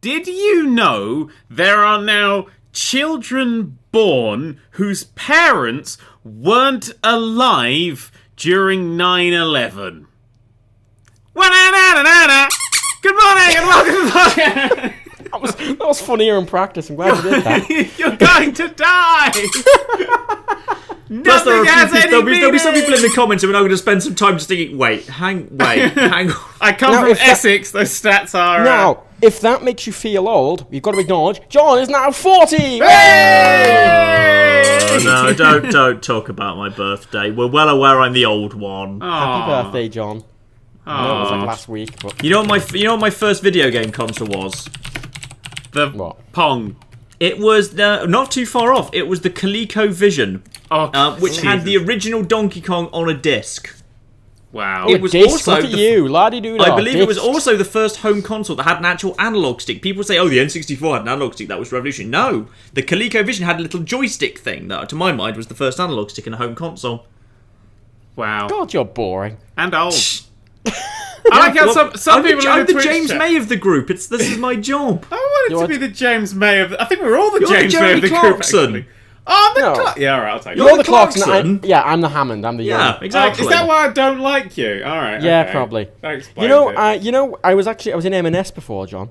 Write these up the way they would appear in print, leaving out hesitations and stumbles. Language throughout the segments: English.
Did you know there are now children born whose parents weren't alive during 9/11? Good morning and welcome to the podcast. That was funnier in practice. I'm glad you did that. You're going to die. Plus, Nothing has any there'll be some meaning. people in the comments who are now going to spend some time just thinking, hang on. I come Now, from if that- Essex. Those stats are. Now, if that makes you feel old, you've got to acknowledge John is now 40. Hey! No, don't talk about my birthday. We're well aware I'm the old one. Happy birthday, John. I know it was like last week, but You know what my first video game console was? The What? Pong. It was not too far off. It was the ColecoVision, which had the original Donkey Kong on a disc. Wow. It was disc, also look at you, la-di-doo-dah, I believe it was disc. also the first home console that had an actual analog stick. People say, oh, the N64 had an analog stick, that was revolutionary. No, the ColecoVision had a little joystick thing that, to my mind, was the first analog stick in a home console. Wow. God, you're boring. And old. I like how some people I'm in the the Twitch James chat- May of the group. This is my job. I wanted to be the James May of. I think we're all the You're James the May of Jeremy the group. Clarkson. Actually. Oh, I'm the No. yeah, all right, I'll take You're it. the Clarkson. Clarkson? I'm the Hammond. I'm the young. Yeah, exactly. Is that why I don't like you? All right. Yeah, okay. probably. That explains You know, it. I was in M&S before, John.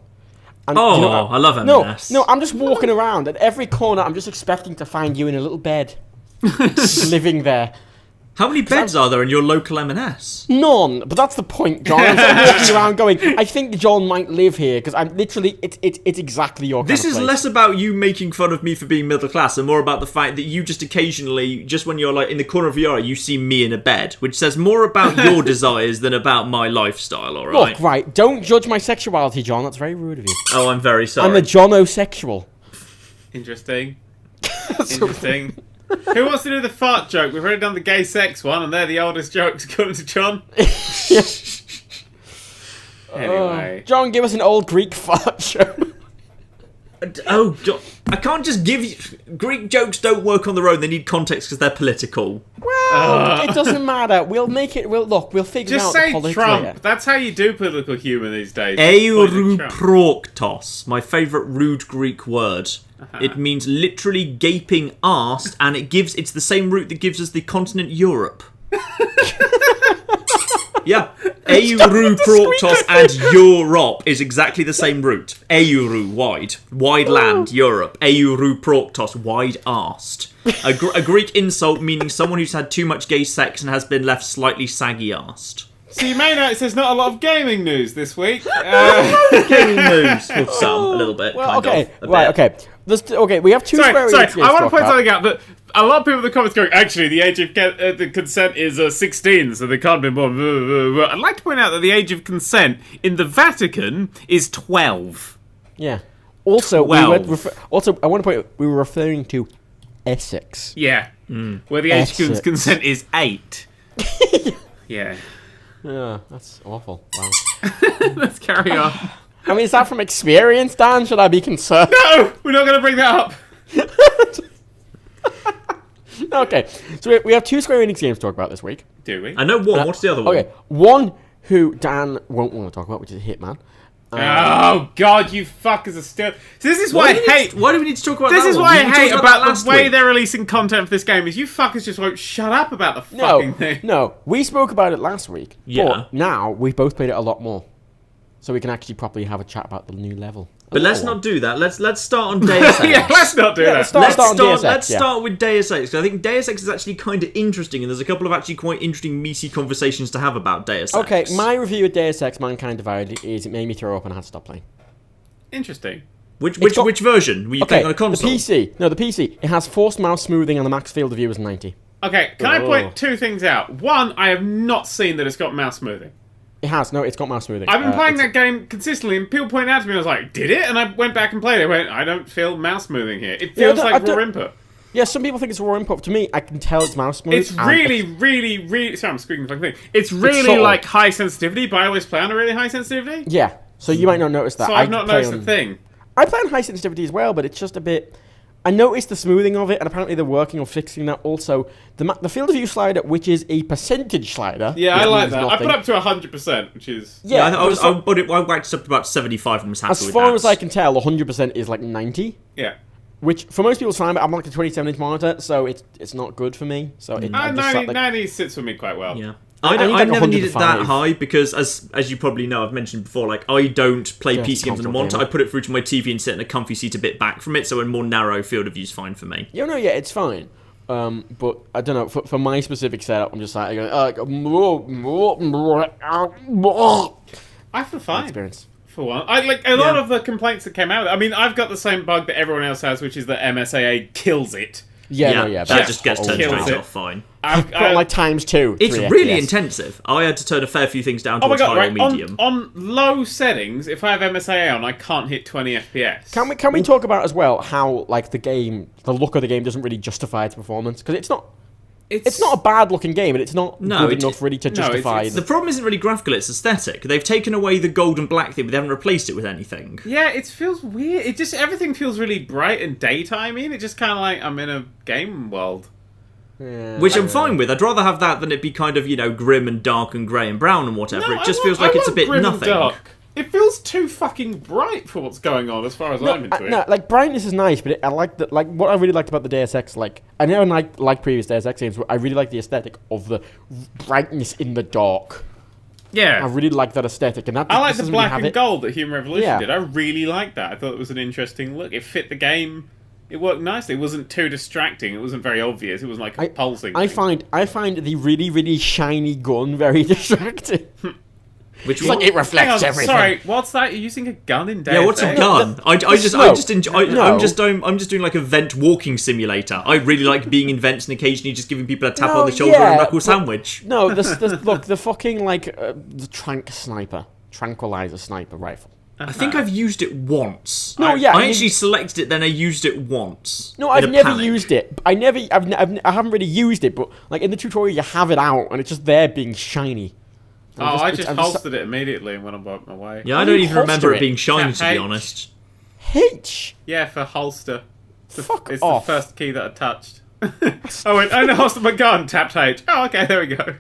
And, Oh, you know, I love M&S. No, I'm just walking around at every corner. I'm just expecting to find you in a little bed, living there. How many beds are there in your local M&S? None, but that's the point, John. I'm sort of walking around going, I think John might live here because I'm literally, it's exactly your kind This of is place. less about you making fun of me for being middle class and more about the fact that you just occasionally, just when you're like in the corner of your eye, you see me in a bed, which says more about your desires than about my lifestyle, alright? Look, right, don't judge my sexuality, John. That's very rude of you. Oh, I'm very sorry. I'm a John-osexual. Interesting. Interesting. Who wants to do the fart joke? We've already done the gay sex one, and they're the oldest jokes according to John. Anyway. John, give us an old Greek fart show. I can't just give you... Greek jokes don't work on their own. They need context because they're political. Well, it doesn't matter. We'll make it. We'll figure Just out say the politics Trump. later. That's how you do political humour these days. Europroktos, my favourite rude Greek word. It means literally gaping arse, and it's the same root that gives us the continent Europe. Yeah, Europroktos and Europe is exactly the same root. Euro, wide land, Europe. Europroktos, wide-arsed. A Greek insult meaning someone who's had too much gay sex and has been left slightly saggy-arsed. So you may notice there's not a lot of gaming news this week. Gaming news. Well, some, a little bit. Well, kind okay, of, a right, bit. okay. We have two Square Sorry, Enix games I want to talk point about. something out that a lot of people in the comments going, actually, the age of the consent is 16, so they can't be more. I'd like to point out that the age of consent in the Vatican is 12. Yeah. Also, 12. I want to point out, we were referring to Essex. Yeah. Where the age of Essex. consent is 8. Yeah. Yeah, that's awful. Wow. Let's carry on. I mean, is that from experience, Dan? Should I be concerned? No! We're not going to bring that up. Okay, so we have two Square Enix games to talk about this week. Do we? I know one. What's the other one? Okay, one who Dan won't want to talk about, which is Hitman. Oh, God, you fuckers are still... So this is why I hate... Why do we need to talk about This that is one? why We I were hate talking about that last the way week. they're releasing content for this game is you fuckers just won't shut up about the fucking thing. No, we spoke about it last week. Yeah. But now we've both played it a lot more. So we can actually properly have a chat about the new level. But let's not do that. Let's start on Deus Ex. Yeah, let's not do that. let's start on Deus Ex, Let's yeah. start with Deus Ex, because I think Deus Ex is actually kind of interesting, and there's a couple of actually quite interesting, meaty conversations to have about Deus Ex. Okay, my review of Deus Ex Mankind Divided is it made me throw up and I had to stop playing. Interesting. Which got- version were you playing on a console? The PC. No, the PC. It has forced mouse smoothing and the max field of view is 90. Okay, can I point two things out? One, I have not seen that it's got mouse smoothing. It has. No, it's got mouse smoothing. I've been playing it's- that game consistently, and people pointed out to me, I was like, did it? And I went back and played it. I went, I don't feel mouse smoothing here. It feels I like don't- raw input. Yeah, some people think it's raw input. To me, I can tell it's mouse smooth. It's and really... Sorry, I'm squeaking the fucking thing. It's really subtle. like high sensitivity, but I always play on a really high sensitivity. Yeah, so you might not notice that. So I've not play noticed a thing. I play on high sensitivity as well, but it's just a bit... I noticed the smoothing of it, and apparently they're working on fixing that. Also, the field of view slider, which is a percentage slider. Yeah, I like that. Nothing. I put up to 100%, which is... Yeah, I whacked it up to about 75 and was happy with that. As far as I can tell, 100% is like 90. Yeah. Which, for most people's time, I'm like a 27-inch monitor, so it's not good for me. So 90 sits with me quite well. Yeah. I need I like never needed 105. that high because, as you probably know, I've mentioned before, like, I don't play Yeah, PC games on the monitor. I put it through to my TV and sit in a comfy seat a bit back from it, so a more narrow field of view is fine for me. Yeah, it's fine. But I don't know, for my specific setup, I'm just like, I feel fine. Experience. For one. A lot of the complaints that came out, I mean, I've got the same bug that everyone else has, which is that MSAA kills it. That just gets turned straight off fine. I've got like times 2. It's really intensive. I had to turn a fair few things down to high or medium. On low settings, if I have MSAA on, I can't hit 20 FPS. Can we talk about as well how like the look of the game doesn't really justify its performance? Because it's not a bad looking game, and it's not good enough really to justify. The problem isn't really graphical; it's aesthetic. They've taken away the gold and black thing, but they haven't replaced it with anything. Yeah, it feels weird. Everything feels really bright and daytimey. And it's just kind of like I'm in a game world. Yeah. Which I'm fine with. I'd rather have that than it be kind of, grim and dark and grey and brown and whatever. It just feels like it's a bit nothing. It feels too fucking bright for what's going on, as far as I'm into it. No, like brightness is nice, but I like that. Like what I really liked about the Deus Ex, like I never like previous Deus Ex games. I really like the aesthetic of the brightness in the dark. Yeah, I really like that aesthetic, and that I like the black and gold that Human Revolution did. I really liked that. I thought it was an interesting look. It fit the game. It worked nicely. It wasn't too distracting. It wasn't very obvious. It was like a pulsing. I find the really really shiny gun very distracting. Which like it reflects everything. Sorry, what's that? You're using a gun in Deus Yeah, what's a gun? I'm just doing like a vent walking simulator. I really like being in vents and occasionally just giving people a tap on the shoulder and a knuckle sandwich. No, look, the fucking like the tranquilizer sniper rifle. I think I've used it once. No, I actually selected it, then I used it once. No, I've never used it. I haven't really used it, but like in the tutorial, you have it out and it's just there being shiny. I just holstered it immediately when I'm on my way. Yeah, I don't even remember it being shiny, to be honest. H? Yeah, for holster. It's off. the first key that I touched. I went, I holstered my gun, tapped H. Oh, okay, there we go.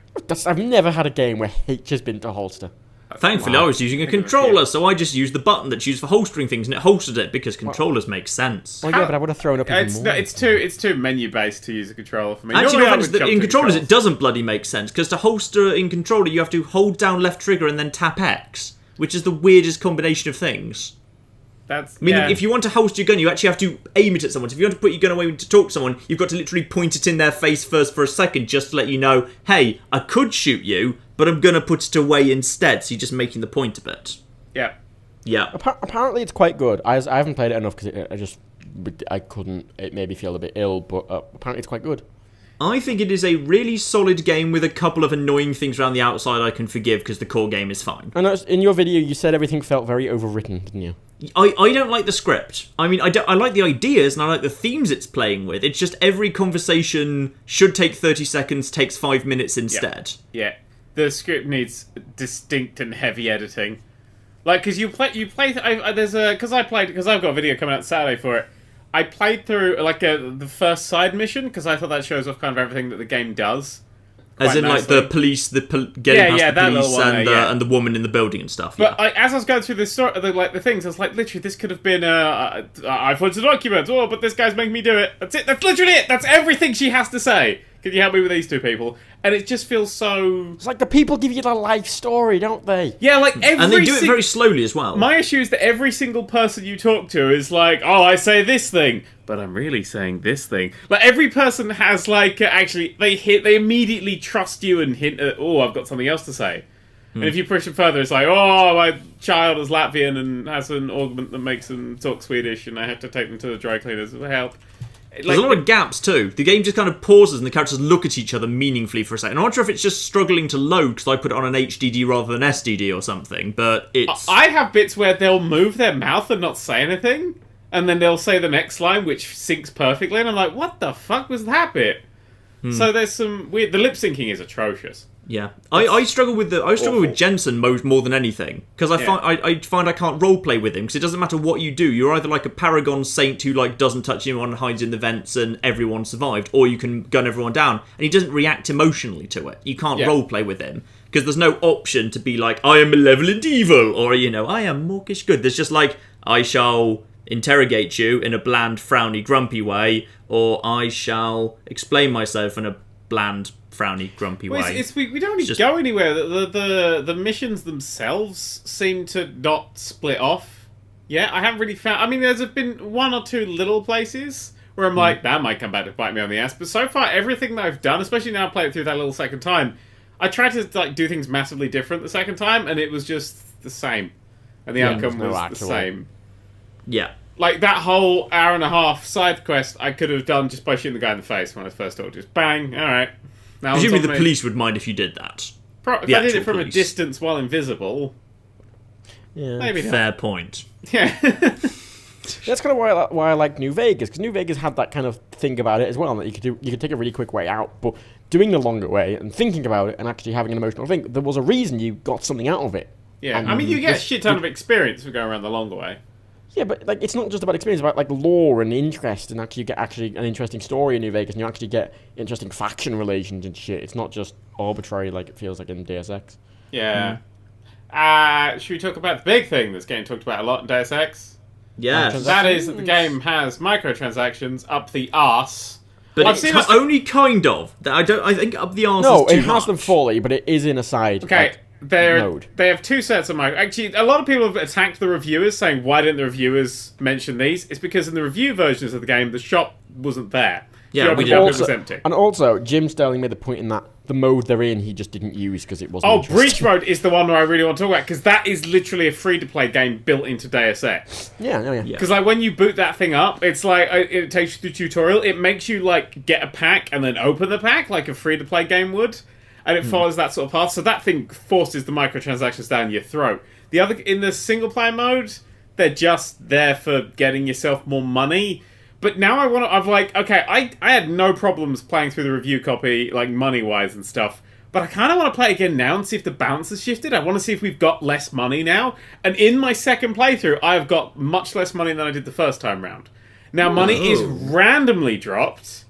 I've never had a game where H has been to holster. Thankfully, I was using a controller, so I just used the button that's used for holstering things, and it holstered it because controllers make sense. Well, yeah, but I would have thrown up even more. It's too menu-based to use a controller for me. Actually, in controllers it doesn't bloody make sense, because to holster in controller you have to hold down left trigger and then tap X, which is the weirdest combination of things. If you want to holster your gun, you actually have to aim it at someone. So if you want to put your gun away to talk to someone, you've got to literally point it in their face first for a second, just to let you know, hey, I could shoot you, but I'm going to put it away instead, so you're just making the point a bit. Yeah. Yeah. Apparently it's quite good. I haven't played it enough because I couldn't. It made me feel a bit ill, but apparently it's quite good. I think it is a really solid game with a couple of annoying things around the outside I can forgive because the core game is fine. I noticed in your video you said everything felt very overwritten, didn't you? I don't like the script. I mean, I like the ideas and I like the themes it's playing with. It's just every conversation should take 30 seconds, takes 5 minutes instead. Yeah. The script needs distinct and heavy editing. Like, because because I've got a video coming out Saturday for it. I played through the first side mission because I thought that shows off kind of everything that the game does. As in, like the police, getting past the police and the woman in the building and stuff. But as I was going through the story, the things, I was like, literally, this could have been I put a document. Oh, but this guy's making me do it. That's it. That's literally it. That's everything she has to say. Can you help me with these two people? And it just feels so... It's like the people give you the life story, don't they? Yeah, like every... And they do it very slowly as well. My issue is that every single person you talk to is like, oh, I say this thing, but I'm really saying this thing. Like, every person has, actually, they immediately trust you and hint at, oh, I've got something else to say. And if you push it further, it's like, oh, my child is Latvian and has an augment that makes them talk Swedish, and I have to take them to the dry cleaners for help. There's a lot of gaps too. The game just kind of pauses and the characters look at each other meaningfully for a second. I'm not sure if it's just struggling to load because I put it on an HDD rather than SDD or something, but it's... I have bits where they'll move their mouth and not say anything, and then they'll say the next line, which syncs perfectly, and I'm like, what the fuck was that bit? So there's some weird... The lip syncing is atrocious. Yeah, I struggle with Jensen more than anything because I find I can't roleplay with him because it doesn't matter what you do. You're either like a paragon saint who like doesn't touch anyone and hides in the vents and everyone survived, or you can gun everyone down and he doesn't react emotionally to it. You can't roleplay with him because there's no option to be like I am malevolent evil or I am mawkish good. There's just like I shall interrogate you in a bland, frowny, grumpy way, or I shall explain myself in a bland, frowny, grumpy way. We don't really go anywhere. The missions themselves seem to not split off. Yeah, I haven't really found... I mean, there's been one or two little places where I'm like, that might come back to bite me on the ass. But so far, everything that I've done, especially now I played it through that little second time, I tried to like do things massively different the second time, and it was just the same. And the outcome was the same. Yeah. Like, that whole hour and a half side quest I could have done just by shooting the guy in the face when I first talked. Just bang, alright. Presumably the police would mind if you did that. If I did it from a distance while invisible... Yeah. Maybe not. Fair point. Yeah. That's kind of why I like New Vegas, because New Vegas had that kind of thing about it as well, that you could take a really quick way out, but doing the longer way and thinking about it and actually having an emotional thing, there was a reason you got something out of it. Yeah, I mean, you get a shit ton of experience for going around the longer way. Yeah, but like it's not just about experience, it's about like lore and interest, and actually you get an interesting story in New Vegas, and you actually get interesting faction relations and shit. It's not just arbitrary like it feels like in Deus Ex. Yeah. Should we talk about the big thing that's getting talked about a lot in Deus Ex? Yeah. That is that the game has microtransactions up the arse. But it's only kind of. I think up the arse No, is too it has much. them fully, but it is in a side. Okay. Mode. They have two sets of micro. Actually, a lot of people have attacked the reviewers, saying, "Why didn't the reviewers mention these?" It's because in the review versions of the game, the shop wasn't there. Yeah, the shop was empty. And also, Jim Sterling made the point in that the mode they're in, he just didn't use because it wasn't. Oh, Breach Mode is the one where I really want to talk about, because that is literally a free-to-play game built into Deus Ex. Yeah. Because like when you boot that thing up, it's like it takes you through the tutorial. It makes you like get a pack and then open the pack like a free-to-play game would. And it follows that sort of path, so that thing forces the microtransactions down your throat. The other, in the single-player mode, they're just there for getting yourself more money. But now I'm like, okay, I had no problems playing through the review copy, like money-wise and stuff. But I kind of want to play it again now and see if the balance has shifted. I want to see if we've got less money now. And in my second playthrough, I've got much less money than I did the first time round. Now, money is randomly dropped.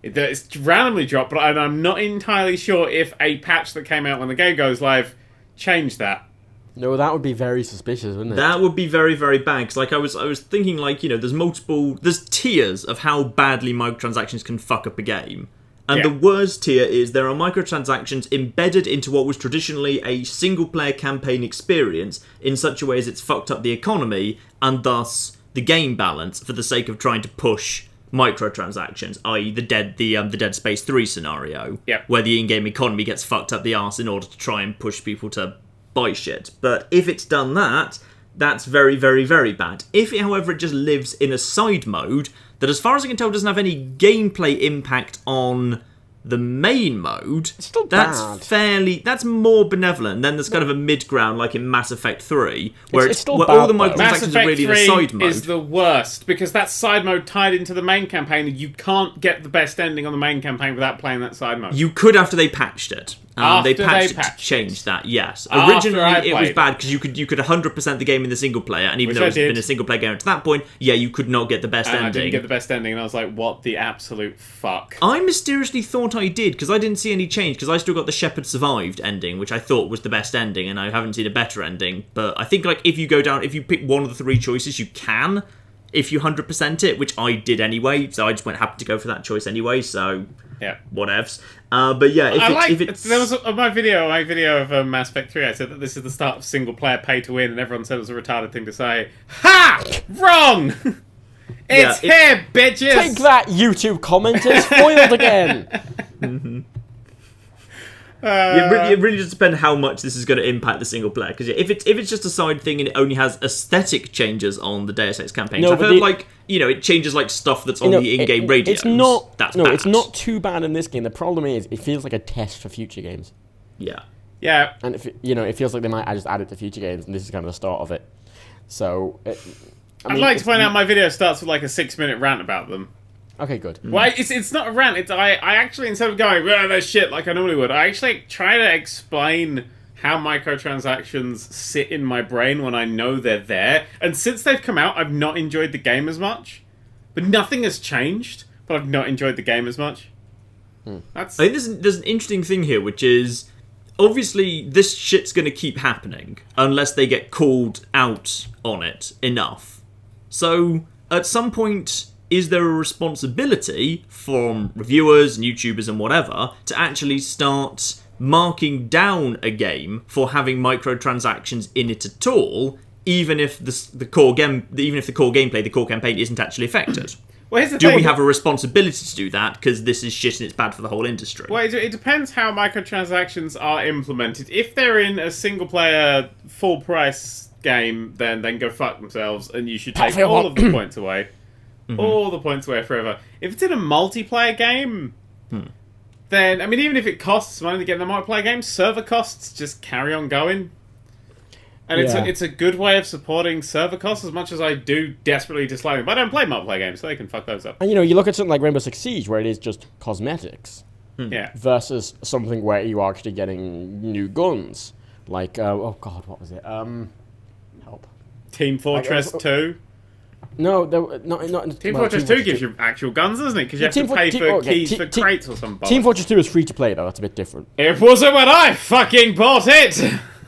It's randomly dropped, but I'm not entirely sure if a patch that came out when the game goes live changed that. No, that would be very suspicious, wouldn't it? That would be very, very bad. Because like I was thinking, like there's tiers of how badly microtransactions can fuck up a game, and the worst tier is there are microtransactions embedded into what was traditionally a single-player campaign experience in such a way as it's fucked up the economy and thus the game balance for the sake of trying to push microtransactions, i.e. the Dead Space 3 scenario, where the in-game economy gets fucked up the arse in order to try and push people to buy shit. But if it's done that, that's very, very, very bad. If, however, it just lives in a side mode that, as far as I can tell, doesn't have any gameplay impact on the main mode, it's still that's bad. That's more benevolent. And then there's kind of a mid-ground, like in Mass Effect 3, where it's still where bad, all the though. microtransactions are really in a side mode. is the worst, because that side mode tied into the main campaign, and you can't get the best ending on the main campaign without playing that side mode. You could after they patched it. They patched it to change that, yes. Originally, it was bad because you could 100% the game in the single player, and even though it's been a single player game up to that point, you could not get the best ending. I didn't get the best ending, and I was like, what the absolute fuck? I mysteriously thought I did, because I didn't see any change, because I still got the Shepherd Survived ending, which I thought was the best ending, and I haven't seen a better ending. But I think like if you pick one of the three choices, you can, if you 100% it, which I did anyway, so I just happened to go for that choice anyway, so... Yeah, whatevs. But yeah, if it's there was my video of Mass Effect 3. I said that this is the start of single player pay to win, and everyone said it was a retarded thing to say. Ha! Wrong. It's here, bitches. Take that, YouTube commenters. Foiled again. Mm-hmm. It really just depends how much this is going to impact the single player. Because if it's just a side thing and it only has aesthetic changes on the Deus Ex campaign, I've heard it changes like stuff that's on the in-game radios. It's not. That's no, bad. it's not too bad in this game. The problem is it feels like a test for future games. Yeah. Yeah. And it feels like they might just add it to future games, and this is kind of the start of it. So. I'd like to point out my video starts with like a 6-minute rant about them. Okay, good. Well, it's not a rant. It's I actually, instead of going, that's shit like I normally would, I actually try to explain how microtransactions sit in my brain when I know they're there. And since they've come out, I've not enjoyed the game as much. But nothing has changed, but I've not enjoyed the game as much. I think there's an interesting thing here, which is, obviously, this shit's going to keep happening unless they get called out on it enough. So, at some point, is there a responsibility from reviewers and YouTubers and whatever to actually start marking down a game for having microtransactions in it at all, even if the core gameplay, the core campaign, isn't actually affected? Well, here's the Do thing. we have a responsibility to do that because this is shit and it's bad for the whole industry? Well, it depends how microtransactions are implemented. If they're in a single-player, full-price game, then go fuck themselves, and you should take all of the points away. All the points away forever. If it's in a multiplayer game, then, I mean, even if it costs money to get in the multiplayer game, server costs just carry on going. And it's a good way of supporting server costs, as much as I do desperately dislike them. But I don't play multiplayer games, so they can fuck those up. And you look at something like Rainbow Six Siege, where it is just cosmetics, Yeah. versus something where you are actually getting new guns. Like, oh god, what was it? Help. Team Fortress 2. No, not Team Fortress 2 gives you actual guns, doesn't it? Because you have to pay for keys for crates or something. Team Fortress 2 is free to play, though. That's a bit different. It wasn't when I fucking bought it!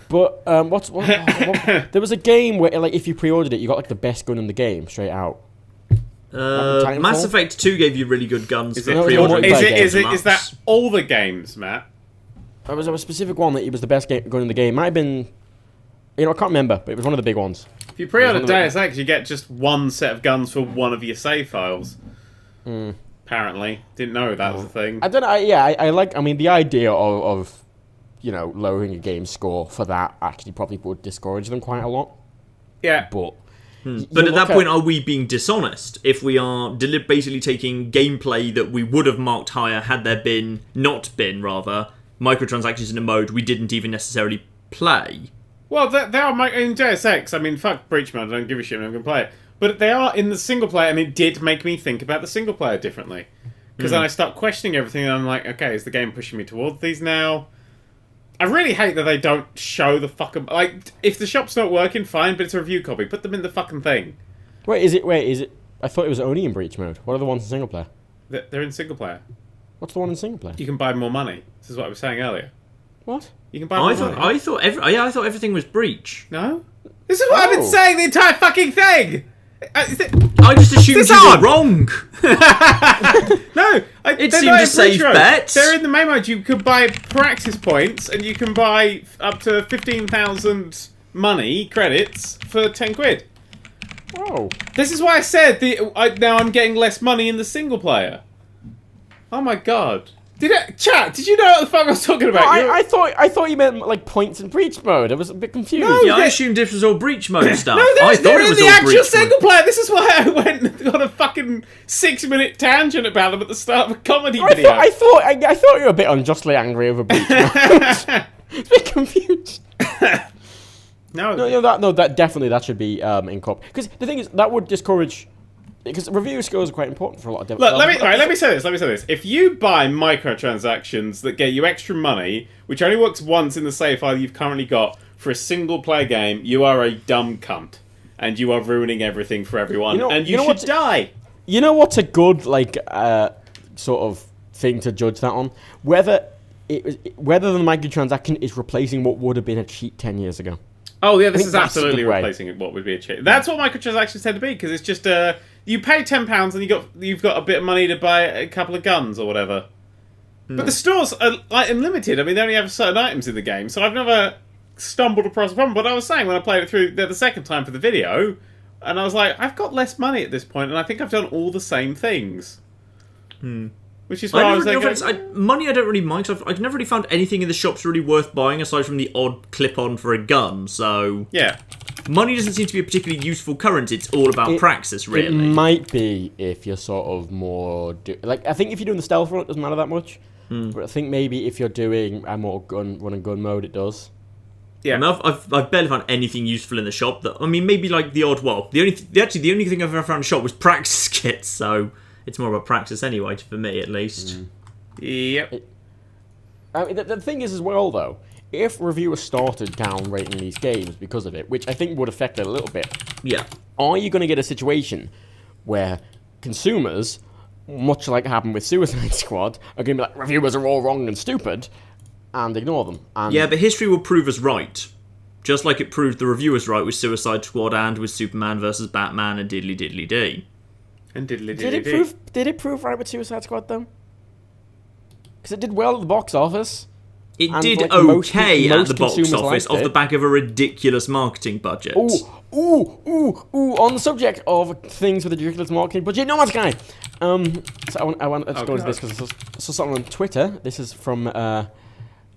But there was a game where, like, if you pre-ordered it, you got like the best gun in the game straight out. Mass Effect 2 gave you really good guns for it- pre-ordering. Is that all the games, Matt? There was a specific one that it was the best gun in the game. Might have been, I can't remember, but it was one of the big ones. If you pre-order Deus Ex, you get just one set of guns for one of your save files. Apparently. Didn't know that was a thing. I don't know. I like. I mean, the idea of lowering a game score for that actually probably would discourage them quite a lot. Yeah. But But at that point, are we being dishonest if we are basically taking gameplay that we would have marked higher had there not been microtransactions in a mode we didn't even necessarily play? Well, they are in Deus Ex. I mean, fuck Breach Mode. I don't give a shit. I'm going to play it. But they are in the single player, and it did make me think about the single player differently. Because then I start questioning everything, and I'm like, okay, is the game pushing me towards these now? I really hate that they don't show the fucking... Like, if the shop's not working, fine, but it's a review copy. Put them in the fucking thing. Wait, is it... I thought it was only in Breach Mode. What are the ones in single player? They're in single player. What's the one in single player? You can buy more money. This is what I was saying earlier. What? You can buy more money. I thought everything was Breach. No? This is what I've been saying the entire fucking thing! I just assumed you were wrong. No, it seemed a safe bet. They're in the main mode. You could buy practice points, and you can buy up to 15,000 money credits for 10 quid. Oh. This is why I said now I'm getting less money in the single player. Oh my god. Did you know what the fuck I was talking about? No, I thought you meant like points in Breach Mode. I was a bit confused. No, Yeah, I assumed this was all Breach Mode stuff. No, I thought they're it in was the all actual Breach single Mode. player. This is why I went on a fucking 6-minute tangent about them at the start of a comedy video. I thought you were a bit unjustly angry over Breach Mode. A bit confused. That definitely should be incorporated. Because the thing is, that would discourage. Because review scores are quite important for a lot of developers. Look, let me say this. If you buy microtransactions that get you extra money, which only works once in the save file you've currently got for a single player game, you are a dumb cunt, and you are ruining everything for everyone, and you should die. You know what's a good sort of thing to judge that on? Whether the microtransaction is replacing what would have been a cheat 10 years ago. Oh yeah, this is that's absolutely the way. replacing what would be a cheat. That's what microtransactions tend to be, because it's just you pay £10 and you've got a bit of money to buy a couple of guns or whatever. But the stores are like unlimited. I mean, they only have certain items in the game, so I've never stumbled across a problem. But I was saying when I played it through the second time for the video, and I was like, I've got less money at this point, and I think I've done all the same things. Which is why I was like, money I don't really mind. I've never really found anything in the shops really worth buying aside from the odd clip-on for a gun. So yeah, money doesn't seem to be a particularly useful currency. It's all about praxis, really. It might be if you're sort of more I think if you're doing the stealth run, it doesn't matter that much. But I think maybe if you're doing a more run and gun mode, it does. Yeah, I mean, I've barely found anything useful in the shop. Maybe like the odd. Well, the only thing I've ever found in the shop was praxis kits. So It's more about practice anyway, for me at least. Yep. I mean, the thing is as well, though, if reviewers started down rating these games because of it, which I think would affect it a little bit, Yeah. are you going to get a situation where consumers, much like happened with Suicide Squad, are going to be like, reviewers are all wrong and stupid, and ignore them? And Yeah, but history will prove us right. Just like it proved the reviewers right with Suicide Squad and with Superman vs. Batman and diddly diddly dee. And diddly did it prove right with Suicide Squad, though? Because it did well at the box office. It And, did like, okay most at the box consumers office liked off the it. back of a ridiculous marketing budget. Ooh! On the subject of things with a ridiculous marketing budget, No Man's Sky. So I want to go into this because I saw something on Twitter. This is from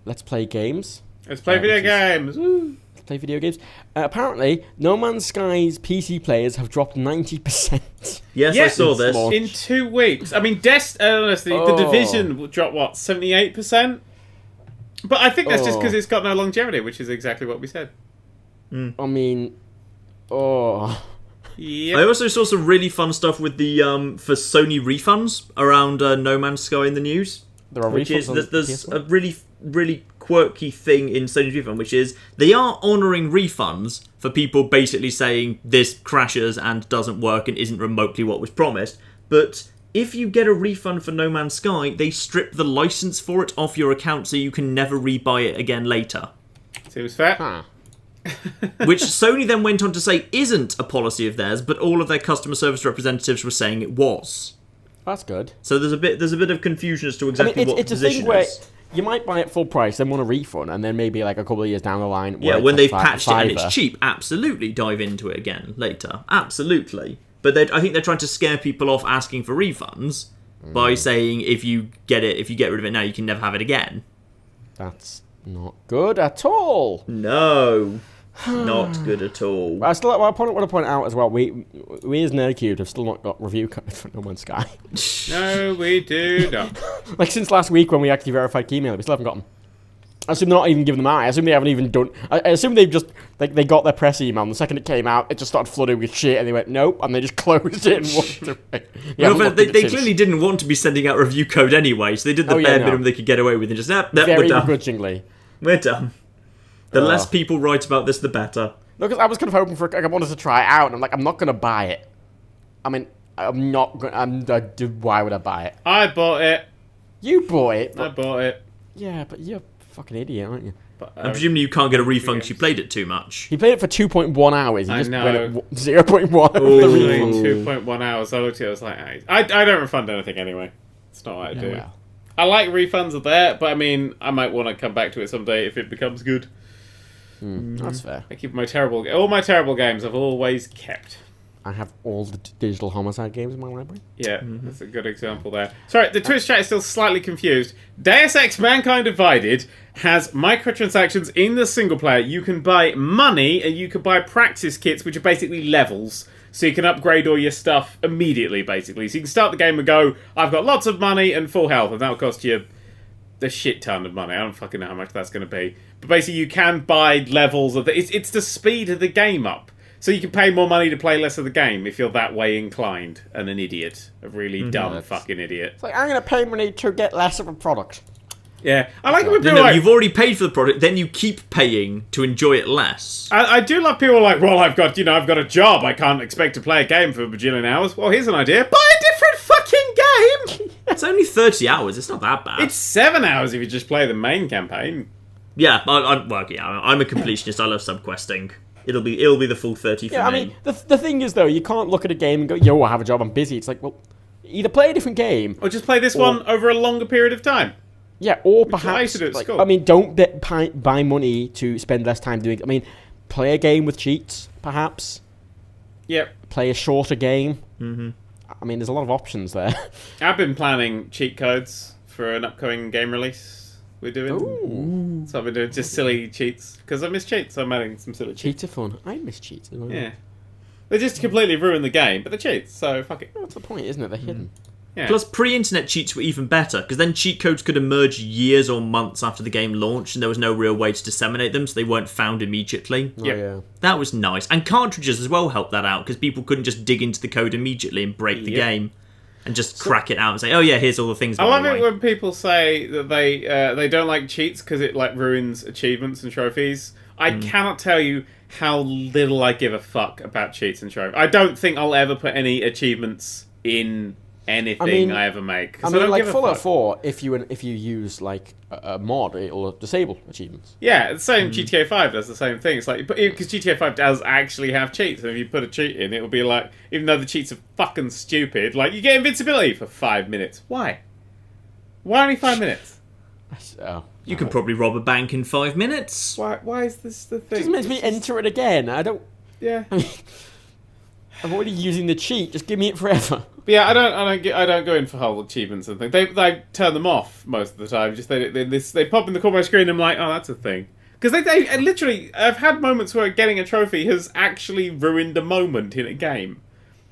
Let's Play Games. Let's play video games. Woo. Let's Play Video Games. Apparently, No Man's Sky's PC players have dropped 90%. Yes, Yeah, I saw this. small. In 2 weeks. I mean, honestly, the Division will drop, what, 78%? But I think that's just because it's got no longevity, which is exactly what we said. I mean, oh. Yep. I also saw some really fun stuff with the for Sony refunds around No Man's Sky in the news. There are Which refunds is on there's PS1? a really quirky thing in Sony's refund, which is they are honouring refunds for people basically saying this crashes and doesn't work and isn't remotely what was promised. But if you get a refund for No Man's Sky, they strip the license for it off your account so you can never rebuy it again later. Seems fair. Huh. Which Sony then went on to say isn't a policy of theirs, but all of their customer service representatives were saying it was. That's good. So there's a bit of confusion as to exactly what the it's a position thing where is. you might buy it full price, then want a refund, and then maybe like a couple of years down the line. Yeah, where when it's they've like patched it and it's $5. cheap, absolutely dive into it again later. Absolutely. But I think they're trying to scare people off asking for refunds by saying if you get rid of it now, you can never have it again. That's not good at all. No. Not good at all. I still want to point out as well, we as Nerd³ have still not got review codes for No Man's Sky. No, we do not. Like since last week when we actually verified key email, we still haven't got them. I assume they're not even giving them out. I assume they haven't even done. I assume they've just they got their press email, and the second it came out, it just started flooding with shit, and they went nope, and they just closed it and walked away. Well, but they clearly didn't want to be sending out review code anyway, so they did the bare minimum they could get away with and just, we're very done. begrudgingly. We're done. The less people write about this, the better. No, because I was kind of hoping for. I wanted to try it out, and I'm like, I'm not gonna buy it. I mean, I'm not. Why would I buy it? I bought it. You bought it. I But, bought it. yeah, but you're a fucking idiot, aren't you? But, And presumably you can't get a refund because you played it too much. He played it for 2.1 hours. He I just know. went at 0.1 of the Literally refund. 2.1 hours. I looked at it, I was like, I don't refund anything anyway. It's not what I do. well. I like refunds are there, but I mean, I might want to come back to it someday if it becomes good. That's fair. I keep all my terrible games I've always kept. I have all the digital homicide games in my library. Yeah, that's a good example there. Sorry, the Twitch chat is still slightly confused. Deus Ex Mankind Divided has microtransactions in the single player. You can buy money and you can buy practice kits, which are basically levels. So you can upgrade all your stuff immediately, basically. So you can start the game and go, I've got lots of money and full health, and that'll cost you a shit ton of money. I don't fucking know how much that's going to be. But basically you can buy levels of it's the speed of the game up. So you can pay more money to play less of the game if you're that way inclined and an idiot. A really dumb fucking idiot. It's like, I'm going to pay money to get less of a product. Yeah. I like it when No, people are like, you've already paid for the product, then you keep paying to enjoy it less. I do love people like, well, I've got a job. I can't expect to play a game for a bajillion hours. Well, here's an idea. Buy a different fucking game! It's only 30 hours, it's not that bad. It's 7 hours if you just play the main campaign. Yeah, I'm a completionist, I love subquesting. It'll be the full 30 for me. Yeah, I mean, the thing is, though, you can't look at a game and go, yo, I have a job, I'm busy. It's like, well, either play a different game. Or just play this one over a longer period of time. Yeah, or I used perhaps, to do at like, school. I mean, don't buy money to spend less time doing. I mean, play a game with cheats, perhaps. Yep. Play a shorter game. Mm-hmm. I mean, there's a lot of options there. I've been planning cheat codes for an upcoming game release we're doing. Ooh. So I've been doing just silly cheats. Because I miss cheats, so I'm adding some silly cheats. Cheats are fun. I miss cheats as well. Yeah. They just completely ruin the game, but they're cheats, so fuck it. That's the point, isn't it? They're hidden. Yeah. Plus, pre-internet cheats were even better, because then cheat codes could emerge years or months after the game launched, and there was no real way to disseminate them, so they weren't found immediately. Oh, Yep. yeah. That was nice. And cartridges as well helped that out, because people couldn't just dig into the code immediately and break the Yep. game. and just crack it out and say, "Oh yeah, here's all the things." I love it when people say that they don't like cheats because it like ruins achievements and trophies. I cannot tell you how little I give a fuck about cheats and trophies. I don't think I'll ever put any achievements in anything I ever make. I mean, like Fallout 4, if you use like a mod, it'll disable achievements. Yeah, the same. GTA 5 does the same thing. It's like, because GTA 5 does actually have cheats, and if you put a cheat in, it'll be like, even though the cheats are fucking stupid, like you get invincibility for 5 minutes. Why? Why only 5 minutes? You could probably rob a bank in 5 minutes. Why is this the thing? It just makes me enter it again. I don't. Yeah. I mean, I'm already using the cheat. Just give me it forever. But yeah, I don't go in for whole achievements and things. They turn them off most of the time. Just they pop in the corner of my screen. And I'm like, oh, that's a thing. Because they literally, I've had moments where getting a trophy has actually ruined a moment in a game.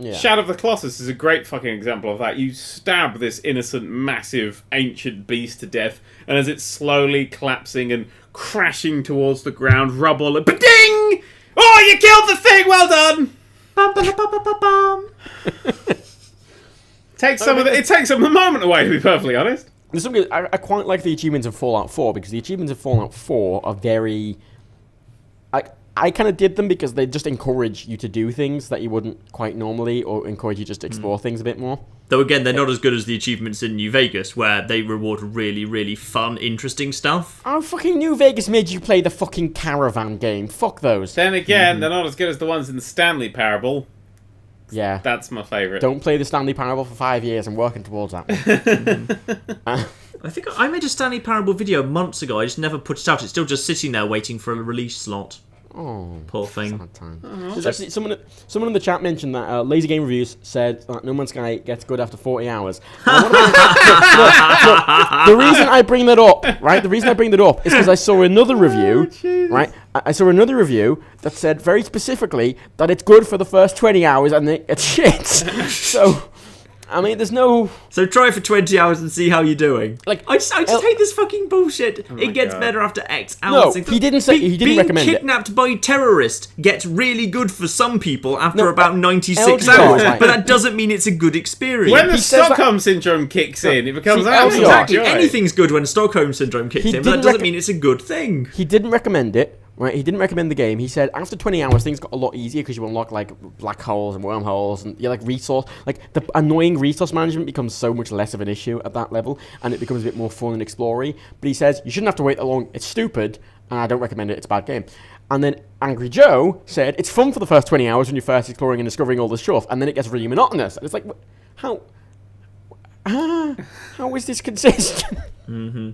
Yeah. Shadow of the Colossus is a great fucking example of that. You stab this innocent, massive, ancient beast to death, and as it's slowly collapsing and crashing towards the ground, rubble and ba-ding! Oh, you killed the thing! Well done! It takes some of the moment away, to be perfectly honest. There's something I quite like the achievements of Fallout 4 because the achievements of Fallout 4 are very. I kind of did them because they just encourage you to do things that you wouldn't quite normally, or encourage you just to explore things a bit more. Though again, they're not as good as the achievements in New Vegas, where they reward really, really fun, interesting stuff. Oh, fucking New Vegas made you play the fucking caravan game. Fuck those. Then again, they're not as good as the ones in the Stanley Parable. Yeah. That's my favourite. Don't play the Stanley Parable for 5 years. I'm working towards that one. I think I made a Stanley Parable video months ago. I just never put it out. It's still just sitting there waiting for a release slot. Oh, poor thing. Sad time. There's actually someone in the chat mentioned that Lazy Game Reviews said that No Man's Sky gets good after 40 hours. The reason I bring that up, right? The reason I bring that up is because I saw another review, right? I saw another review that said very specifically that it's good for the first 20 hours and then it's shit. So, I mean, there's no. So try for 20 hours and see how you're doing. Like I just hate this fucking bullshit. It gets better after X hours. No, he didn't say. He didn't recommend it. Being kidnapped by terrorists gets really good for some people after about 96 LGR, hours, right. but that doesn't mean it's a good experience. When the Stockholm Syndrome kicks in, it becomes LGR. Exactly. Anything's good when Stockholm Syndrome kicks in, but that doesn't mean it's a good thing. He didn't recommend it. Right, he didn't recommend the game. He said after 20 hours things got a lot easier because you unlock like black holes and wormholes and you like resource, like the annoying resource management becomes so much less of an issue at that level and it becomes a bit more fun and exploring. But he says you shouldn't have to wait that long. It's stupid and I don't recommend it. It's a bad game. And then Angry Joe said it's fun for the first 20 hours when you're first exploring and discovering all this stuff, and then it gets really monotonous. And it's like, how is this consistent? Mm-hmm.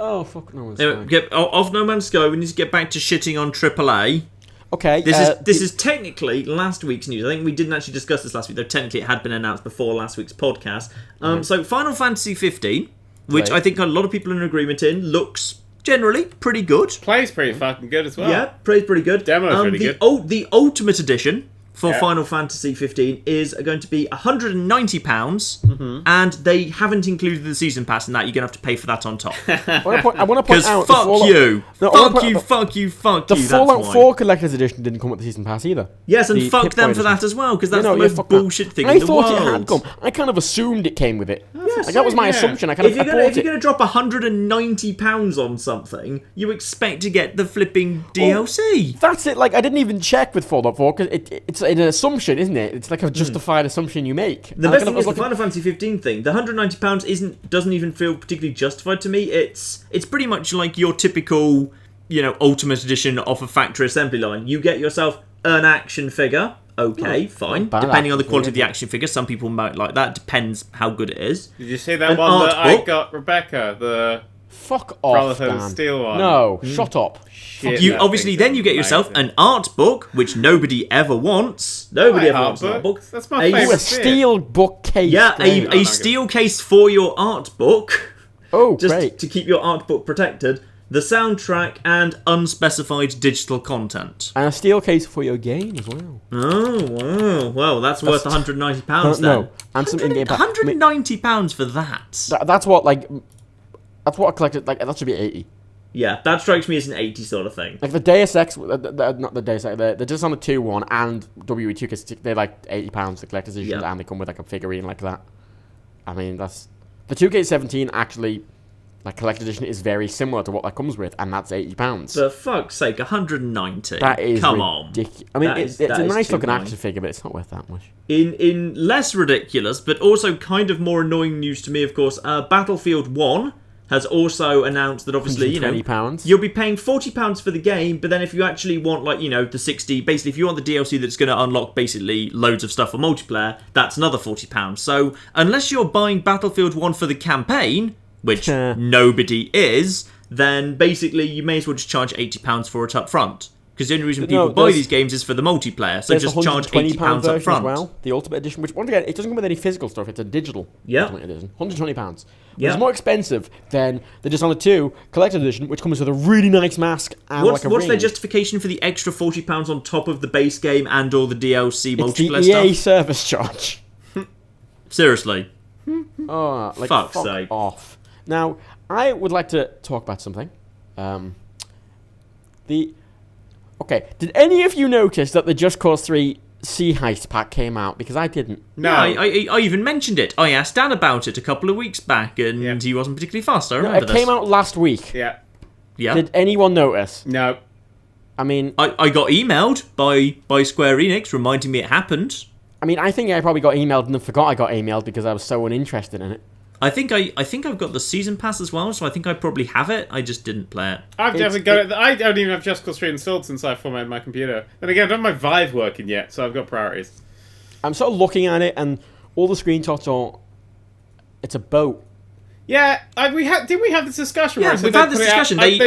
Oh, fuck No Man's Sky. Anyway, off No Man's Sky, we need to get back to shitting on AAA. Okay. This is technically last week's news. I think we didn't actually discuss this last week, though technically it had been announced before last week's podcast. So Final Fantasy 15, which I think a lot of people are in agreement in, looks generally pretty good. Plays pretty fucking good as well. Yeah, plays pretty good. Demo's really good. The Ultimate Edition for Final Fantasy 15 is going to be £190, and they haven't included the season pass in that. You're going to have to pay for that on top. I want to point out... Fuck you. The Fallout 4 Collector's Edition didn't come with the season pass either. Yes, and fuck them for that as well, because that's the most bullshit thing in the world. I thought it had come. I kind of assumed it came with it. Like, that was my assumption. If you're going to drop £190 on something, you expect to get the flipping DLC. That's it. Like, I didn't even check with Fallout 4, because it's an assumption, isn't it? It's like a justified assumption you make. The best thing is the Final Fantasy 15 thing. The £190 doesn't even feel particularly justified to me. It's pretty much like your typical, Ultimate Edition off a factory assembly line. You get yourself an action figure. Okay, fine. Depending on the quality of the action figure, some people might like that. Depends how good it is. Did you see that one that I got Rebecca? The fuck off, Brotherhood of Steel one. No, shut up. Then you get yourself an art book, which nobody ever wants. Nobody ever wants an art book. That's my favourite. A steel bookcase. Yeah, a steel case for your art book. Oh, just great. to keep your art book protected. The soundtrack and unspecified digital content. And a steel case for your game as well. Oh, wow. Well, that's worth £190 then. No, and some in-game £190 for that. That's what a collector... Like, that should be 80. Yeah, that strikes me as an 80 sort of thing. Like the Deus Ex, not the Deus Ex, the Dishonored 2 one and WE2, because they're like £80 the collector's editions, and they come with like a figurine like that. I mean, that's the 2K17 actually. Like collector's edition is very similar to what that comes with, and that's £80. For fuck's sake, 190. That is Come on. I mean, it's a nice looking annoying. action figure, but it's not worth that much. In less ridiculous, but also kind of more annoying news to me, of course, Battlefield 1 has also announced that obviously, £120. you'll be paying £40 for the game, but then if you actually want, like, the 60, basically if you want the DLC that's going to unlock basically loads of stuff for multiplayer, that's another £40. So unless you're buying Battlefield 1 for the campaign, which nobody is, then basically you may as well just charge £80 for it up front. Because the only reason people buy these games is for the multiplayer, so just charge £80 up front. As well, the Ultimate Edition, which, once again, it doesn't come with any physical stuff, it's a digital Ultimate Edition. £120. Which is more expensive than the Dishonored 2 Collector's Edition, which comes with a really nice mask and what's ring. Their justification for the extra £40 on top of the base game and all the DLC multiplayer it's the EA stuff? service charge. Seriously. Oh, like, Fuck's fuck sake. off. Now, I would like to talk about something. Okay, did any of you notice that the Just Cause 3 Sea Heist pack came out? Because I didn't. No. Yeah, I even mentioned it. I asked Dan about it a couple of weeks back, and he wasn't particularly fast. I remember It came out last week. Yeah. Yeah. Did anyone notice? No. I mean... I got emailed by Square Enix reminding me it happened. I mean, I think I probably got emailed and then forgot I got emailed because I was so uninterested in it. I think I've got the season pass as well, so I think I probably have it. I just didn't play it. I've definitely got it. I don't even have Just Cause 3 installed since I formatted my computer. And again, I don't have my Vive working yet, so I've got priorities. I'm sort of looking at it, and all the screenshots are... It's a boat. Yeah, didn't we have this discussion? Yeah, where I said we've they had this put it out- discussion. I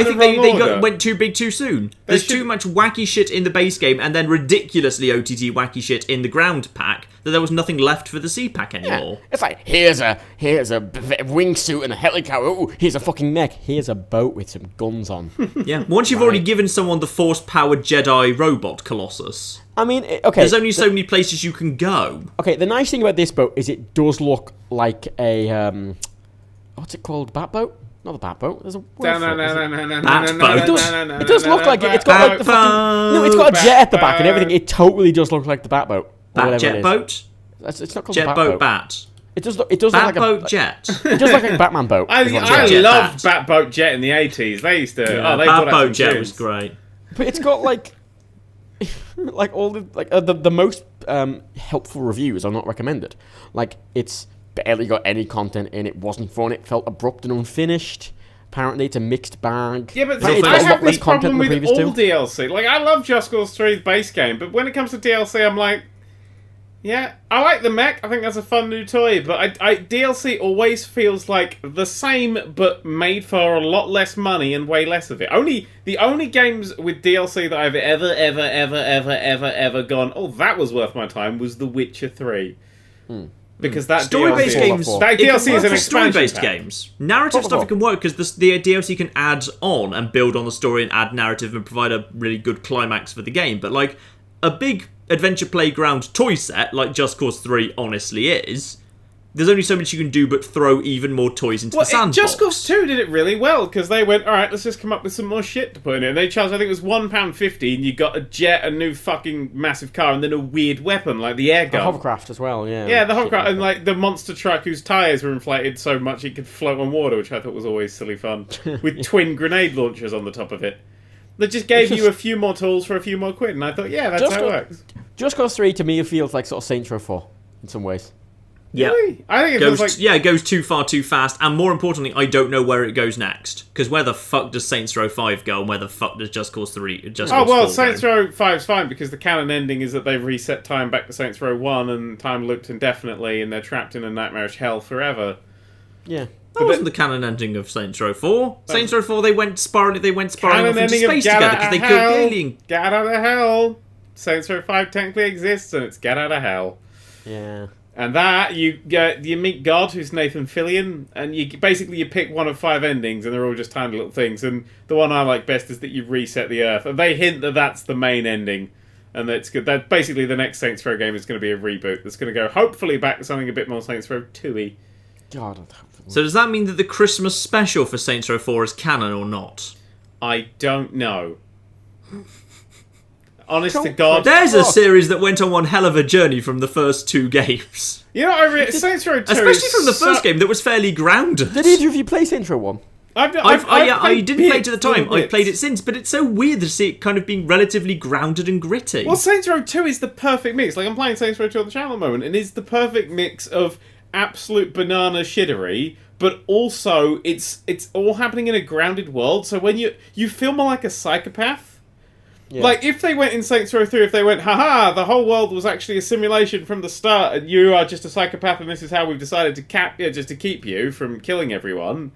think they went too big too soon. There's should- too much wacky shit in the base game, and then ridiculously OTT wacky shit in the ground pack, that there was nothing left for the sea pack anymore. Yeah. It's like, here's a wingsuit and a helicopter. Ooh, here's a fucking mech. Here's a boat with some guns on. Yeah, once you've already given someone the force-powered Jedi robot Colossus, I mean, okay. there's only so many places you can go. Okay, the nice thing about this boat is it does look like a... what's it called? Bat boat? Not the bat boat. There's a word for it. It does look like it. It's got like the fucking... No, it's got a jet at the back and everything. It totally does look like the bat boat. Bat jet boat? It's not called Jet bat boat bat. It does look like Bat a... boat jet. It does look like a Batman boat. I Jet loved Bat. Batboat Jet in the 80s. They used to... Yeah, they Bat brought out boat some jet tunes. was great. But it's got like... like all the... Like the most helpful reviews are not recommended. Like, it's barely got any content in it. Wasn't fun. It felt abrupt and unfinished. Apparently, it's a mixed bag. Yeah, but Apparently, I it's got a lot have less this problem than the with previous all two. DLC. Like, I love Just Cause 3's base game, but when it comes to DLC, I'm like... Yeah, I like the mech. I think that's a fun new toy, but DLC always feels like the same, but made for a lot less money and way less of it. The only games with DLC that I've ever gone, oh, that was worth my time, was The Witcher 3. Because that Story-based DLC, games, that it can DLC work is an for expansion story-based pack. games. Narrative stuff it can work because the DLC can add on and build on the story and add narrative and provide a really good climax for the game. But like a big Adventure Playground toy set, like Just Cause 3 honestly is, there's only so much you can do but throw even more toys into the sandbox. Just Cause 2 did it really well, because they went, alright, let's just come up with some more shit to put in it. And they charged, I think it was £1.50, and you got a jet, a new fucking massive car, and then a weird weapon, like the air The gun. hovercraft as well, yeah. Yeah, the hovercraft, and like the monster truck whose tyres were inflated so much it could float on water, which I thought was always silly fun, with twin grenade launchers on the top of it. They just gave you a few more tools for a few more quid, and I thought, yeah, that's how it works. Just Cause 3 to me feels like sort of Saints Row 4 in some ways. Yeah. Really? I think it feels like... it goes too far too fast, and more importantly, I don't know where it goes next. Because where the fuck does Saints Row 5 go, and where the fuck does Just Cause 3... Oh, well, Saints Row 5's fine, because the canon ending is that they've reset time back to Saints Row 1, and time looped indefinitely, and they're trapped in a nightmarish hell forever. Yeah. That wasn't the canon ending of Saints Row 4. Saints Row 4, they went spiraling off into space together because they killed the alien. Get out of hell! Saints Row 5 technically exists, and it's get out of hell. Yeah. And that, you meet God, who's Nathan Fillion, and you pick one of 5 endings, and they're all just tiny little things. And the one I like best is that you reset the Earth, and they hint that that's the main ending, and that's good. That basically the next Saints Row game is going to be a reboot that's going to go hopefully back to something a bit more Saints Row 2-y. God. So does that mean that the Christmas special for Saints Row 4 is canon or not? I don't know. Honest to God. There's a series that went on one hell of a journey from the first 2 games. You know, Saints Row 2 Especially from the first game that was fairly grounded. Did either of you play Saints Row 1? I didn't play it at the time. I've played it since, but it's so weird to see it kind of being relatively grounded and gritty. Well, Saints Row 2 is the perfect mix. Like, I'm playing Saints Row 2 on the channel at the moment, and it's the perfect mix of absolute banana shittery, but also it's all happening in a grounded world. So when you feel more like a psychopath. Yeah. Like, if they went in Saints Row 3, if they went, haha, the whole world was actually a simulation from the start, and you are just a psychopath, and this is how we've decided to just to keep you from killing everyone,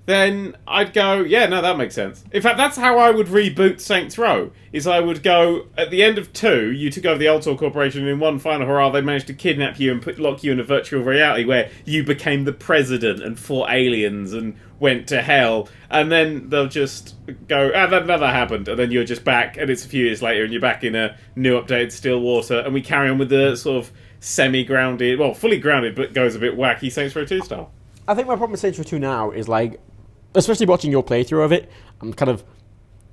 then I'd go, yeah, no, that makes sense. In fact, that's how I would reboot Saints Row, is I would go, at the end of 2, you took over the Ultor Corporation, and in one final hurrah, they managed to kidnap you and lock you in a virtual reality where you became the president and fought aliens and went to hell, and then they'll just go, that never happened, and then you're just back, and it's a few years later, and you're back in a new updated Stillwater, and we carry on with the sort of semi-grounded, well, fully grounded, but goes a bit wacky Saints Row 2 style. I think my problem with Saints Row 2 now is, like, especially watching your playthrough of it,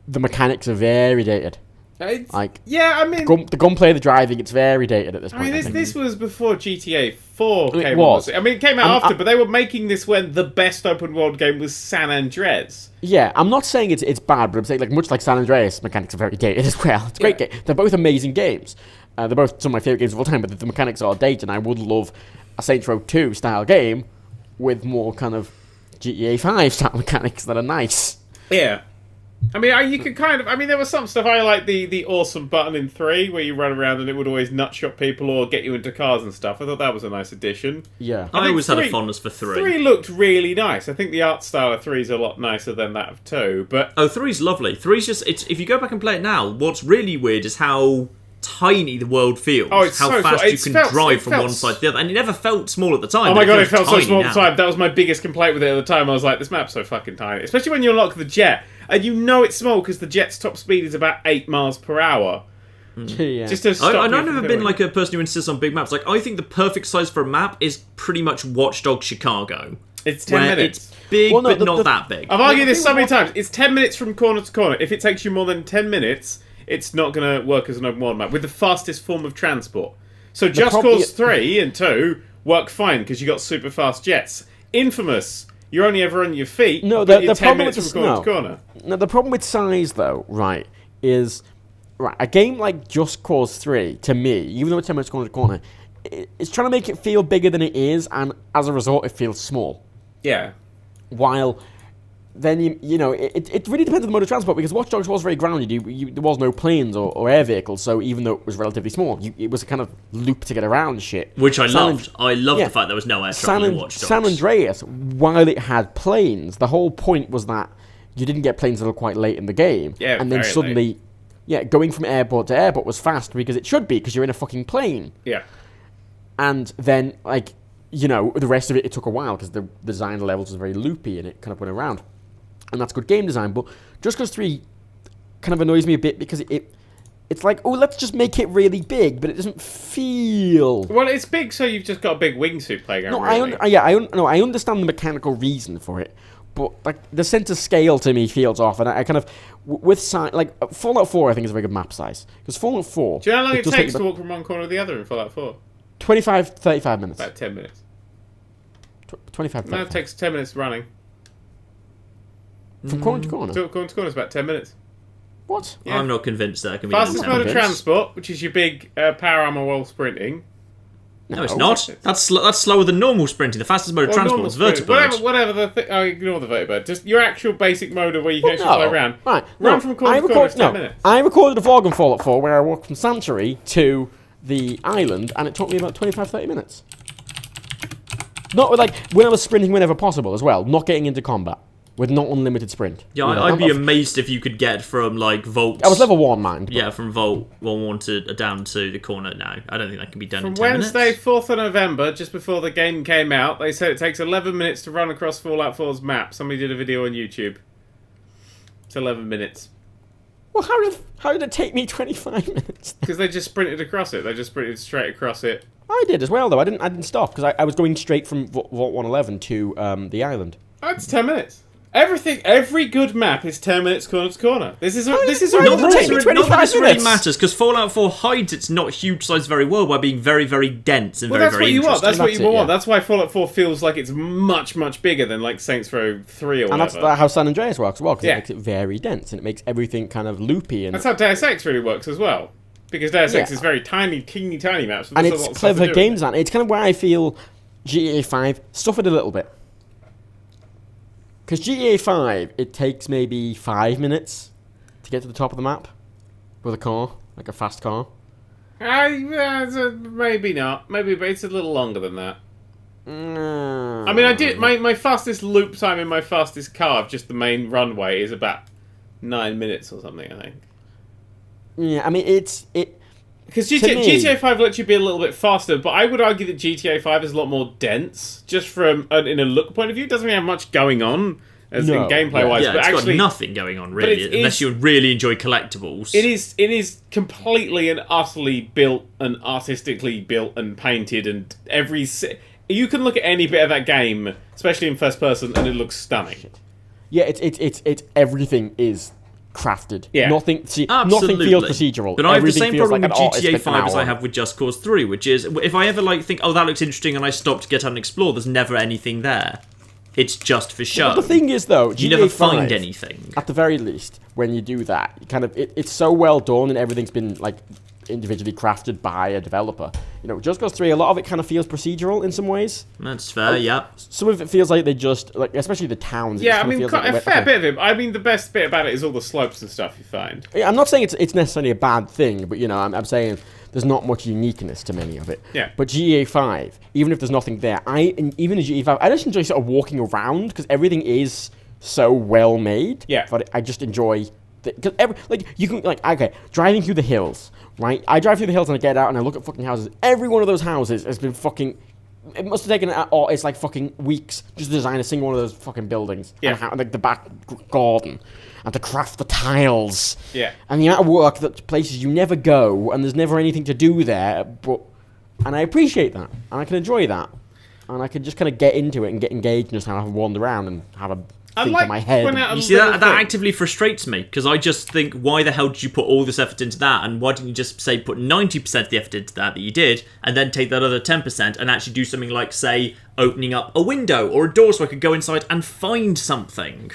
the mechanics are very dated. Yeah, I mean... the gunplay, the driving, it's very dated at this point. I mean, this was before GTA 4 came it was. out. I mean, it came out after, but they were making this when the best open world game was San Andreas. Yeah, I'm not saying it's bad, but I'm saying, like, much like San Andreas, mechanics are very dated as well. It's a great game. They're both amazing games. They're both some of my favourite games of all time, but the mechanics are dated, and I would love a Saints Row 2 style game with more kind of GTA 5 style mechanics that are nice. Yeah. I mean, you could kind of... I mean, there was some stuff. I like the awesome button in 3 where you run around and it would always nutshot people or get you into cars and stuff. I thought that was a nice addition. Yeah. I always had a fondness for 3. 3 looked really nice. I think the art style of 3 is a lot nicer than that of 2, but... Oh, 3's lovely. 3's just... if you go back and play it now, what's really weird is how tiny the world feels. Oh, it's how so fast small. you can drive from one side to the other. And it never felt small at the time. Oh my god, it felt so small now. at the time. That was my biggest complaint with it at the time. I was like, this map's so fucking tiny. Especially when you unlock the jet. And you know it's small because the jet's top speed is about 8 miles per hour. Yeah. Just to stop I've never been like a person who insists on big maps. Like, I think the perfect size for a map is pretty much Watch Dogs Chicago. It's 10 minutes. It's big, but not that big. I've argued this so many times. It's 10 minutes from corner to corner. If it takes you more than 10 minutes, it's not going to work as an open world map with the fastest form of transport. So Just Cause 3 and 2 work fine because you got super fast jets. Infamous, you're only ever on your feet. No, but the you're 10 problem minutes with from corner to corner. No, the problem with size, though, right, is a game like Just Cause 3, to me, even though it's 10 minutes corner to corner, it's trying to make it feel bigger than it is, and as a result, it feels small. Yeah. While then you know it really depends on the mode of transport, because Watch Dogs was very grounded. There was no planes or air vehicles, so even though it was relatively small, it was a kind of loop to get around shit. Which I loved. I loved the fact there was no air travel in Watch Dogs. San Andreas, while it had planes, the whole point was that you didn't get planes until quite late in the game. Yeah, and then suddenly, going from airport to airport was fast because it should be, because you're in a fucking plane. Yeah. And then, like, you know, the rest of it took a while because the design of the levels was very loopy and it kind of went around. And that's good game design, but Just Cause 3 kind of annoys me a bit because it's like, oh, let's just make it really big, but it doesn't feel... Well, it's big, so you've just got a big wingsuit playground, No, really. I understand the mechanical reason for it, but like the sense of scale to me feels off, and I kind of... With Fallout 4, I think is a very good map size. Because Fallout 4... Do you know how long it takes to walk from one corner to the other in Fallout 4? 25, 35 minutes. About 10 minutes. 25, 35. No, it takes 10 minutes running. From corner to corner? Corner to corner is about 10 minutes. What? Yeah. I'm not convinced that can be Fastest done. mode of transport, which is your big power armor while sprinting. No, it's not. That's slower than normal sprinting. The fastest mode of transport is vertibird. Whatever the thing. Oh, ignore the vertibird. Just your actual basic mode of where you can actually fly around. Right. Run from corner to corner is 10 minutes. I recorded a vlog on Fallout 4 where I walked from Sanctuary to the island, and it took me about 25-30 minutes. Not with, like, when I was sprinting whenever possible as well, not getting into combat. With not unlimited sprint. Yeah, I'd be amazed if you could get from, like, Vault... I was level 1, mind. Yeah, from Vault 1 to down to the corner now. I don't think that can be done in 10 minutes. From Wednesday, 4th of November, just before the game came out, they said it takes 11 minutes to run across Fallout 4's map. Somebody did a video on YouTube. It's 11 minutes. Well, how did it take me 25 minutes? Because they just sprinted across it. They just sprinted straight across it I did as well, though. I didn't stop because I was going straight from Vault 111 to the island. That's 10 minutes. Every good map is 10 minutes corner to corner. This is a Not really that this really minutes. matters, because Fallout 4 hides its not huge size very well by being very, very dense and very, very interesting. That's what you want. Yeah. That's why Fallout 4 feels like it's much, much bigger than like Saints Row 3 or And whatever. that's how San Andreas works as well, because Yeah. it makes it very dense and it makes everything kind of loopy. And That's how Deus Ex really works as well. Because Deus Ex Yeah. is very tiny, teeny tiny maps. and it's clever game design. It's kind of where I feel GTA 5 suffered a little bit. Because GTA 5, it takes maybe 5 minutes to get to the top of the map with a car, like a fast car. Maybe not. Maybe, but it's a little longer than that. Mm. I mean, I did my fastest loop time in my fastest car of just the main runway is about 9 minutes or something, I think. Yeah, I mean, Because To me- GTA 5 lets you be a little bit faster, but I would argue that GTA 5 is a lot more dense, just from in a look point of view. It doesn't really have much going on as in No. gameplay-wise, Yeah, but it's actually, got nothing going on, really, it unless is- you really enjoy collectibles. it is completely and utterly built and artistically built and painted, and you can look at any bit of that game, especially in first person, and it looks stunning. yeah, it's everything is crafted. Yeah. Nothing Absolutely. feels procedural. But I have the Everything same feels problem like with an artist GTA spent an 5 as hour I on have it. with Just Cause 3, which is, if I ever think, oh, that looks interesting, and I stop to get out and explore, there's never anything there. It's just for show. But the thing is, though, you GTA never 5, find anything. At the very least, when you do that, you kind of it's so well done and everything's been like individually crafted by a developer. You know, Just Cause 3, a lot of it kind of feels procedural in some ways. That's fair, yeah. Some of it feels like they just like, especially the towns. Yeah, I it mean, feels like a fair bit of it. I mean, the best bit about it is all the slopes and stuff you find. Yeah, I'm not saying it's necessarily a bad thing, but you know, I'm saying there's not much uniqueness to many of it. Yeah. But GTA 5, even if there's nothing there, even in GTA 5, I just enjoy sort of walking around because everything is so well made. Yeah. But I just enjoy because you can driving through the hills, right? I drive through the hills and I get out and I look at fucking houses. Every one of those houses has been fucking. It must have taken, it's like fucking weeks just to design a single one of those fucking buildings. Yeah. And like the back garden. And to craft the tiles. Yeah. And the amount of work that places you never go, and there's never anything to do there. And I appreciate that. And I can enjoy that. And I can just kind of get into it and get engaged and just have a wander around and have a think in my head. You see, that actively frustrates me, because I just think, why the hell did you put all this effort into that, and why didn't you just, say, put 90% of the effort into that you did, and then take that other 10% and actually do something like, say, opening up a window or a door so I could go inside and find something?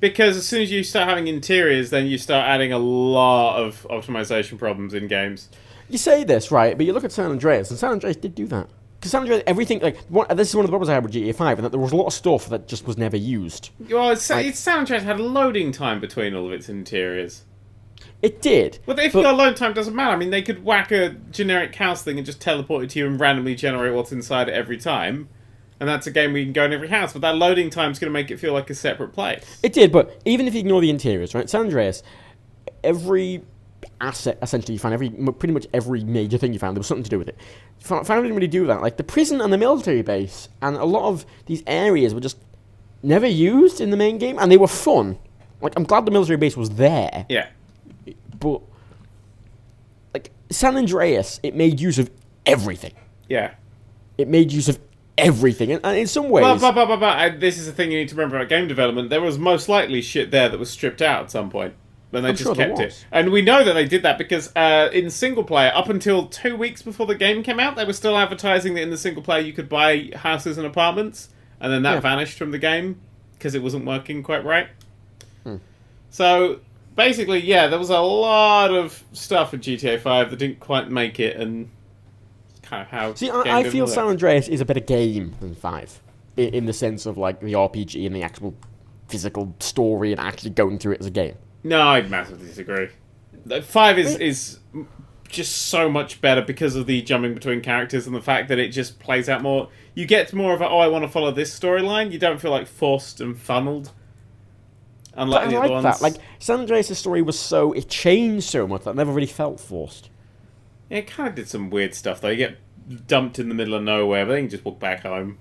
Because as soon as you start having interiors, then you start adding a lot of optimization problems in games. You say this, right, but you look at San Andreas, and San Andreas did do that. Because San Andreas, everything, this is one of the problems I had with GTA 5, and that there was a lot of stuff that just was never used. Well, its soundtrack had a loading time between all of its interiors. It did. Well, if you got a load time, it doesn't matter. I mean, they could whack a generic house thing and just teleport it to you and randomly generate what's inside it every time. And that's a game where you can go in every house, but that loading time's going to make it feel like a separate place. It did, but even if you ignore the interiors, right, San Andreas, every asset, essentially, you found pretty much every major thing you found, there was something to do with it. Found didn't really do that. Like, the prison and the military base, and a lot of these areas were just never used in the main game, and they were fun. Like, I'm glad the military base was there. Yeah. But, like, San Andreas, it made use of everything. Yeah. It made use of everything, and in some ways... But this is the thing you need to remember about game development. There was most likely shit there that was stripped out at some point. And they I'm just sure there kept was. it. And we know that they did that because in single player, up until 2 weeks before the game came out, they were still advertising that in the single player you could buy houses and apartments. And then that vanished from the game because it wasn't working quite right. So, basically, yeah, there was a lot of stuff in GTA 5 that didn't quite make it, and kind of how... See, game I didn't feel work. San Andreas is a better game than 5. In the sense of, like, the RPG and the actual physical story and actually going through it as a game. No, I'd massively disagree. 5 is just so much better because of the jumping between characters and the fact that it just plays out more. You get more of a, I want to follow this storyline. You don't feel like forced and funneled. Unlike the I other like ones. that. Like, San Andreas' story was it changed so much that it never really felt forced. Yeah, it kind of did some weird stuff, though. You get dumped in the middle of nowhere, but then you can just walk back home.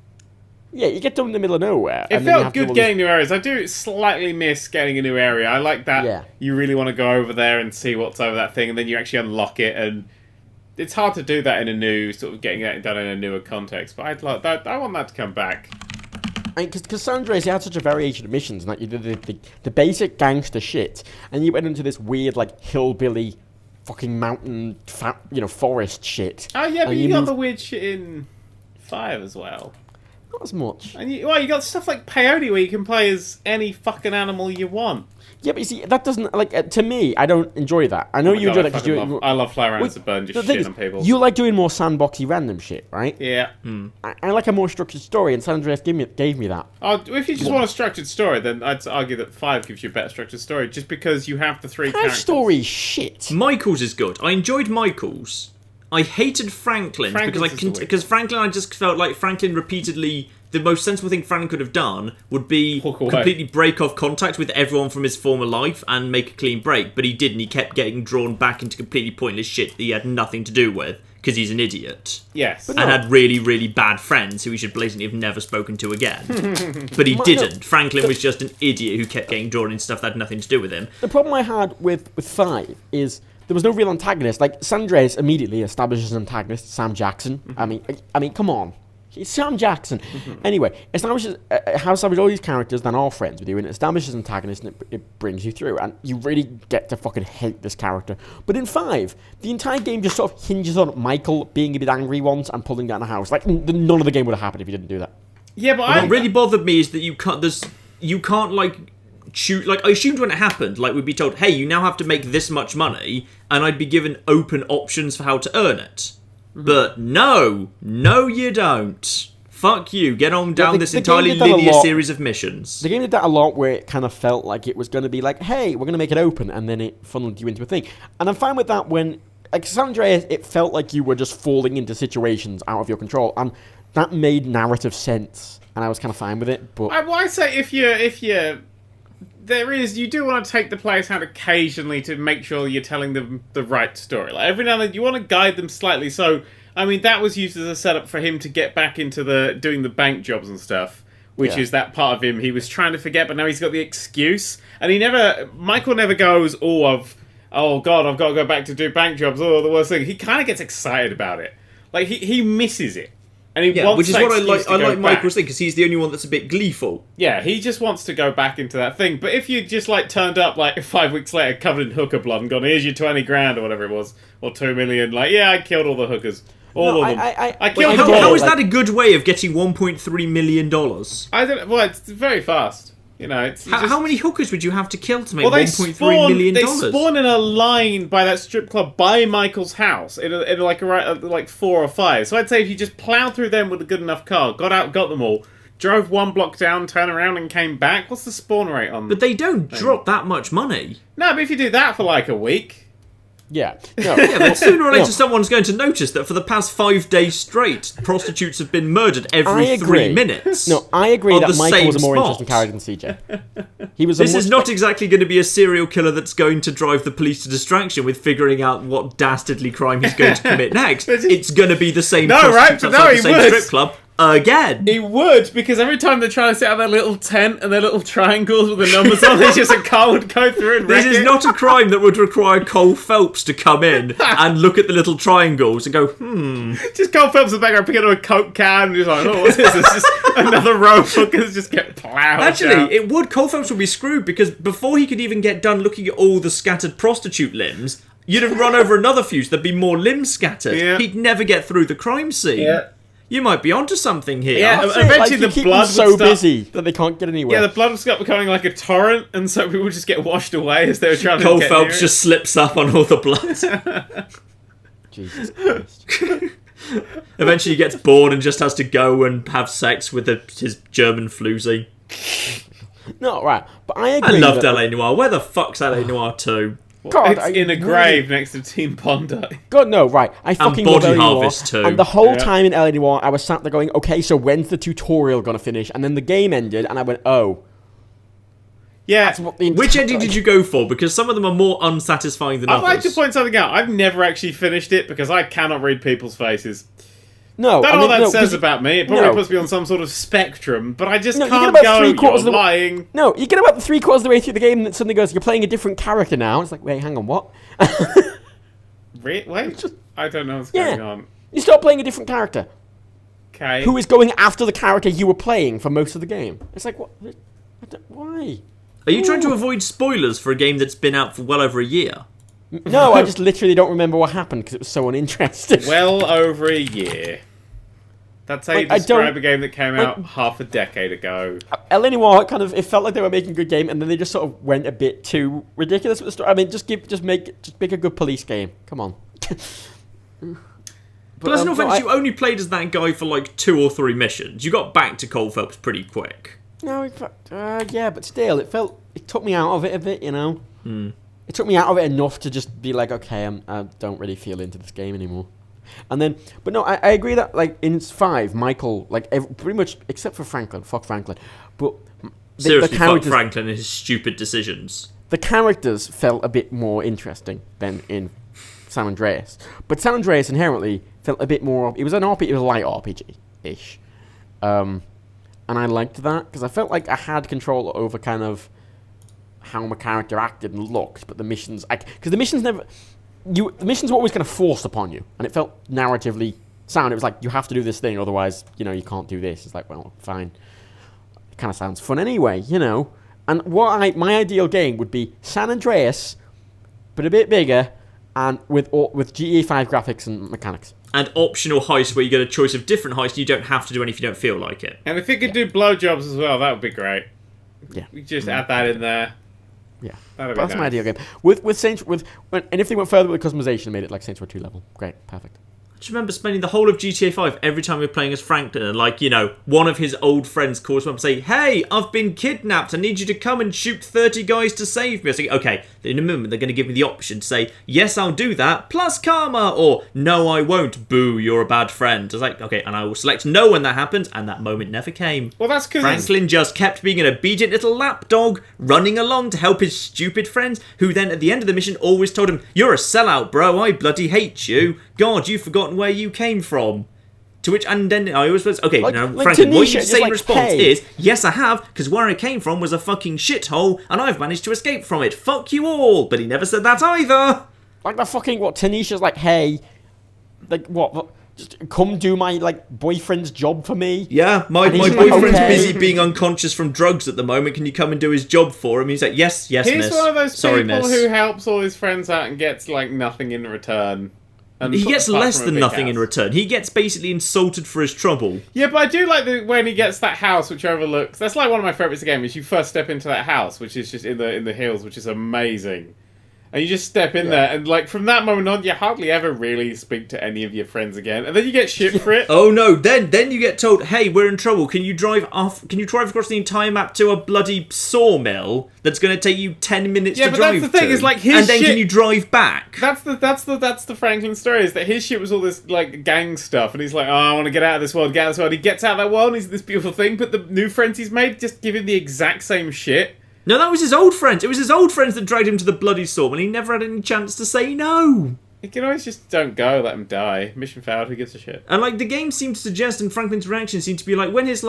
Yeah, you get dumped in the middle of nowhere. It and then you felt have to do good all getting new areas. I do slightly miss getting a new area. I like that Yeah. you really want to go over there and see what's over that thing, and then you actually unlock it, and it's hard to do that in a new sort of getting it done in a newer context. But I'd like that. I want that to come back. Because San Andreas, you had such a variation of missions, and like you did the basic gangster shit, and you went into this weird like hillbilly, fucking mountain, forest shit. Oh yeah, but and you got the weird shit in 5 as well. Not as much. And you got stuff like peyote where you can play as any fucking animal you want. Yeah, but you see, that doesn't, like, to me, I don't enjoy that. I know you enjoy that because I love flying around as a burn, just shit on people. You like doing more sandboxy random shit, right? Yeah. I like a more structured story, and San Andreas gave me that. If you just want a structured story, then I'd argue that 5 gives you a better structured story, just because you have the 3 characters. Story shit. Michael's is good. I enjoyed Michael's. I hated Franklin's because Franklin, I just felt like Franklin repeatedly. The most sensible thing Franklin could have done would be completely break off contact with everyone from his former life and make a clean break, but he didn't. He kept getting drawn back into completely pointless shit that he had nothing to do with, because he's an idiot. Yes. And had really, really bad friends who he should blatantly have never spoken to again. But he didn't. Franklin was just an idiot who kept getting drawn into stuff that had nothing to do with him. The problem I had with 5 is there was no real antagonist. Like, San Andreas immediately establishes an antagonist, Sam Jackson. I mean, come on. It's Sam Jackson. Anyway, establishes all these characters that are friends with you, and it establishes antagonists, and it brings you through, and you really get to fucking hate this character. But in 5, the entire game just sort of hinges on Michael being a bit angry once and pulling down a house. Like, none of the game would have happened if he didn't do that. Yeah, but what really bothered me is that you can't like choose. Like, I assumed when it happened, like, we'd be told, hey, you now have to make this much money, and I'd be given open options for how to earn it. But no, you don't. Fuck you. Get on down this entirely linear series of missions. The game did that a lot, where it kind of felt like it was going to be like, hey, we're going to make it open, and then it funneled you into a thing. And I'm fine with that when, like, San Andreas, it felt like you were just falling into situations out of your control, and that made narrative sense, and I was kind of fine with it. But I say if you you do want to take the player's hand occasionally to make sure you're telling them the right story. Like, every now and then you want to guide them slightly. So, I mean, that was used as a setup for him to get back into doing the bank jobs and stuff, which is that part of him he was trying to forget, but now he's got the excuse. And Michael never goes, oh God, I've got to go back to do bank jobs. Oh, the worst thing. He kind of gets excited about it. Like, he misses it. And he wants, which is what I like. I like back. Michael's thing because he's the only one that's a bit gleeful. Yeah, he just wants to go back into that thing. But if you just like turned up like 5 weeks later, covered in hooker blood, and gone, "Here's your 20 grand" or whatever it was, or 2 million, like, yeah, I killed all the hookers, all of them. I killed them all. How is that a good way of getting $1.3 million? I don't. Well, it's very fast. You know, how many hookers would you have to kill to make $1.3 million? They spawn in a line by that strip club by Michael's house in like 4 or 5. So I'd say if you just plowed through them with a good enough car, got out, got them all, drove 1 block down, turned around and came back, what's the spawn rate on them? But they don't drop that much money. No, but if you do that for like a week... Yeah. No. Yeah, but sooner or later someone's going to notice that for the past 5 days straight, prostitutes have been murdered every 3 minutes. No, I agree that Michael was a more interesting character than CJ. This is not exactly going to be a serial killer that's going to drive the police to distraction with figuring out what dastardly crime he's going to commit next. It's going to be the same prostitutes outside the same strip club. Again. He would, because every time they're trying to set up their little tent and their little triangles with the numbers on it, just a car would go through and wreck it. This is not a crime that would require Cole Phelps to come in and look at the little triangles and go, Just Cole Phelps in the background picking up a Coke can and just like, oh, what's this? It's just another row of hookers just get plowed Actually, Cole Phelps would be screwed, because before he could even get done looking at all the scattered prostitute limbs, you'd have run over another few, so there'd be more limbs scattered. Yeah. He'd never get through the crime scene. Yeah. You might be onto something here. Yeah, eventually the blood so would start... busy that they can't get anywhere. Yeah, the blood would start becoming like a torrent, and so people would just get washed away as they were trying to Cole get Phelps just slips up on all the blood. Jesus Christ. Eventually he gets bored and just has to go and have sex with his German floozy. No, right. But I agree. I loved LA Noire. Where the fuck's LA Noire 2? God, it's in a grave next to Team Bondi. God, no, right. I fucking love Body Harvest too. And the whole time in LA Noire, I was sat there going, okay, so when's the tutorial going to finish? And then the game ended, and I went, oh. Yeah. Which ending did you go for? Because some of them are more unsatisfying than others. I'd like to point something out. I've never actually finished it because I cannot read people's faces. No, Don't know what that says about me. It probably puts me on some sort of spectrum, but I just can't go, you're lying. No, you get about 3/4 of the way through the game and it suddenly goes, you're playing a different character now. It's like, wait, hang on, what? Wait, I don't know what's going on. You start playing a different character. Okay. Who is going after the character you were playing for most of the game. It's like, what? Why? Are you trying to avoid spoilers for a game that's been out for well over a year? No, I just literally don't remember what happened because it was so uninteresting. Well over a year. That's how you describe a game that came out half a decade ago. L.A. kind of, it felt like they were making a good game, and then they just sort of went a bit too ridiculous with the story. I mean, just make a good police game. Come on. Plus, no offense, you only played as that guy for like 2 or 3 missions. You got back to Cold Phelps pretty quick. No, yeah, but still, it took me out of it a bit, you know. It took me out of it enough to just be like, okay, I don't really feel into this game anymore. And then, but no, I agree that like in 5, Michael, like pretty much except for Franklin, fuck Franklin, but seriously, fuck Franklin and his stupid decisions. The characters felt a bit more interesting than in San Andreas, but San Andreas inherently felt a bit more. It was a light RPG-ish, and I liked that because I felt like I had control over kind of how my character acted and looked. But the missions, because the missions were always kind of forced upon you, and it felt narratively sound. It was like you have to do this thing, otherwise, you can't do this. It's like, well, fine. It kind of sounds fun anyway, And my ideal game would be San Andreas, but a bit bigger, and with GTA 5 graphics and mechanics. And optional heists where you get a choice of different heists. You don't have to do any if you don't feel like it. And if it could do blowjobs as well, that would be great. Yeah, we just add that in there. Yeah, that's nice. My ideal game. And if they went further with customization and made it like Saints Row 2 level, great, perfect. I just remember spending the whole of GTA 5 every time we were playing as Franklin, and one of his old friends calls him up and say, "Hey, I've been kidnapped. I need you to come and shoot 30 guys to save me." I was like, okay, in a moment they're going to give me the option to say, "Yes, I'll do that, plus karma," or "No, I won't. Boo, you're a bad friend." I was like, okay, and I will select no when that happens, and that moment never came. Well, that's because Franklin just kept being an obedient little lapdog, running along to help his stupid friends, who then at the end of the mission always told him, "You're a sellout, bro. I bloody hate you. God, you've forgotten where you came from." To which, and then I always was, okay, now, Franklin, what you say in response is, "Yes, I have, because where I came from was a fucking shithole, and I've managed to escape from it. Fuck you all." But he never said that either. Like the fucking, Tanisha's like, "Hey, like, what? Just come do my, boyfriend's job for me?" Yeah, my boyfriend's busy being unconscious from drugs at the moment. Can you come and do his job for him? He's like, yes, miss. He's one of those Sorry, people miss. who helps all his friends out and gets, nothing in return. And he gets less than nothing in return. He gets basically insulted for his trouble. Yeah, but I do like when he gets that house which overlooks. That's like one of my favourites of the game. Is you first step into that house, which is just in the hills, which is amazing. And you just step in there, and from that moment on, you hardly ever really speak to any of your friends again. And then you get shit for it. Oh no! Then you get told, "Hey, we're in trouble. Can you drive off? Can you drive across the entire map to a bloody sawmill that's going to take you 10 minutes to drive to?" Yeah, but that's the thing. Is his and then shit, can you drive back? That's the Franklin story. Is that his shit was all this gang stuff, and he's like, "Oh, I want to get out of this world. Get out of this world." He gets out of that world, and he's this beautiful thing. But the new friends he's made just give him the exact same shit. No, that was his old friends. It was his old friends that dragged him to the bloody sawmill. He never had any chance to say no. You can always just don't go, let him die. Mission failed, who gives a shit? And the game seemed to suggest, and Franklin's reaction seemed to be when his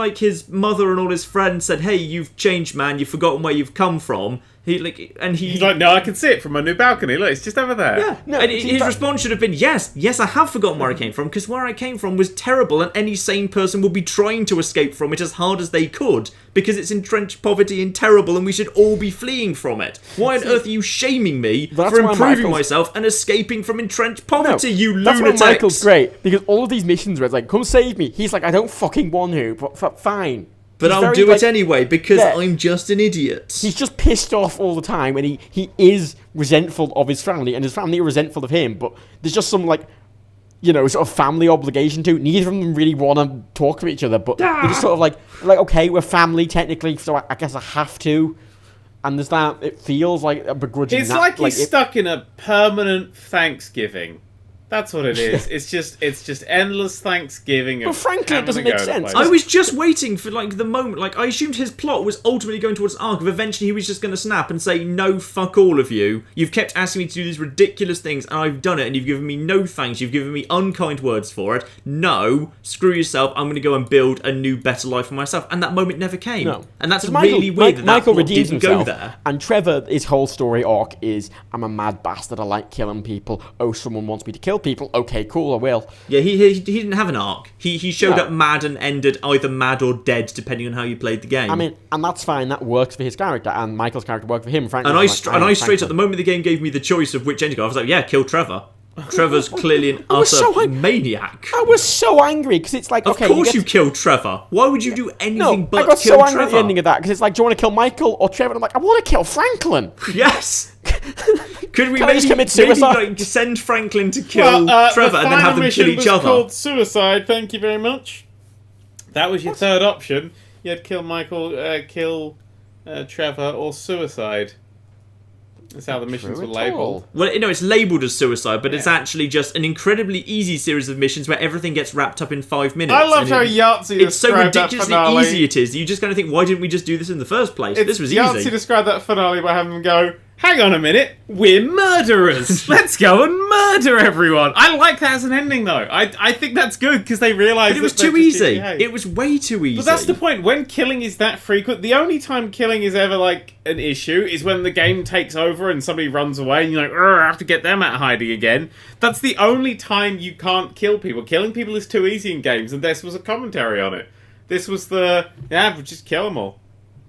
mother and all his friends said, "Hey, you've changed, man. You've forgotten where you've come from." He's like, "No, I can see it from my new balcony. Look, it's just over there." Yeah, no. And his response should have been, yes, I have forgotten where I came from, because where I came from was terrible, and any sane person would be trying to escape from it as hard as they could, because it's entrenched poverty and terrible, and we should all be fleeing from it. Why on earth are you shaming me for improving myself and escaping from entrenched poverty, you lunatics? That's why Michael's great, because all of these missions where it's like, "Come save me," he's like, "I don't fucking want to, but fine." But I'll do it anyway, because I'm just an idiot. He's just pissed off all the time, and he is resentful of his family, and his family are resentful of him, but there's just some, sort of family obligation to. Neither of them really want to talk to each other, but they're just sort of like, okay, we're family technically, so I guess I have to. And there's that, it feels like a begrudging... It's like he's stuck in a permanent Thanksgiving. That's what it is. It's just endless Thanksgiving. But frankly, it doesn't make sense. I was just waiting for like the moment. Like I assumed his plot was ultimately going towards an arc of eventually he was just going to snap and say, "No, fuck all of you. You've kept asking me to do these ridiculous things, and I've done it, and you've given me no thanks. You've given me unkind words for it. No, screw yourself. I'm going to go and build a new, better life for myself." And that moment never came. No. And that's really weird. That Michael plot redeems didn't himself, go there. and Trevor, his whole story arc is, "I'm a mad bastard. I like killing people. Oh, someone wants me to kill people. Okay, cool. I will." Yeah, he didn't have an arc. He showed No. up mad and ended either mad or dead, depending on how you played the game. I mean, and that's fine. That works for his character, and Michael's character worked for him. Frankly, and I straight up, the moment the game gave me the choice of which ending, I was like, yeah, kill Trevor. Trevor's clearly an utter maniac. I was so angry because it's like, Of okay, course you killed Trevor. Why would you do anything but I got kill so angry Trevor? at the ending of that because it's like, do you want to kill Michael or Trevor? And I'm like, I want to kill Franklin. Yes. Could we Can I just commit maybe suicide? like send Franklin to kill Trevor and then have them kill each was other? Called suicide. Thank you very much. That was your third option. You had kill Michael, kill Trevor, or suicide. That's how the missions were labelled. Well, no, it's labelled as suicide, but it's actually just an incredibly easy series of missions where everything gets wrapped up in 5 minutes. I loved how Yahtzee it's so described ridiculously that finale. easy it is. You just kind of think, why didn't we just do this in the first place? This was Yahtzee easy. described that finale by having them go, "Hang on a minute, we're murderers. Let's go and murder everyone." I like that as an ending, though. I think that's good because they realised But it was that too they're just easy. GTA. It was way too easy. But that's the point. When killing is that frequent, the only time killing is ever like an issue is when the game takes over and somebody runs away and you're like, I have to get them out hiding again. That's the only time you can't kill people. Killing people is too easy in games, and this was a commentary on it. This was but just kill them all.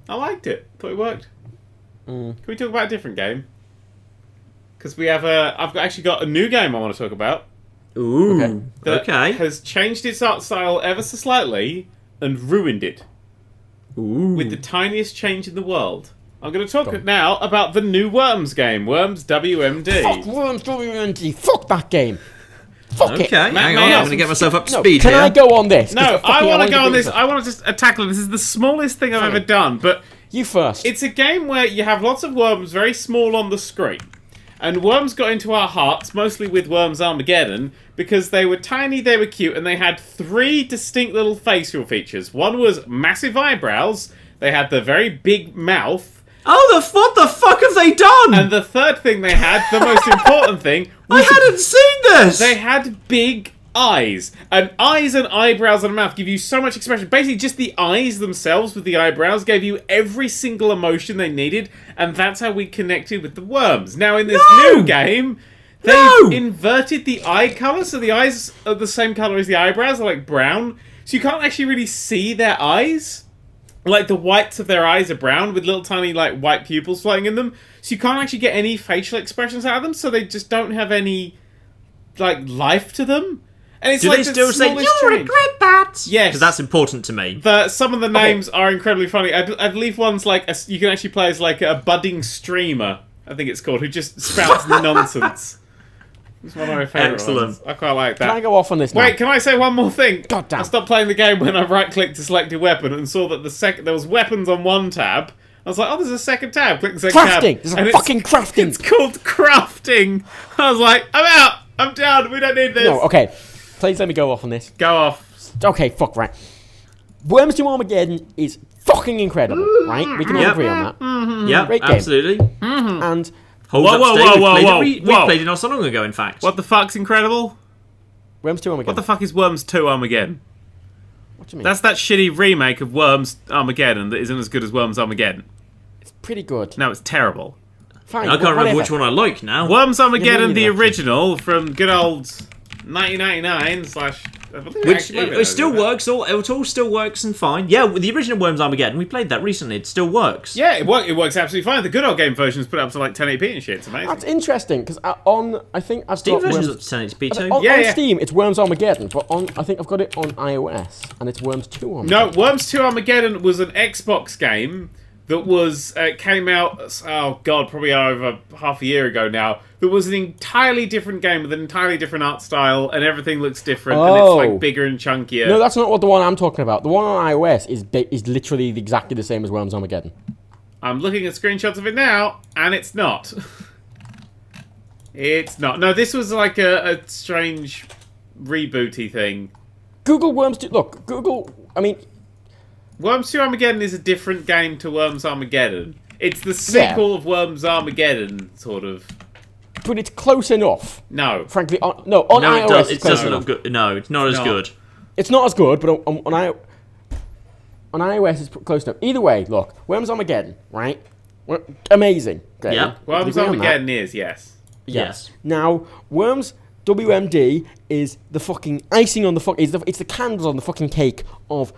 I liked it. Thought it worked. Can we talk about a different game? Because we have I've actually got a new game I want to talk about. Ooh. That Okay. has changed its art style ever so slightly and ruined it. Ooh. With the tiniest change in the world. I'm going to talk now about the new Worms game, Worms WMD. Fuck Worms WMD. Fuck that game. Fuck it. Okay, hang on. may I I'm have going to get myself up to No, speed can here. I go on this? No, I want to go on this. beat I want to just tackle it. This is the smallest thing I've Fine. ever done, but You first. it's a game where you have lots of worms very small on the screen. And worms got into our hearts, mostly with Worms Armageddon, because they were tiny, they were cute, and they had 3 distinct little facial features. One was massive eyebrows, they had the very big mouth, What the fuck have they done? and the third thing they had, the most important thing, I was hadn't seen this! they had big eyes. And eyes and eyebrows and a mouth give you so much expression. Basically, just the eyes themselves with the eyebrows gave you every single emotion they needed, and that's how we connected with the worms. Now, in this new game, they've inverted the eye colour, so the eyes are the same colour as the eyebrows, they're like brown. So you can't actually really see their eyes. Like, the whites of their eyes are brown with little tiny, like, white pupils floating in them. So you can't actually get any facial expressions out of them, so they just don't have any, like, life to them. And it's Do like they the still say, smallest "You'll change. regret that"? Yes. Because that's important to me. Some of the names are incredibly funny. I believe one's like, you can actually play as like a budding streamer, I think it's called, who just spouts nonsense. It's one of my favourite Excellent. ones. I quite like that. Can I go off on this now? Wait, can I say one more thing? God damn. I stopped playing the game when I right-clicked to select a weapon and saw that there was weapons on one tab. I was like, oh, there's a second tab. Click the second tab. Crafting! There's and a fucking crafting! It's called crafting. I was like, I'm out. I'm down. We don't need this. No, okay. Please let me go off on this. Go off. Okay, fuck, right. Worms 2 Armageddon is fucking incredible, right? We can all Yep. agree on that. Yeah, Great game. absolutely. And Holds Whoa, up whoa, today. whoa, We whoa, played whoa, it. We whoa. played it not so long ago, in fact. What the fuck's incredible? Worms 2 Armageddon. What the fuck is Worms 2 Armageddon? What do you mean? That's that shitty remake of Worms Armageddon that isn't as good as Worms Armageddon. It's pretty good. No, it's terrible. Fine, I can't remember whatever. which one I like now. Worms Armageddon, Yeah, the maybe original from good old 1999 slash. I believe Which actually might be it still that. works. It all still works and fine. Yeah, with the original Worms Armageddon, we played that recently. It still works. Yeah, it works absolutely fine. The good old game version's put up to like 1080p and shit. It's amazing. That's interesting because I think I've Steam got version's Worms. up to 1080p too. On, Yeah, on yeah. Steam, it's Worms Armageddon, but I think I've got it on iOS, and it's Worms 2 No, Armageddon. Worms 2 Armageddon was an Xbox game that was came out, oh god, probably over half a year ago now. That was an entirely different game with an entirely different art style, and everything looks different, and it's Oh. like bigger and chunkier. No, that's not what the one I'm talking about. The one on iOS is literally exactly the same as Worms Armageddon. I'm looking at screenshots of it now, and it's not. It's not. No, this was like a strange rebooty thing. Google Worms 2... Look, Google... I mean... Worms 2 Armageddon is a different game to Worms Armageddon. It's the sequel of Worms Armageddon, sort of. But it's close enough. No. Frankly, on iOS it doesn't look good. No, it's not as good. It's not as good, but on iOS it's close enough. Either way, look, Worms Armageddon, right? Amazing. Okay? Yeah. Worms Armageddon is, yes. Yes. Now, Worms WMD is the fucking icing on the fuck. It's the candles on the fucking cake of...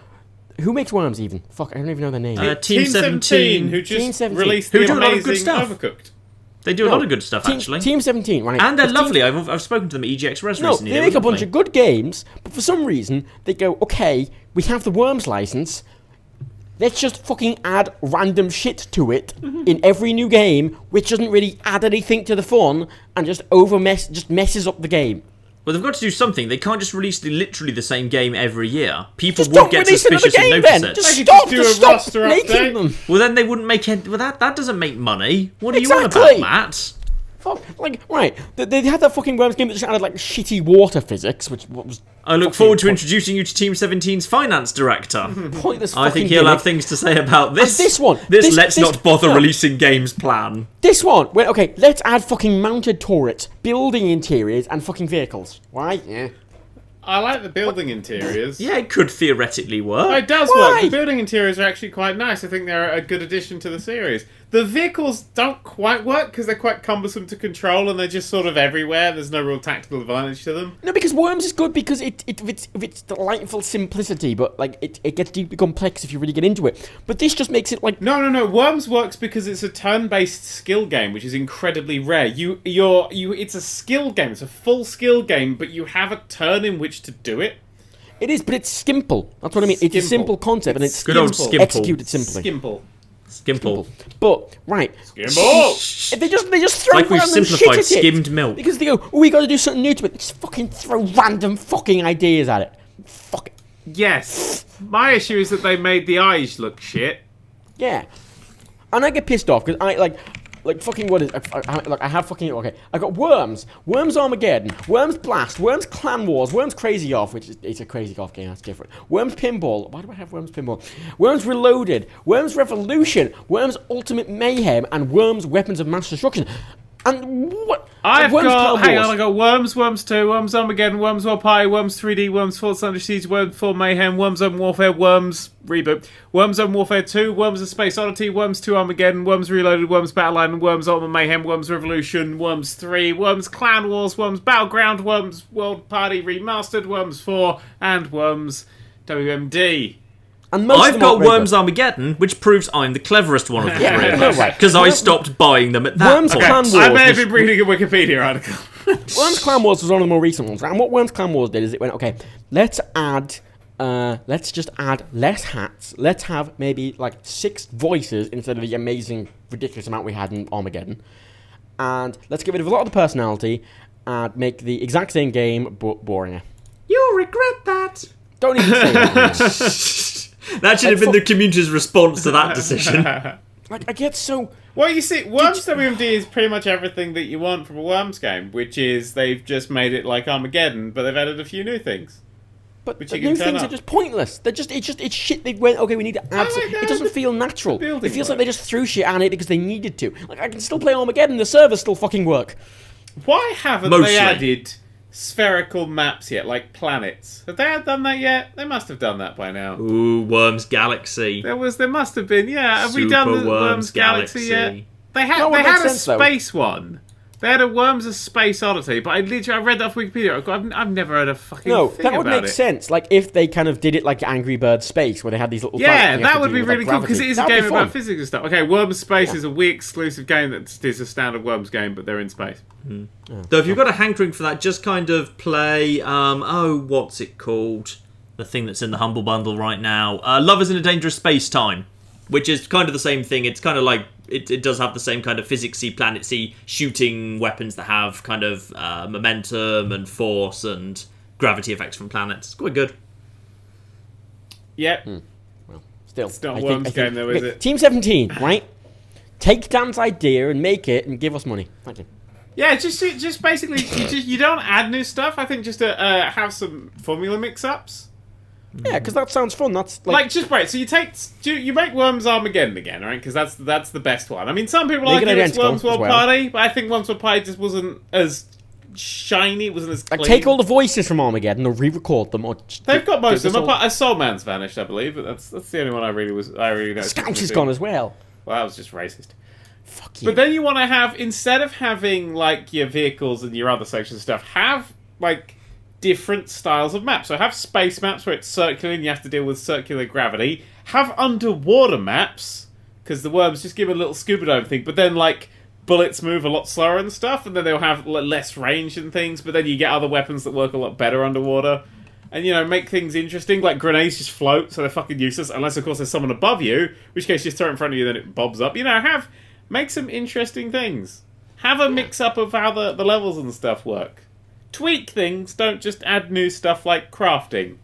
Who makes Worms even? Fuck, I don't even know their name. Team 17, who just Team 17. released Who the do a lot of good amazing stuff. Overcooked. They do a lot of good stuff, actually. Team 17, right? And they're Team- lovely. I've spoken to them at EGX Res No, recently. they make a bunch of good games, but for some reason, they go, okay, we have the Worms license, let's just fucking add random shit to it in every new game, which doesn't really add anything to the fun, and just messes up the game. Well, they've got to do something. They can't just release literally the same game every year. People Just would don't get release another suspicious and game notice then! it. Just They could stop, just do just a stop roster making update. them! Well, then they wouldn't make it. Well, that doesn't make money. What are you on Exactly. about, Matt? Fuck, like, right, they had that fucking Worms game that just added, like, shitty water physics, which was... I look forward to introducing you to Team 17's finance director. pointless I fucking think he'll gimmick. have things to say about this. And this one. This This- let's this- not bother no. releasing games plan. This one, well, okay, let's add fucking mounted turrets, building interiors, and fucking vehicles. Why? Yeah. I like the building interiors. Yeah, it could theoretically work. It does Why? work. The building interiors are actually quite nice. I think they're a good addition to the series. The vehicles don't quite work because they're quite cumbersome to control and they're just sort of everywhere. There's no real tactical advantage to them. No, because Worms is good because it's delightful simplicity, but like it gets deeply complex if you really get into it. But this just makes it like No. Worms works because it's a turn-based skill game, which is incredibly rare. It's a skill game. It's a full skill game, but you have a turn in which to do it. it is, but it's simple. That's what I mean. It's a Skimple. simple concept, and it's Good old Skimple. Skimple. executed simply. Skimple. Skimple. But right, Skimble! if they just throw Like we've random simplified shit at it, skimmed milk. because they go, oh, we got to do something new to it. They just fucking throw random fucking ideas at it. Fuck it. Yes. My issue is that they made the eyes look shit. Yeah, and I get pissed off because I like fucking what is I have fucking okay. I got Worms Armageddon, Worms Blast, Worms Clan Wars, Worms Crazy Off, which is it's a Crazy Golf game, that's different. Worms Pinball. Why do I have Worms Pinball? Worms Reloaded, Worms Revolution, Worms Ultimate Mayhem, and Worms Weapons of Mass Destruction. And what? I've Worms got, Clan hang Wars. on, I got Worms, Worms 2, Worms Armageddon, Worms War Pie, Worms 3D, Worms 4 Thunder Siege, Worms 4 Mayhem, Worms Zone Warfare, Worms Reboot, Worms Zone Warfare 2, Worms of Space Oddity, Worms 2 Armageddon, Worms Reloaded, Worms Battleline, Worms Ultimate Mayhem, Worms Revolution, Worms 3, Worms Clan Wars, Worms Battleground, Worms World Party Remastered, Worms 4, and Worms WMD. And most of I've them got aren't very Worms Armageddon, which proves I'm the cleverest one of the Yeah, three of no, us. right. Because I stopped buying them at that Worms point. Clan Wars. I may have was- been reading a Wikipedia article. Worms Clan Wars was one of the more recent ones. And what Worms Clan Wars did is it went, okay, let's just add less hats. Let's have maybe like 6 voices instead of the amazing, ridiculous amount we had in Armageddon. And let's get rid of a lot of the personality and make the exact same game, but boringer. You'll regret that. Don't even say that. That should have been the community's response to that decision. Like, I get so... Well, you see, Worms WMD is pretty much everything that you want from a Worms game, which is they've just made it like Armageddon, but they've added a few new things. But Which the you can new turn things up. are just pointless. It's shit. They went, okay, we need to add. like It that. doesn't feel natural. The It building feels work. like they just threw shit at it because they needed to. Like, I can still play Armageddon. The servers still fucking work. Why haven't Mostly. they added spherical maps yet, like planets? Have they done that yet? They must have done that by now. Ooh, Worms Galaxy. There must have been, yeah. Have we done Super the Worms Galaxy yet? They That had would make a sense, though. space one. They had a Worms of Space Oddity, but I read that off Wikipedia. I've never heard a fucking No, thing that would about make it. sense. Like if they kind of did it like Angry Bird Space, where they had these little. Yeah, planets you have that to would do be with, like, really cool because gravity. it is a That'd be game fun. about physics and stuff. Okay, Worms Space is a Wii exclusive game that is a standard Worms game, but they're in space. Though if you've got a hankering for that, just kind of play, what's it called? The thing that's in the Humble Bundle right now. Love is in a Dangerous Space Time, which is kind of the same thing. It's kind of like, it does have the same kind of physicsy, planetsy shooting weapons that have kind of momentum and force and gravity effects from planets. It's quite good. Yep. Well, still, It's not a I Worms think, game though, is okay, it? Team 17, right? Take Dan's idea and make it, and give us money. Thank you. Yeah, just basically, you don't add new stuff. I think just to have some formula mix-ups. Yeah, because that sounds fun. That's just right. So you make Worms Armageddon again, right? Because that's the best one. I mean, some people argue it's Worms World Party, but I think Worms World Party just wasn't as shiny. It wasn't as clean. Like, take all the voices from Armageddon or re-record them. Or they've got most of them. Soul Man's vanished, I believe, but that's the only one I really know. Scout is gone as well. Well, that was just racist. Fuck you. But then you want to have, instead of having like your vehicles and your other sections and stuff, have like different styles of maps. So have space maps where it's circular and you have to deal with circular gravity. Have underwater maps, because the worms just give a little scuba dive thing, but then like bullets move a lot slower and stuff, and then they'll have less range and things, but then you get other weapons that work a lot better underwater. And, make things interesting, like grenades just float, so they're fucking useless, unless, of course, there's someone above you, in which case you just throw it in front of you, then it bobs up. Make some interesting things. Have a mix-up of how the levels and stuff work. Tweak things, don't just add new stuff like crafting.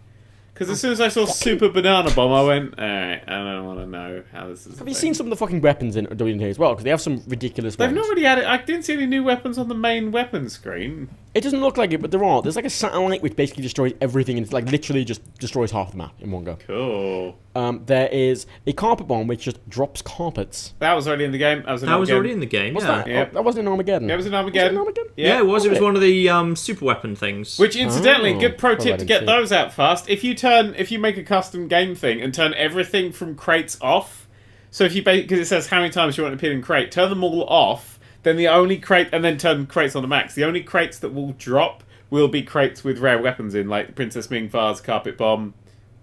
Because as soon as I saw Super Banana Bomb, I went, alright, I don't want to know how this is. Have you seen some of the fucking weapons in WNT as well? Because they have some ridiculous ones. They've not really added. I didn't see any new weapons on the main weapon screen. It doesn't look like it, but there are. There's like a satellite which basically destroys everything, and it's like literally just destroys half the map in one go. Cool. There is a carpet bomb which just drops carpets. That was already in the game. That was already in the game. What's yeah. that? Yep. Oh, that wasn't in Armageddon. Yeah, it was in Armageddon. Yeah, it was. It was one of the super weapon things. Which, incidentally, good pro I tip to didn't get see. those out fast. If you make a custom game thing and turn everything from crates off, so if you because it says how many times you want to pin in crate, turn them all off. Then the only crate, and then turn crates on the max. The only crates that will drop will be crates with rare weapons in, like Princess Ming Far's Carpet Bomb,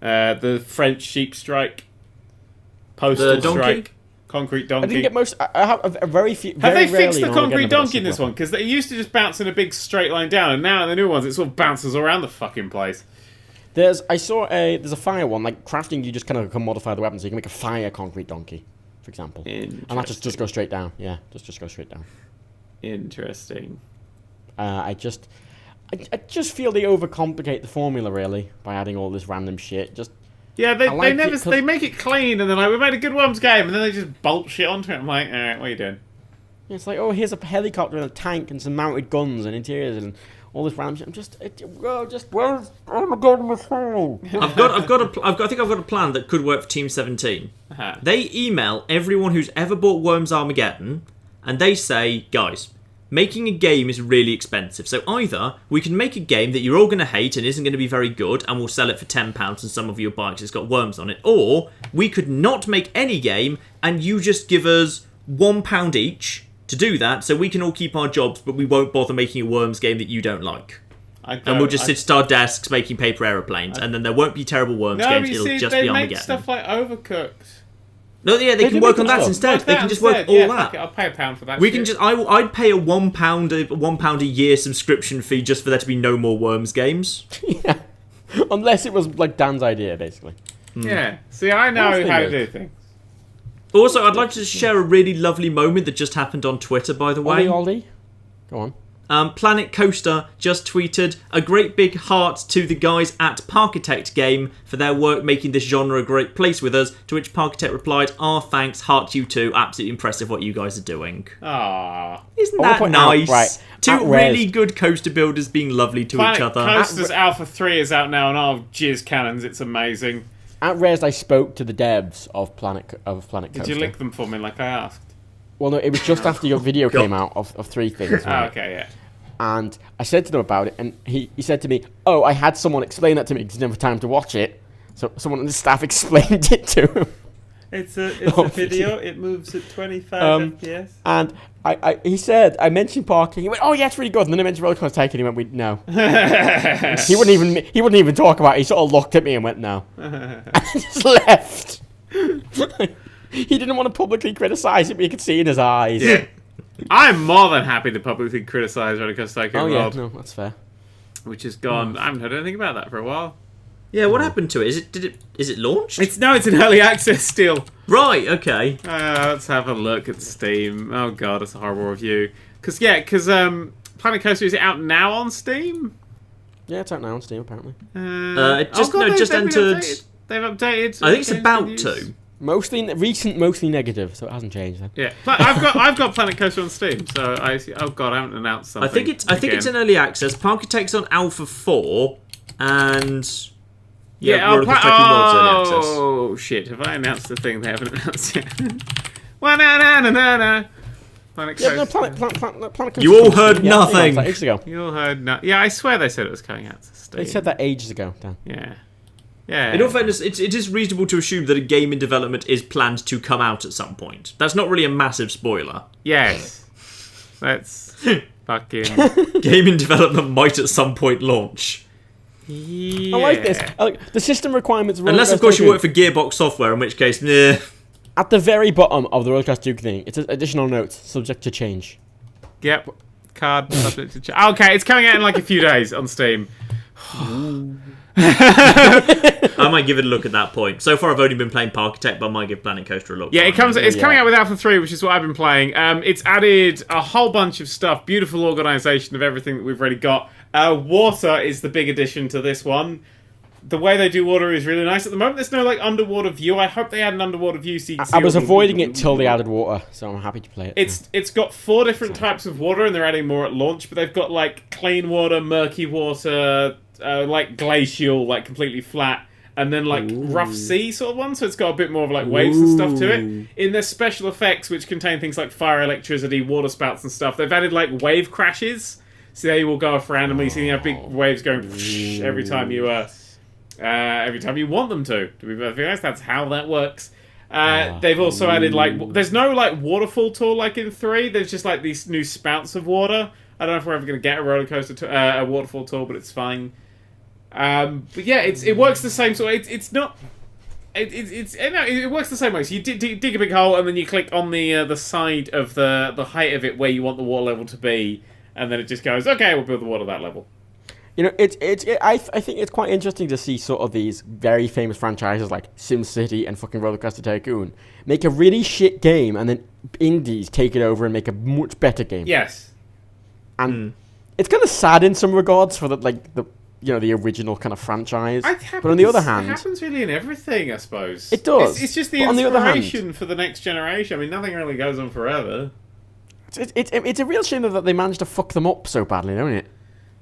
the French Sheep Strike, Postal Strike, Concrete Donkey. I didn't get most. I have a very few. Have very they fixed the rarely Concrete Donkey in this weapon. one? Because they used to just bounce in a big straight line down, and now in the new ones it sort of bounces around the fucking place. There's a fire one, like crafting. You just kind of can modify the weapon, so you can make a fire Concrete Donkey, for example, and that just goes straight down. Yeah, just go straight down. Interesting. I just feel they overcomplicate the formula really by adding all this random shit. Yeah, they make it clean, and they're like, we made a good Worms game, and then they just bolt shit onto it. I'm like, alright, what are you doing? It's like, oh, here's a helicopter and a tank and some mounted guns and interiors and all this random shit. Where's Armageddon was home? I think I've got a plan that could work for Team 17. Uh-huh. They email everyone who's ever bought Worms Armageddon, and they say, guys, making a game is really expensive. So either we can make a game that you're all going to hate and isn't going to be very good, and we'll sell it for £10 and some of you will buy it because it's got worms on it, or we could not make any game and you just give us £1 each to do that, so we can all keep our jobs, but we won't bother making a Worms game that you don't like. And we'll just sit at our desks making paper aeroplanes, and then there won't be terrible Worms games, it'll just be Armageddon. They make stuff like Overcooked. No, yeah, they can work on that instead. They can just work all that. I'll pay £1 for that. We can just. I'd pay a £1 a year subscription fee just for there to be no more Worms games. Yeah, unless it was like Dan's idea, basically. Yeah. See, I know how to do things. Also, I'd like to share a really lovely moment that just happened on Twitter, by the way. Ollie? Go on. Planet Coaster just tweeted a great big heart to the guys at Parkitect Game for their work making this genre a great place with us, to which Parkitect replied, thanks, heart you too, absolutely impressive what you guys are doing. Aww. Isn't that nice? Two Res. really good coaster builders being lovely to each other. Coaster's Alpha 3 is out now, and jizz cannons, it's amazing. At Res, I spoke to the devs of Planet Coaster. Did you lick them for me like I asked? Well, no, it was just after your video came out of 3 things. Right? Oh, okay, yeah. And I said to them about it, and he said to me, oh, I had someone explain that to me because he didn't have time to watch it. So someone on the staff explained it to him. It's a video, it moves at 25 FPS. And he said, I mentioned parking. He went, oh yeah, it's really good. And then I mentioned roller coaster tycoon. He went, no. He wouldn't even talk about it. He sort of looked at me and went, no. And just left. He didn't want to publicly criticize it, but you could see in his eyes. Yeah. I'm more than happy to publicly criticize Roller Coaster Tycoon World. No, that's fair. Which is gone. I haven't heard anything about that for a while. Yeah, what happened to it? Is it launched? It's in early access still. Right, okay. Let's have a look at Steam. Oh god, it's a horrible review. Because Planet Coaster, is it out now on Steam? Yeah, it's out now on Steam apparently. It just entered. They've updated. I think it's about to. Mostly negative, so it hasn't changed then. Yeah, I've got Planet Coaster on Steam, so oh god, I haven't announced something. I think it's in early access. Podcats on Alpha 4, and Roller Coaster Tycoon World's early access. Oh shit! Have I announced the thing they haven't announced yet? Planet Coaster. Yeah, Planet Coaster. You all heard nothing. Like ages ago. You all heard no. Yeah, I swear they said it was coming out to Steam. They said that ages ago, Dan. Yeah. Yeah. In all fairness, it is reasonable to assume that a game in development is planned to come out at some point. That's not really a massive spoiler. Yes. That's fucking. Game in development might at some point launch. Yeah. I like this. The system requirements. Unless, of course, you work for Gearbox Software, in which case, nah. At the very bottom of the Rollercoaster Duke thing, it says additional notes subject to change. Yep. Card subject to change. Okay, it's coming out in like a few days on Steam. I might give it a look at that point. So far, I've only been playing Parkitect, but I might give Planet Coaster a look. Yeah, it's coming out with Alpha 3, which is what I've been playing. It's added a whole bunch of stuff. Beautiful organisation of everything that we've already got. Water is the big addition to this one. The way they do water is really nice. At the moment, there's no like underwater view. I hope they add an underwater view so you can see. I was avoiding it till they added water, so I'm happy to play it. It's got 4 different types of water, and they're adding more at launch. But they've got like clean water, murky water, like glacial, like completely flat, and then like rough sea sort of one. So it's got a bit more of like waves and stuff to it. In their special effects, which contain things like fire, electricity, water spouts and stuff, they've added like wave crashes. So they will go off randomly. So you have big waves going every time you want them to be perfectly honest. That's how that works. They've also added like there's no like waterfall tool like in 3. There's just like these new spouts of water. I don't know if we're ever going to get a roller coaster a waterfall tool, but it's fine. But yeah, it works the same sort. It works the same way. So you dig a big hole and then you click on the side of the height of it where you want the water level to be, and then it just goes, okay, we'll build the water that level. You know, I think it's quite interesting to see sort of these very famous franchises like SimCity and fucking Roller Coaster Tycoon make a really shit game, and then indies take it over and make a much better game. Yes, and it's kind of sad in some regards for the original kind of franchise. But on the other hand, it happens really in everything, I suppose. It does. It's just the inspiration for the next generation. I mean, nothing really goes on forever. It's a real shame that they managed to fuck them up so badly, don't it?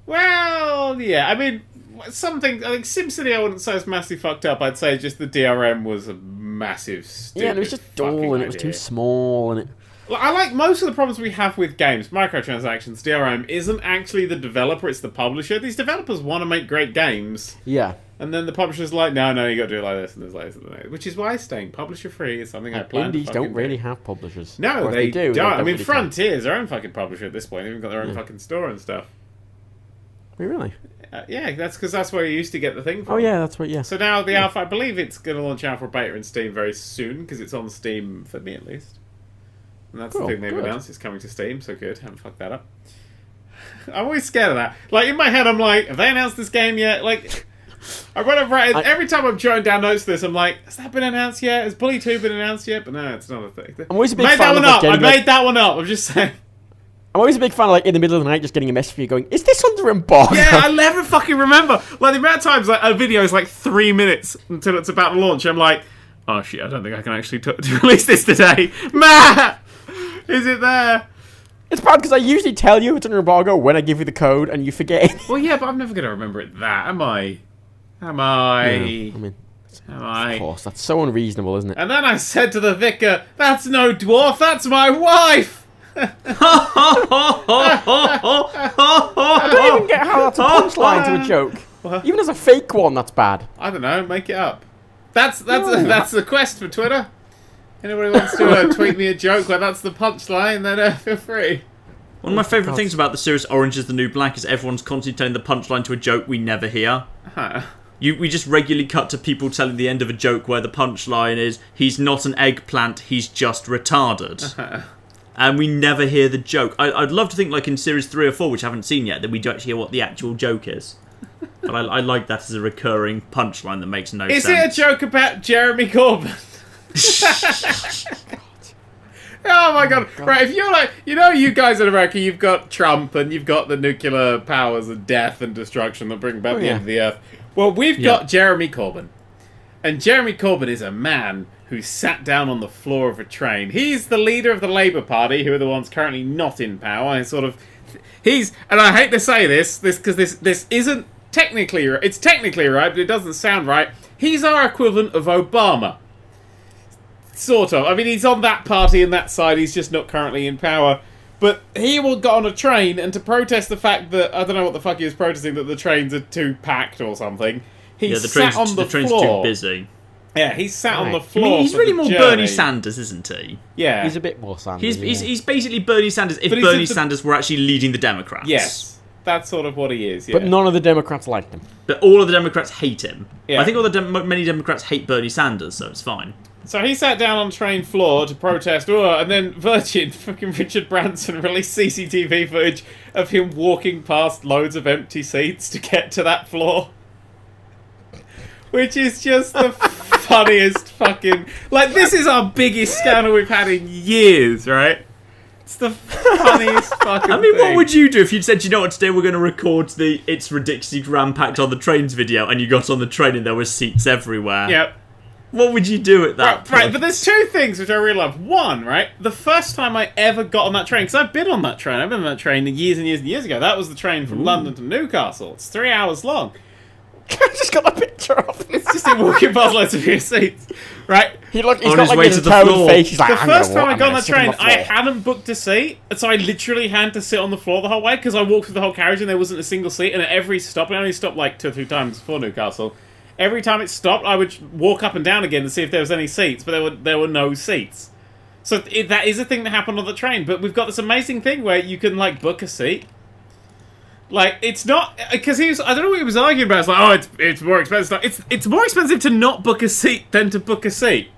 Well, yeah. I mean, I think SimCity I wouldn't say is massively fucked up. I'd say just the DRM was a massive stupid and it was just dull and it was too small and it. Well, I like most of the problems we have with games. Microtransactions, DRM isn't actually the developer; it's the publisher. These developers want to make great games. Yeah. And then the publisher's like, no, you got to do it like this and this, like this. Which is why staying publisher free is something I plan. Indies don't really have publishers. No, they don't. I mean, really Frontier's their own fucking publisher at this point. They've even got their own fucking store and stuff. Really? Yeah, that's where you used to get the thing from. Oh yeah, that's right. Yeah. So now the alpha, I believe it's going to launch alpha beta in Steam very soon because it's on Steam for me at least. And that's the thing they've announced. It's coming to Steam, so good. Haven't fucked that up. I'm always scared of that. Like in my head, I'm like, have they announced this game yet? Like, every time I'm trying down notes to this, I'm like, has that been announced yet? Has Bully 2 been announced yet? But no, it's not a thing. I'm always a big fan of I made that one up. I'm just saying. I'm always a big fan of, like, in the middle of the night, just getting a message from you going, is this under embargo? Yeah, I never fucking remember. Like, the amount of times like, a video is like 3 minutes until it's about to launch, I'm like, oh shit, I don't think I can actually release this today. Matt! Is it there? It's bad because I usually tell you it's under embargo when I give you the code and you forget. Well, yeah, but I'm never going to remember it that, am I? Yeah, I mean, of course, that's so unreasonable, isn't it? And then I said to the vicar, that's no dwarf, that's my wife! I don't even get how that's a punchline to a joke. What? Even as a fake one, that's bad. I don't know, make it up. That's the quest for Twitter. Anybody wants to tweet me a joke where that's the punchline, then feel free. One of my favourite things about the series Orange is the New Black is everyone's constantly telling the punchline to a joke we never hear. We just regularly cut to people telling the end of a joke where the punchline is, he's not an eggplant, he's just retarded. And we never hear the joke. I'd love to think, like in Series 3 or 4, which I haven't seen yet, that we do actually hear what the actual joke is. But I like that as a recurring punchline that makes no sense. Is it a joke about Jeremy Corbyn? Oh my god. Right, if you're like, you guys in America, you've got Trump and you've got the nuclear powers of death and destruction that bring about the end of the earth. Well, we've got Jeremy Corbyn. And Jeremy Corbyn is a man who sat down on the floor of a train. He's the leader of the Labour Party, who are the ones currently not in power. And and I hate to say this because this isn't technically, it's technically right, but it doesn't sound right. He's our equivalent of Obama. Sort of. I mean, he's on that party and that side, he's just not currently in power. But he got on a train, and to protest the fact that, I don't know what the fuck he was protesting, that the trains are too packed or something, he sat on the train's floor. Too busy. Yeah, he's sat on the floor. He's really more Bernie Sanders, isn't he? Yeah. He's a bit more Sanders. He's basically Bernie Sanders if Bernie Sanders were actually leading the Democrats. Yes. That's sort of what he is, yeah. But none of the Democrats like him. But all of the Democrats hate him. Yeah. I think many Democrats hate Bernie Sanders, so it's fine. So he sat down on the train floor to protest, and then Virgin, fucking Richard Branson, released CCTV footage of him walking past loads of empty seats to get to that floor. Which is just the funniest fucking... Like, this is our biggest scandal we've had in years, right? It's the funniest fucking I mean, thing. what would you do if you'd said, you know what, today we're going to record the It's Ridiculously Rampacked on the Trains video, and you got on the train and there were seats everywhere? Yep. What would you do at that point? Right, but there's two things which I really love. One, right, the first time I ever got on that train, because I've been on that train. I've been on that train years and years and years ago. That was the train from London to Newcastle. It's 3 hours long. I just got a picture of him. It's just him walking past loads of your seats, right? He's On got his like way a to the determined floor. face. He's like, The first time I got on that that train, I hadn't booked a seat, so I literally had to sit on the floor the whole way, because I walked through the whole carriage and there wasn't a single seat, and at every stop, it only stopped like 2 or 3 times before Newcastle, every time it stopped, I would walk up and down again to see if there was any seats, but there were no seats. So that is a thing that happened on the train, but we've got this amazing thing where you can, like, book a seat. Like, it's not... Because I don't know what he was arguing about. It's like, oh, it's more expensive. It's more expensive to not book a seat than to book a seat.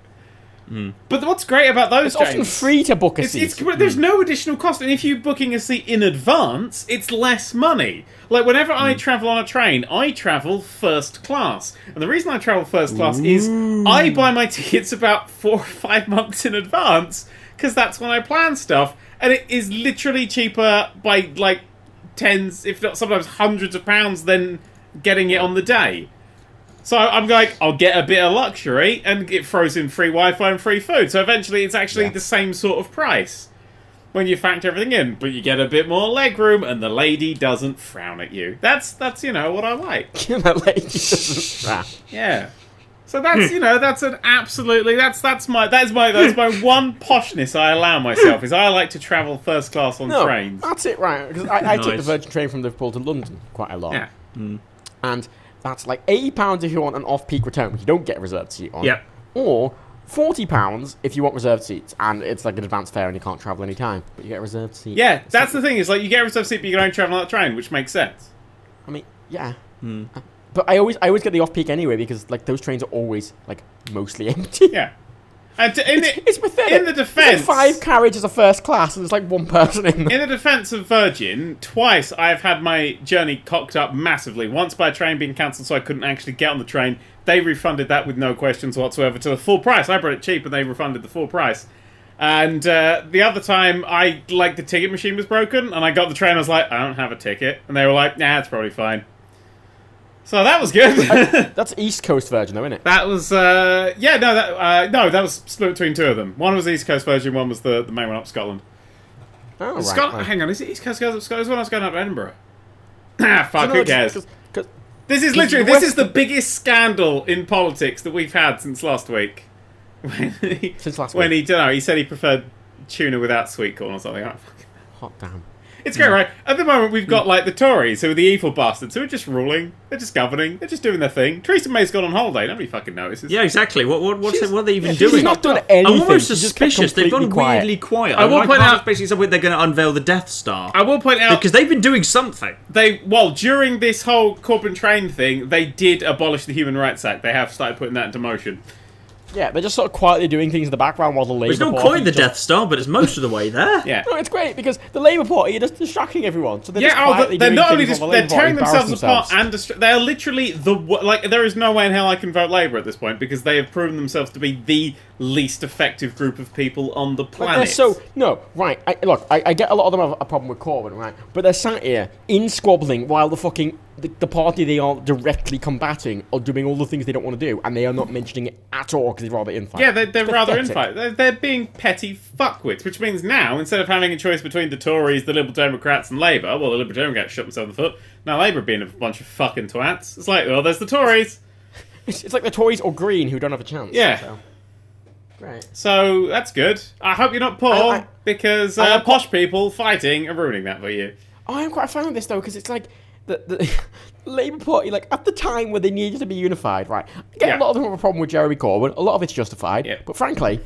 But what's great about those It's often free to book a seat. There's no additional cost, and if you're booking a seat in advance, it's less money. Like, whenever I travel on a train, I travel first class. And the reason I travel first class is I buy my tickets about 4 or 5 months in advance, because that's when I plan stuff. And it is literally cheaper by, like, tens, if not sometimes hundreds of pounds than getting it on the day. So I'm like, I'll get a bit of luxury, and it throws in free Wi-Fi and free food. So eventually it's actually the same sort of price when you factor everything in. But you get a bit more legroom, and the lady doesn't frown at you. That's what I like. That lady doesn't frown. Yeah. So that's, that's an absolutely... That's my one poshness I allow myself, is I like to travel first class on trains. That's it, right. Because I take the Nice. Virgin train from Liverpool to London quite a lot. Yeah. And that's like £80 if you want an off-peak return, which you don't get a reserved seat on. Yep. Or £40 if you want reserved seats, and it's like an advanced fare and you can't travel any time, but you get a reserved seat. Yeah, that's the thing. Is like you get a reserved seat, but you can only travel on that train, which makes sense. I mean, yeah. But I always get the off-peak anyway, because like those trains are always like mostly empty. Yeah. And It's pathetic. in the defense, It's like 5 carriages of first class, and there's like 1 person in them. in the defense of Virgin, twice I've had my journey cocked up massively. Once by a train being cancelled, so I couldn't actually get on the train. They refunded that with no questions whatsoever to the full price. I bought it cheap, and they refunded the full price. And the other time, the ticket machine was broken, and I got the train. I was like, I don't have a ticket, and they were like, nah, it's probably fine. So that was good. That's East Coast Virgin, though, isn't it? That was that was split between 2 of them. One was the East Coast Virgin, one was the main one up Scotland. Oh, right. Scotland. Hang on, is it East Coast goes up Scotland? Is one I was going up to Edinburgh? Fuck, who cares? This is the biggest scandal in politics that we've had since last week. Since last When week. he said he preferred tuna without sweet corn or something. Oh, fuck. Hot damn. It's great, right? At the moment, we've got, the Tories, who are the evil bastards, who are just ruling. They're just governing. They're just doing their thing. Theresa May's gone on holiday. Nobody fucking notices. Yeah, exactly. What are they even She's doing? not done anything. I'm almost She's just kept suspicious. They've gone completely quiet. weirdly quiet. I will point out- basically somewhere they're going to unveil the Death Star. I will point out... Because they've been doing something. During this whole Corbyn train thing, they did abolish the Human Rights Act. They have started putting that into motion. Yeah, they're just sort of quietly doing things in the background while the Labour It's not Party quite the just- Death Star, but it's most of the way there. Yeah. No, it's great because the Labour Party are just distracting everyone. So they're just Yeah, quietly they're doing not only things just... while the They're Labour Party tearing themselves embarrass apart and... They're literally there is no way in hell I can vote Labour at this point, because they have proven themselves to be the least effective group of people on the Like, planet. I get a lot of them have a problem with Corbyn, right? But they're sat here in squabbling while the fucking the party they are directly combating are doing all the things they don't want to do, and they are not mentioning it at all because they're rather infight. Yeah, they're rather pathetic. infight. They're being petty fuckwits, which means now, instead of having a choice between the Tories, the Liberal Democrats, and Labour, well, the Liberal Democrats shot themselves in the foot. Now Labour being a bunch of fucking twats. It's like, well, there's the Tories. It's like the Tories or Green who don't have a chance. Yeah. So. Right. So that's good. I hope you're not poor, because posh people fighting are ruining that for you. I am quite a fan of this though, because it's like the Labour Party, like at the time where they needed to be unified, right? I get a lot of them have a problem with Jeremy Corbyn. A lot of it's justified, but frankly,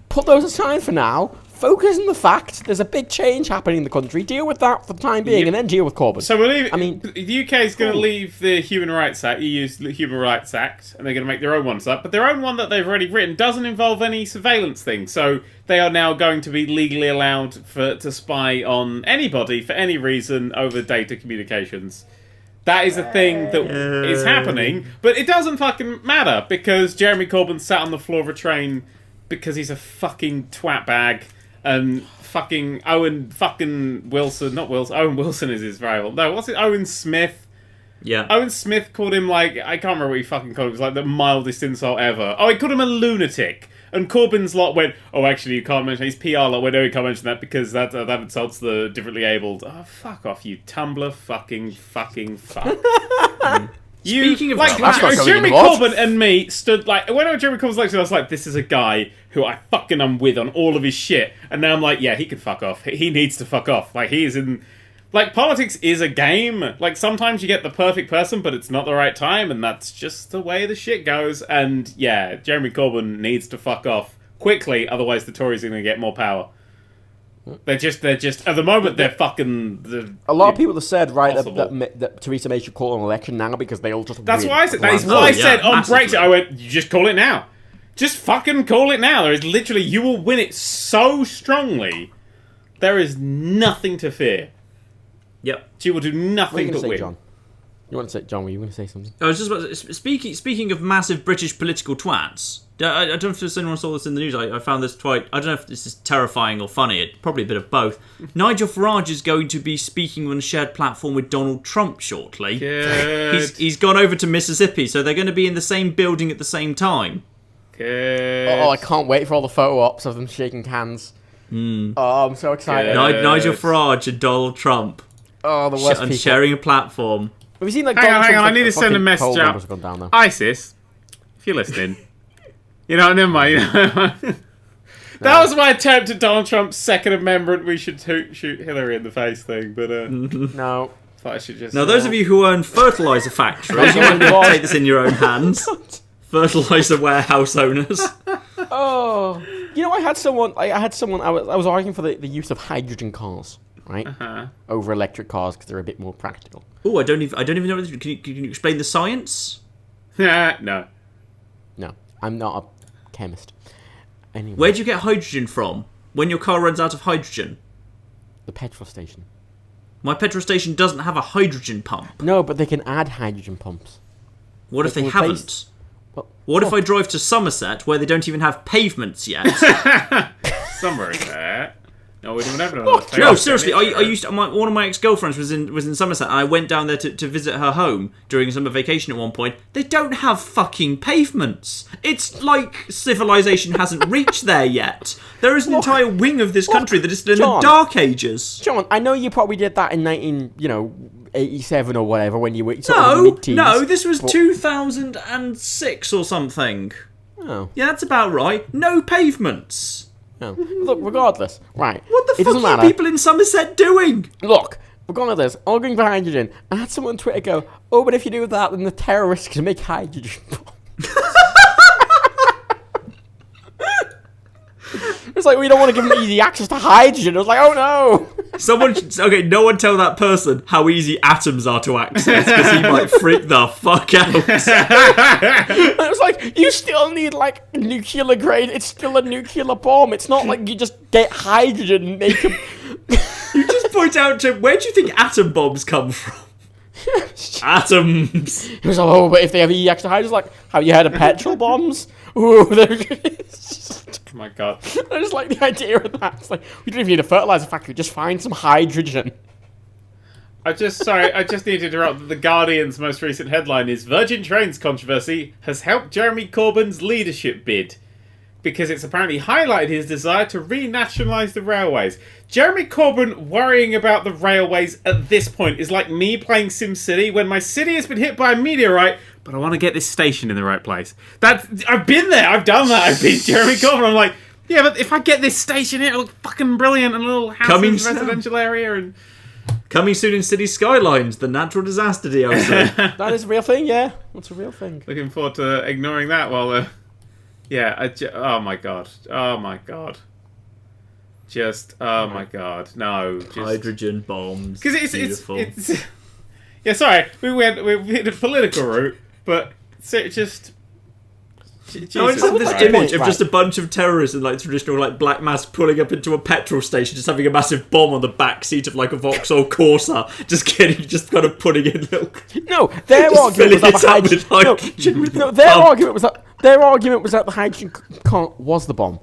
put those aside for now. Focus on the fact there's a big change happening in the country. Deal with that for the time being, and then deal with Corbyn. So we'll leave. I mean, the UK is going to leave the Human Rights Act, EU's Human Rights Act, and they're going to make their own ones up. But their own one that they've already written doesn't involve any surveillance thing. So they are now going to be legally allowed to spy on anybody for any reason over data communications. That is a thing that is happening, but it doesn't fucking matter because Jeremy Corbyn sat on the floor of a train because he's a fucking twat bag. And fucking Owen Wilson is his rival. No, what's it? Owen Smith. Yeah. Owen Smith called him, like, I can't remember what he fucking called him. It was like the mildest insult ever. Oh, he called him a lunatic. And Corbyn's lot went, oh, actually, you can't mention, his PR lot went, oh, you can't mention that because that insults the differently abled. Oh, fuck off, you Tumblr fucking fuck. Speaking of Jeremy Corbyn and me stood like when Jeremy Corbyn's lecture, I was like, this is a guy who I fucking am with on all of his shit, and now I'm like, yeah, he can fuck off. He needs to fuck off. Like he's in, like politics is a game. Like sometimes you get the perfect person, but it's not the right time, and that's just the way the shit goes. And yeah, Jeremy Corbyn needs to fuck off quickly, otherwise the Tories are going to get more power. They're just at the moment they're fucking. A lot of people have said that Theresa May should call an election now because they all just. That's why I said. That is what I said on Brexit. I went, you just call it now. Just fucking call it now. There is literally, you will win it so strongly. There is nothing to fear. Yep. She will do nothing but win. John? You want to say, John? Were you going to say something? I was just about to, speaking of massive British political twats. I don't know if anyone saw this in the news. I found this quite. I don't know if this is terrifying or funny. It's probably a bit of both. Nigel Farage is going to be speaking on a shared platform with Donald Trump shortly. Good. He's gone over to Mississippi, so they're going to be in the same building at the same time. Good. Oh, I can't wait for all the photo ops of them shaking hands. Oh, I'm so excited. Nigel Farage and Donald Trump. Oh, the worst people. Sharing a platform. Have you seen like? Hang on. I need to send a message out. ISIS, if you're listening. You know, never mind. That was my attempt at Donald Trump's Second Amendment. We should shoot Hillary in the face thing, but no. Thought I should just. Now, those of you who own fertilizer factories, you might want to take this in your own hands. Fertilizer warehouse owners. Oh, you know, I had someone. I was arguing for the use of hydrogen cars, right, over electric cars because they're a bit more practical. Oh, I don't even know. Can you explain the science? No, I'm not a chemist. Anyway, where do you get hydrogen from when your car runs out of hydrogen? The petrol station. My petrol station doesn't have a hydrogen pump. No, but they can add hydrogen pumps. What if they haven't? What if I drive to Somerset where they don't even have pavements yet? Somewhere in there. No, we don't have No, seriously. I used to, one of my ex-girlfriends was in Somerset, and I went down there to visit her home during summer vacation at one point. They don't have fucking pavements. It's like civilization hasn't reached there yet. There is an entire wing of this country that is still in the Dark Ages. John, I know you probably did that in 1987 or whatever when you were sort of in the mid-teens. No, this was 2006 or something. Oh. Yeah, that's about right. No pavements. No. Look, regardless, right. What the fuck are people in Somerset doing? Look, regardless, arguing for hydrogen, I had someone on Twitter go, oh, but if you do that, then the terrorists can make hydrogen bombs. It's like, we don't want to give them easy access to hydrogen. I was like, oh no. No one tell that person how easy atoms are to access, because he might freak the fuck out. It was like, you still need like nuclear grade. It's still a nuclear bomb. It's not like you just get hydrogen and make them. You just point out to, where do you think atom bombs come from? Atoms. It was like, oh, but if they have easy access to hydrogen, like, have you heard of petrol bombs? Ooh, Oh my god. I just like the idea of that. It's like, we don't even need a fertilizer factory, just find some hydrogen. I just need to interrupt. The Guardian's most recent headline is Virgin Trains controversy has helped Jeremy Corbyn's leadership bid because it's apparently highlighted his desire to renationalise the railways. Jeremy Corbyn worrying about the railways at this point is like me playing SimCity when my city has been hit by a meteorite, but I want to get this station in the right place. I've been there. I've done that. I've been Jeremy Corbyn. I'm like, yeah, but if I get this station here, it'll look fucking brilliant and a little house in a residential area and... Coming soon in City Skylines, the natural disaster DLC. That is a real thing, yeah. That's a real thing. Looking forward to ignoring that while... oh my god. Oh my god. Just, oh my god. No. Just... Hydrogen bombs. Because Beautiful. it's... Yeah, sorry. We hit a political route, but it's just... Jesus I just have this Christ. image of just a bunch of terrorists in like traditional like black mask pulling up into a petrol station, just having a massive bomb on the back seat of like a Vauxhall Corsa, just kind of putting in little. No, their argument was that the hydrogen. No, their argument was that the hydrogen was the bomb.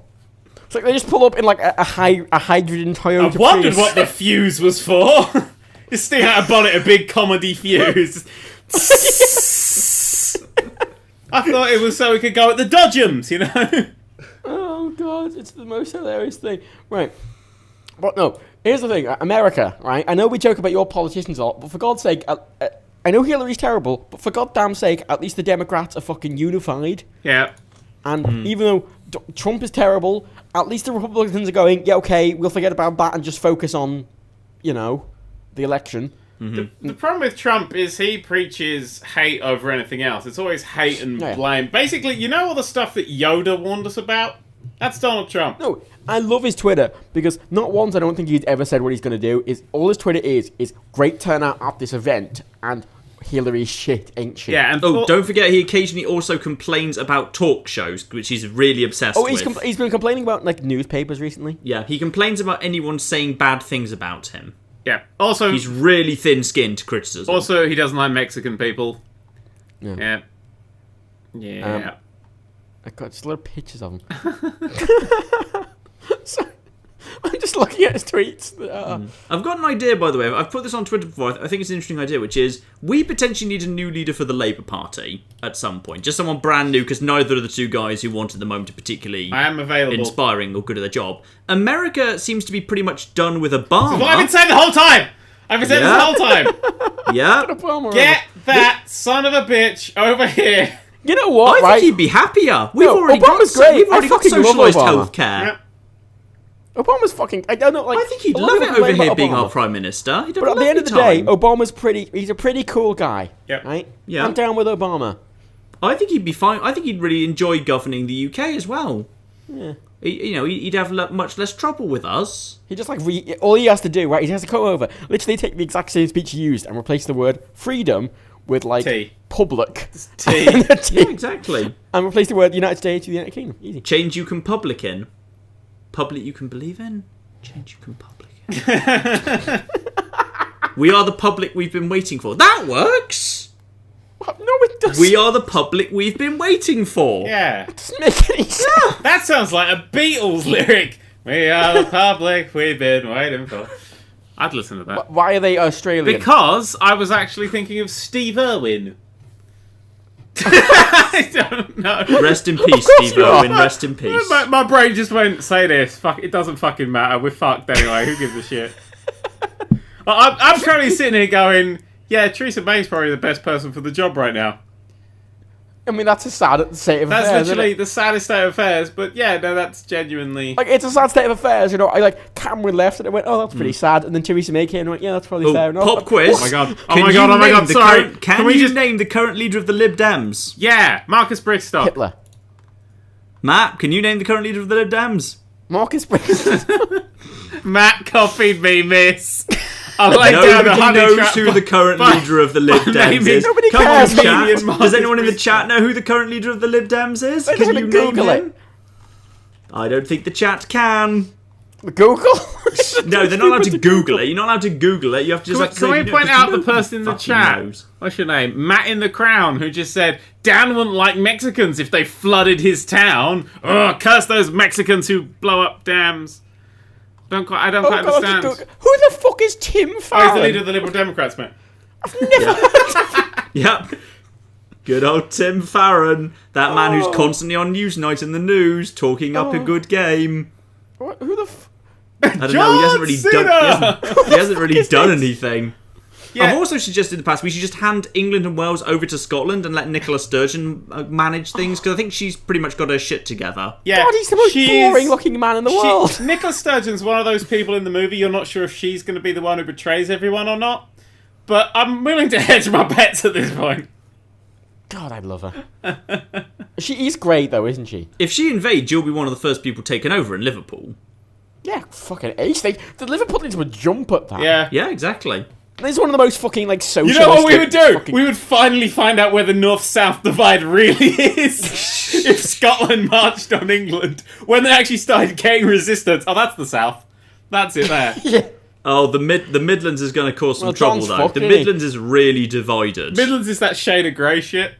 It's like they just pull up in like a hydrogen Toyota. I wondered Prius. what the fuse was for. Just sticking out a bonnet, a big comedy fuse. I thought it was so we could go at the Dodgems, you know? Oh god, it's the most hilarious thing. Right. But no, here's the thing. America, right? I know we joke about your politicians a lot, but for God's sake, I know Hillary's terrible, but for goddamn sake, at least the Democrats are fucking unified. Yeah. And even though Trump is terrible, at least the Republicans are going, yeah, okay, we'll forget about that and just focus on, the election. The problem with Trump is he preaches hate over anything else. It's always hate and blame. Basically, you know all the stuff that Yoda warned us about? That's Donald Trump. No, I love his Twitter because not once I don't think he's ever said what he's going to do. Is all his Twitter is great turnout at this event and Hillary's shit, ain't she? Yeah, and don't forget he occasionally also complains about talk shows, which he's really obsessed with. He's been complaining about like newspapers recently. Yeah, he complains about anyone saying bad things about him. Yeah. Also, he's really thin-skinned to criticism. Also, he doesn't like Mexican people. Yeah. Yeah. I got just a lot of pictures of him. Sorry. I'm just looking at his tweets. I've got an idea, by the way. I've put this on Twitter before. I think it's an interesting idea, which is we potentially need a new leader for the Labour Party at some point. Just someone brand new, because neither of the two guys who wanted the moment are particularly inspiring or good at their job. America seems to be pretty much done with Obama. That's what I've been saying the whole time! I've been saying this the whole time! Yeah. Get that son of a bitch over here! You know what? I think he'd be happier. We've already Obama's got, great. We've already got socialised Obama. healthcare. Yep. Obama's fucking... I don't know, like... I think he'd a lot love of it people over complain here about being Obama. our Prime Minister. He'd have But a at the end of the lovely day, time. Obama's he's a pretty cool guy. Yep. Right? Yeah. I'm down with Obama. I think he'd be fine. I think he'd really enjoy governing the UK as well. Yeah. He'd have much less trouble with us. He just all he has to do, right? He has to go over, literally take the exact same speech he used and replace the word freedom with like T. public. T. Yeah, exactly. And replace the word United States with the United Kingdom. Easy. Change you can public in. Public you can believe in. Change you can public in. We are the public we've been waiting for. That works. What? No, it doesn't. We are the public we've been waiting for. Yeah. It doesn't make any sense. That sounds like a Beatles lyric. We are the public we've been waiting for. I'd listen to that. Why are they Australian? Because I was actually thinking of Steve Irwin. I don't know. Rest in peace, Steve Irwin. Rest in peace. My brain just went, say this. Fuck, it doesn't fucking matter. We're fucked anyway. Who gives a shit? I'm currently sitting here going, yeah, Theresa May's probably the best person for the job right now. I mean, that's a sad state of That's affairs. literally the saddest state of affairs, but yeah, no, that's genuinely... Like, it's a sad state of affairs, I like, Cameron left and I went, oh, that's pretty sad, and then Theresa May came and went, yeah, that's probably fair enough. Pop quiz. Oh my god. Oh Can my you god, oh my name god, the sorry. current- Can we you just... name the current leader of the Lib Dems? Yeah, Marcus Bristow. Hitler. Matt, can you name the current leader of the Lib Dems? Marcus Briggs. Matt copied me, miss. I laid down the Nobody honey knows trap who the current by- leader of the Lib by Dems naming- is. Nobody Come cares, on, man. chat. Marcus Does anyone in the Bristol. chat know who the current leader of the Lib Dems is? Wait, Can just you name Google him? it. I don't think the chat can. Google? No, they're not allowed to Google it. You're not allowed to Google it. You have to just Can we point out the person in the chat? Knows. What's your name? Matt in the Crown, who just said, Dan wouldn't like Mexicans if they flooded his town. Oh, curse those Mexicans who blow up dams. don't quite understand. Who the fuck is Tim Farron? He's the leader of the Liberal Democrats, mate. Yep. Good old Tim Farron, that man who's constantly on Newsnight in the news, talking up a good game. Who the I don't know. He hasn't really he hasn't really done anything. Yeah. I've also suggested in the past we should just hand England and Wales over to Scotland and let Nicola Sturgeon manage things, because I think she's pretty much got her shit together. Yeah, God, he's the most boring-looking man in the world. Nicola Sturgeon's one of those people in the movie you're not sure if she's going to be the one who betrays everyone or not. But I'm willing to hedge my bets at this point. God, I love her. She is great, though, isn't she? If she invades, you'll be one of the first people taken over in Liverpool. Yeah, fucking ace. The Liverpool team would jump at that. Yeah. Yeah, exactly. This is one of the most fucking, like, socialistic... You know what we would do? We would finally find out where the North-South divide really is. If Scotland marched on England. When they actually started getting resistance. Oh, that's the South. That's it there. Yeah. Oh, the Midlands is going to cause some trouble, John's though. fucked, The isn't he? Midlands is really divided. Midlands is that shade of grey shit.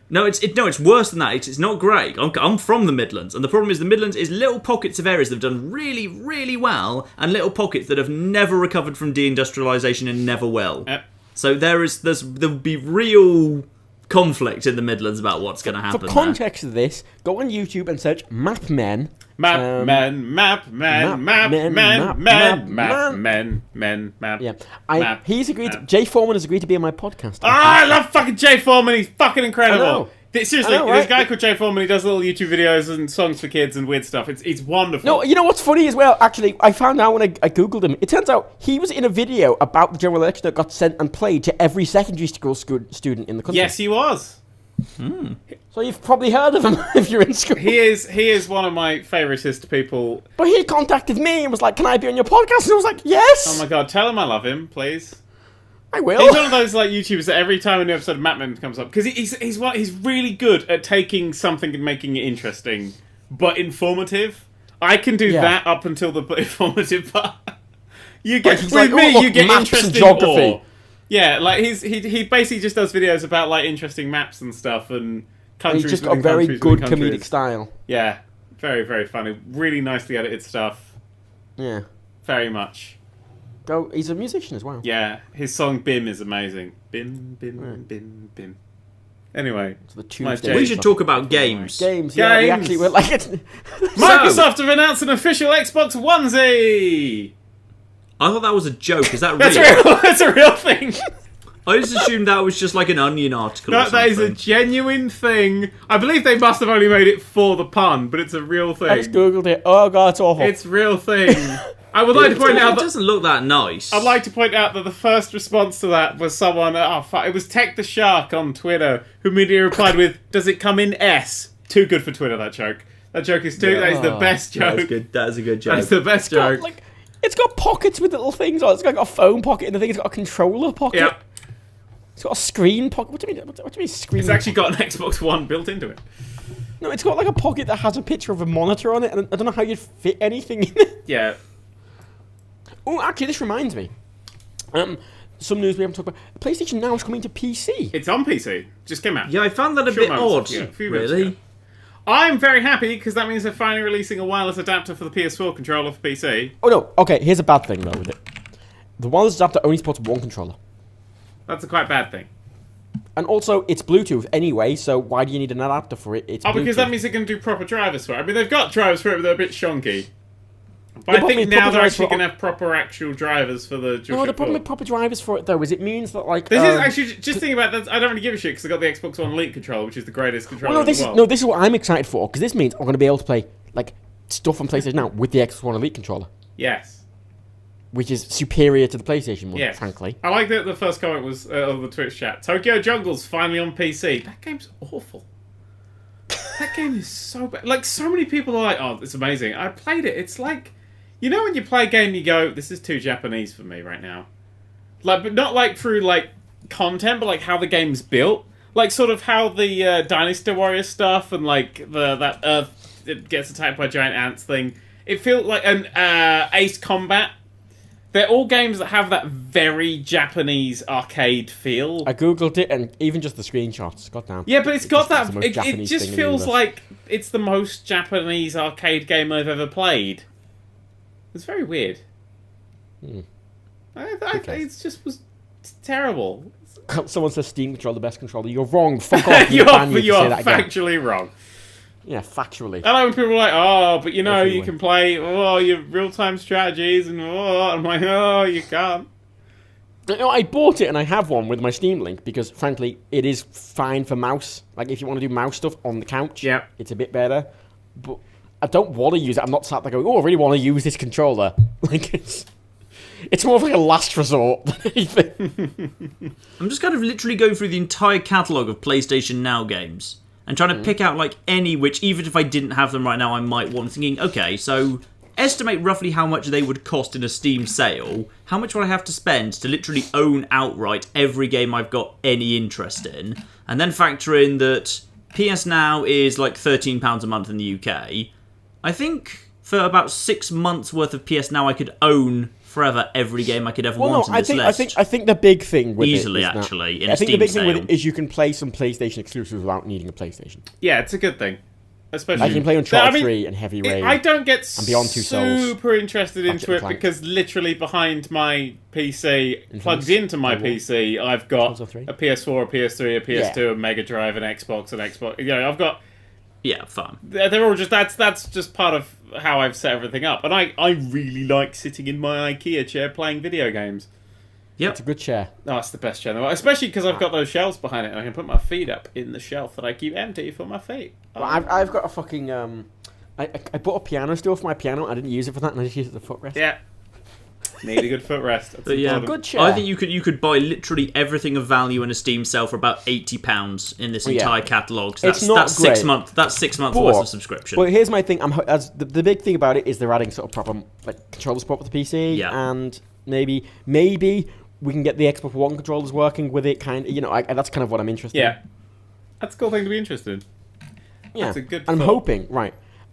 No, it's worse than that. It's not great. I'm from the Midlands, and the problem is the Midlands is little pockets of areas that have done really, really well, and little pockets that have never recovered from deindustrialisation and never will. Yep. So there'll be real conflict in the Midlands about what's going to happen. For context of this, go on YouTube and search Map Men. Map men. Yeah, he's agreed. Jay Foreman has agreed to be on my podcast. I love fucking Jay Foreman. He's fucking incredible. I know. Seriously, I know, there's a right? guy called Jay Foreman. He does little YouTube videos and songs for kids and weird stuff. It's wonderful. No, you know what's funny as well? Actually, I found out when I googled him. It turns out he was in a video about the general election that got sent and played to every secondary school student in the country. Yes, he was. So you've probably heard of him if you're in school. He is one of my favoritist people. But he contacted me and was like, "Can I be on your podcast?" And I was like, "Yes." Oh my god, tell him I love him, please. I will. He's one of those like YouTubers that every time a new episode of Map Men comes up, because he's really good at taking something and making it interesting, but informative. I can do that up until the informative part. You get he's with like, me, "Oh, look, you get maps and interesting geography." lore. Yeah, like he basically just does videos about like interesting maps and stuff and countries. He's just got a within very countries good within comedic countries. style. Yeah, very very funny, really nicely edited stuff. Yeah. Very much. He's a musician as well. Yeah, his song "Bim" is amazing. Bim, bim, bim, bim. Anyway, So the my Tuesday. Jay- We should talk about games. Games. Yeah, we Games. actually were like it. Microsoft have announced an official Xbox onesie. I thought that was a joke. Is that real? That's real. That's a real thing. I just assumed that was just like an Onion article. or That is a something. genuine thing. I believe they must have only made it for the pun, but it's a real I just thing. googled it. Oh god, it's awful. It's a real thing. I would like to point out It that doesn't look that nice. I'd like to point out that the first response to that was someone. It was Tech the Shark on Twitter who immediately replied with, "Does it come in S?" Too good for Twitter. That joke. That joke is too. That is the best That is joke. good. That is a good joke. That's the best got, joke. like, it's got pockets with little things on it. It's got a phone pocket in the thing. It's got a controller pocket. Yeah, It's got a screen pocket. What do you mean? What do you mean screen? it's actually got an Xbox One built into it. No, it's got like a pocket that has a picture of a monitor on it, and I don't know how you'd fit anything in it. Yeah. Oh, actually, this reminds me. Some news we haven't talked about. PlayStation Now is coming to PC. It's on PC. Just came out. Yeah, I found that a Short bit moments, odd. yeah, a few minutes Really. ago. I'm very happy because that means they're finally releasing a wireless adapter for the PS4 controller for PC. Oh no. Okay, here's a bad thing though with it. The wireless adapter only supports one controller, That's a quite bad thing. and also it's Bluetooth anyway. So why do you need an adapter for it? It's Oh, because that Bluetooth. means they can do proper drivers for it. I mean, they've got drivers for it, but they're a bit shonky. But The I problem think with now proper they're drivers actually for- going to have proper actual drivers for the No, the DualShock problem 4. with proper drivers for it though is it means that like This is actually just thinking about that. I don't really give a shit because I got the Xbox One Elite controller, which is the greatest controller Well, in this the is world. this is what I'm excited for because this means I'm going to be able to play like stuff on PlayStation Now with the Xbox One Elite controller, Yes. which is superior to the PlayStation one, Yes. frankly. I like that the first comment was of the Twitch chat. Tokyo Jungle's finally on PC. That game's awful. That game is so bad. Like, so many people are like, oh, it's amazing. I played it. It's like, you know when you play a game you go, this is too Japanese for me right now. Like, but not like through, like, content, but like how the game's built. Like, sort of how the Dynasty Warrior stuff and, like, that Earth it gets attacked by giant ants thing. It feels like an Ace Combat. They're all games that have that very Japanese arcade feel. I googled it and even just the screenshots, goddamn. Yeah, but it's got just- it's that. the most It Japanese just thing in the feels universe. like it's the most Japanese arcade game I've ever played. It's very weird. It's just was terrible. Someone says Steam controller the best controller. You're wrong. Fuck off. You're You're factually wrong. Yeah, factually. I know when people are like, oh, but you know, you can play your real-time strategies, and I'm like, oh, you can't. No, I bought it and I have one with my Steam Link because, frankly, it is fine for mouse. Like, if you want to do mouse stuff on the couch, it's a bit better. But I don't want to use it. I'm not sat there going, oh, I really want to use this controller. Like, it's more of like a last resort than anything. I'm just kind of literally going through the entire catalogue of PlayStation Now games and trying to pick out, like, any which, even if I didn't have them right now, I might want. Thinking, okay, so estimate roughly how much they would cost in a Steam sale. How much would I have to spend to literally own outright every game I've got any interest in? And then factor in that PS Now is like £13 a month in the UK. I think for about 6 months worth of PS Now I could own forever every game I could ever want in this list. I think the big thing with easily, it is actually, that, in a Steam the big sale. thing with it is you can play some PlayStation exclusives without needing a PlayStation. Yeah, it's a good thing. Especially, I can play Uncharted 3 and Heavy Rain. I don't get Beyond Two Souls, super interested into it because literally behind my PC, plugged into my PC, I've got a PS4, a PS3, a PS2, a Mega Drive, an Xbox, You know, I've got. Yeah, fun. They're all just that's just part of how I've set everything up, and I really like sitting in my IKEA chair playing video games. Yep, it's a good chair. Oh, it's the best chair, especially because I've got those shelves behind it, and I can put my feet up in the shelf that I keep empty for my feet. Well, I've got a fucking I bought a piano stool for my piano. I didn't use it for that, and I just used it as a footrest. Yeah, need a good footrest. But yeah, good chair. I think you could buy literally everything of value in a Steam sale for about £80 in this entire catalogue. So that's 6 months. That's 6 months worth of subscription. But here's my thing. The big thing about it is they're adding sort of proper like controller support with the PC, and maybe we can get the Xbox One controllers working with it. Kind of, you know, that's kind of what I'm interested in. Yeah, that's a cool thing to be interested in. Yeah, that's a good. I'm hoping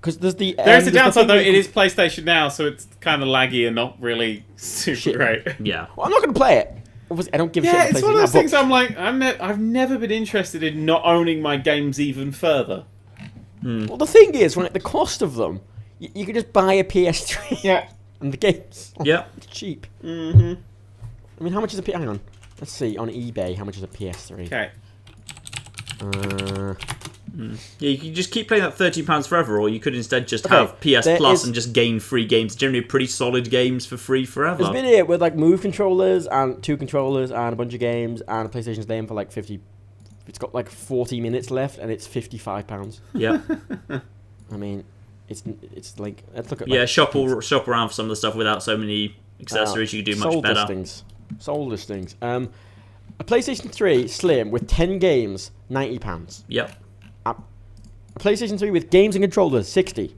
because there's a downside though. It is PlayStation Now, so it's kind of laggy and not really super great. Yeah, well, I'm not going to play it. I don't give a shit. Yeah, it's one of those things. I'm like, I've never been interested in not owning my games even further. Well, the thing is, right, the cost of them, you can just buy a PS3. Yeah, and the games. It's cheap. Mm-hmm. I mean, how much is a hang on? Let's see on eBay how much is a PS3. Okay. Yeah, you can just keep playing that £13 forever, or you could instead just have PS Plus and just gain free games. Generally, pretty solid games for free forever. There's been here with like Move controllers and 2 controllers and a bunch of games, and PlayStation's playing for like 50. It's got like 40 minutes left, and it's £55. Yeah. I mean, it's like let's look at shop around for some of the stuff without so many accessories. You could do much better. Sold listings. A PlayStation 3 Slim with 10 games, £90. Yep. A PlayStation 3 with games and controllers, 60,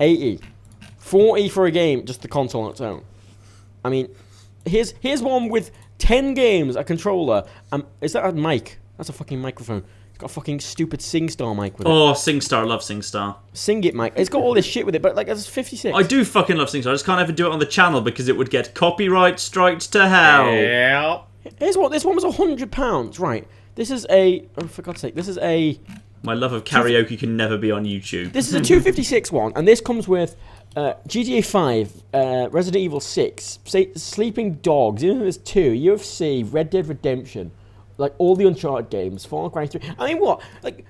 80, 40 for a game, just the console on its own. I mean, here's one with 10 games, a controller. Is that a mic? That's a fucking microphone. It's got a fucking stupid SingStar mic with it. Oh, SingStar, love SingStar. Sing it, mic. It's got all this shit with it, but like it's 56. I do fucking love SingStar. I just can't ever do it on the channel because it would get copyright striked to hell. Yeah. Here's what this one was £100. Right. This is a for God's sake. This is a. My love of karaoke can never be on YouTube. This is a 256 one, and this comes with GTA 5, Resident Evil 6, Sleeping Dogs. You know, there's 2, UFC, Red Dead Redemption, like all the Uncharted games, Far Cry 3. I mean, what? Like,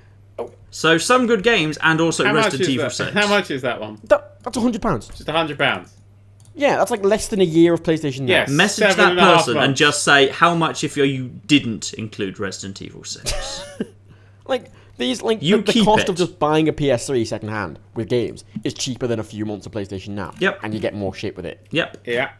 so some good games, and also Resident Evil 6. How much is that one? That's £100. Just £100. Yeah, that's like less than a year of PlayStation Now. Yes. Message that person and just say how much if you didn't include Resident Evil 6. Like these, like the cost of just buying a PS3 second hand with games is cheaper than a few months of PlayStation Now. Yep. And you get more shit with it. Yep. Yeah.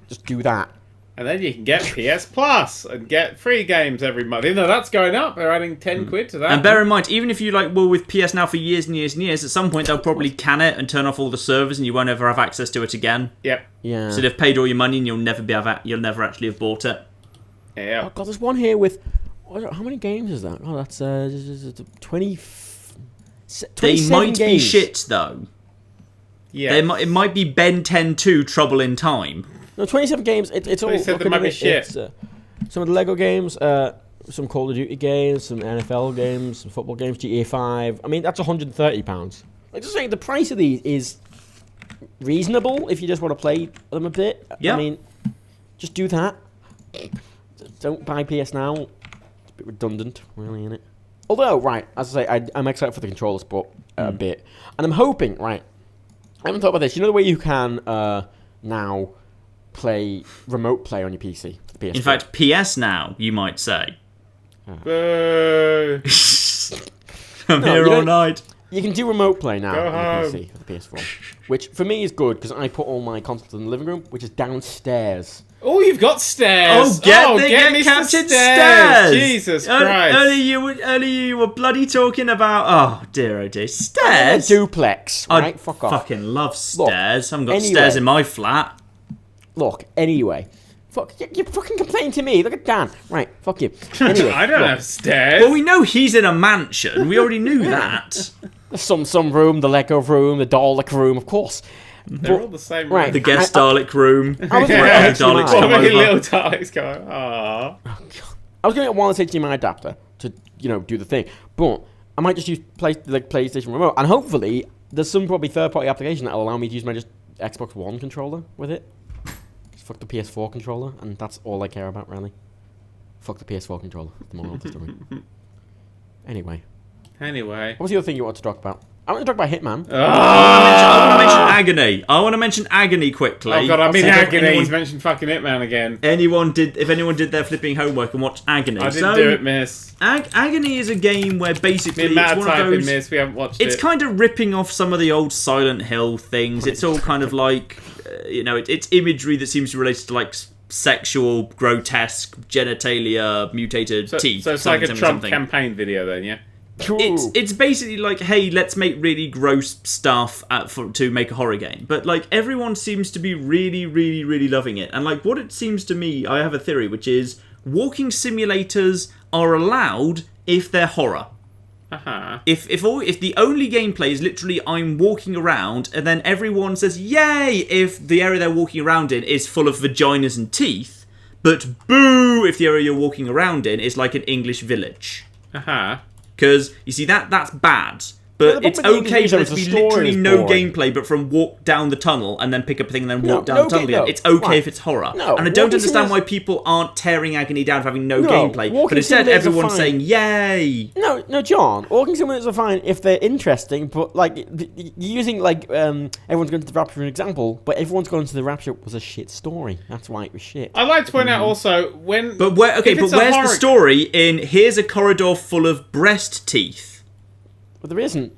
Just do that. And then you can get PS Plus and get free games every month. Even though that's going up, they're adding 10 quid to that. And bear in mind, even if you were with PS Now for years and years and years, at some point they'll probably can it and turn off all the servers, and you won't ever have access to it again. Yep. Yeah. So they've paid all your money, and you'll never actually have bought it. Yeah. Oh god, there's one here with how many games is that? Oh, that's 20. They might be shit though. Yeah. It might be Ben 10 2 Trouble in Time. No, 27 games. It's all. Said there might be shit. Some of the Lego games, some Call of Duty games, some NFL games, some football games, GTA 5. I mean, that's £130. Like, just saying, the price of these is reasonable if you just want to play them a bit. Yeah. I mean, just do that. Don't buy PS Now. It's a bit redundant, really, isn't it? Although, right, as I say, I'm excited for the controller sport a bit. And I'm hoping, right, I haven't thought about this. You know the way you can now play remote play on your PC? PS4? In fact, PS Now, you might say. Boo. I'm No, here you all don't- night. You can do remote play now Go on home. the PC, for the PS4. Which, for me, is good, because I put all my consoles in the living room, which is downstairs. Oh, you've got stairs. Get Mr. captured Stairs. Jesus Christ. Earlier you were bloody talking about, oh dear, A stairs. duplex, I right? Fuck off. fucking love stairs. I haven't got anyway. stairs in my flat. Look, anyway. Fuck, you're fucking complaining to me. Look at Dan. Right, fuck you. Anyway, I don't look, have stairs. Well, we know he's in a mansion. We already knew that. some room, the Lego room, the Dalek room, of course. They're all the same. Right. The guest Dalek room. I was where gonna get Daleks HDMI. come What over. little Daleks going? Aww. I was going to get wireless HDMI adapter to, do the thing, but I might just use PlayStation Remote, and hopefully there's some probably third-party application that'll allow me to use my just Xbox One controller with it. Just fuck the PS4 controller, and that's all I care about, really. Fuck the PS4 controller. The moral of the story. Anyway, Anyway. what was the other thing you wanted to talk about? I want to talk about Hitman. I want to mention Agony. I want to mention Agony quickly. Oh god, I'm in See if agony. anyone- He's mentioned fucking Hitman again. If anyone did their flipping homework and watched Agony. I didn't do it, miss. Agony is a game where basically Me and it's Matt one of typing, those. miss. We haven't watched It's it. kind of ripping off some of the old Silent Hill things. It's all kind of like, it's imagery that seems to relate to like sexual, grotesque genitalia, mutated teeth. So it's like a something, Trump something. campaign video then, yeah? It's basically like, hey, let's make really gross stuff to make a horror game. But like everyone seems to be really, really, really loving it. And like what it seems to me, I have a theory, which is walking simulators are allowed if they're horror. Uh-huh. If the only gameplay is literally I'm walking around and then everyone says yay if the area they're walking around in is full of vaginas and teeth, but boo if the area you're walking around in is like an English village. Uh-huh. Because, you see, that's bad. But But the it's problem with the okay English for there is to the be story literally is no boring. gameplay, but from walk down the tunnel and then pick up a thing and then No, walk down no the tunnel game- again. no, It's okay right. if it's horror. No, And I don't walking understand simulators- why people aren't tearing Agony down for having no No, gameplay. But walking instead, simulators are everyone's fine. saying, yay! No, John. Walking simulators are fine if they're interesting, but like you're using like everyone's going to the Rapture for an example, but everyone's going to the Rapture was a shit story. That's why it was shit. I'd like to point out also when. But where? Okay, if but it's a where's the horror- story in here's a corridor full of breast teeth? But there isn't.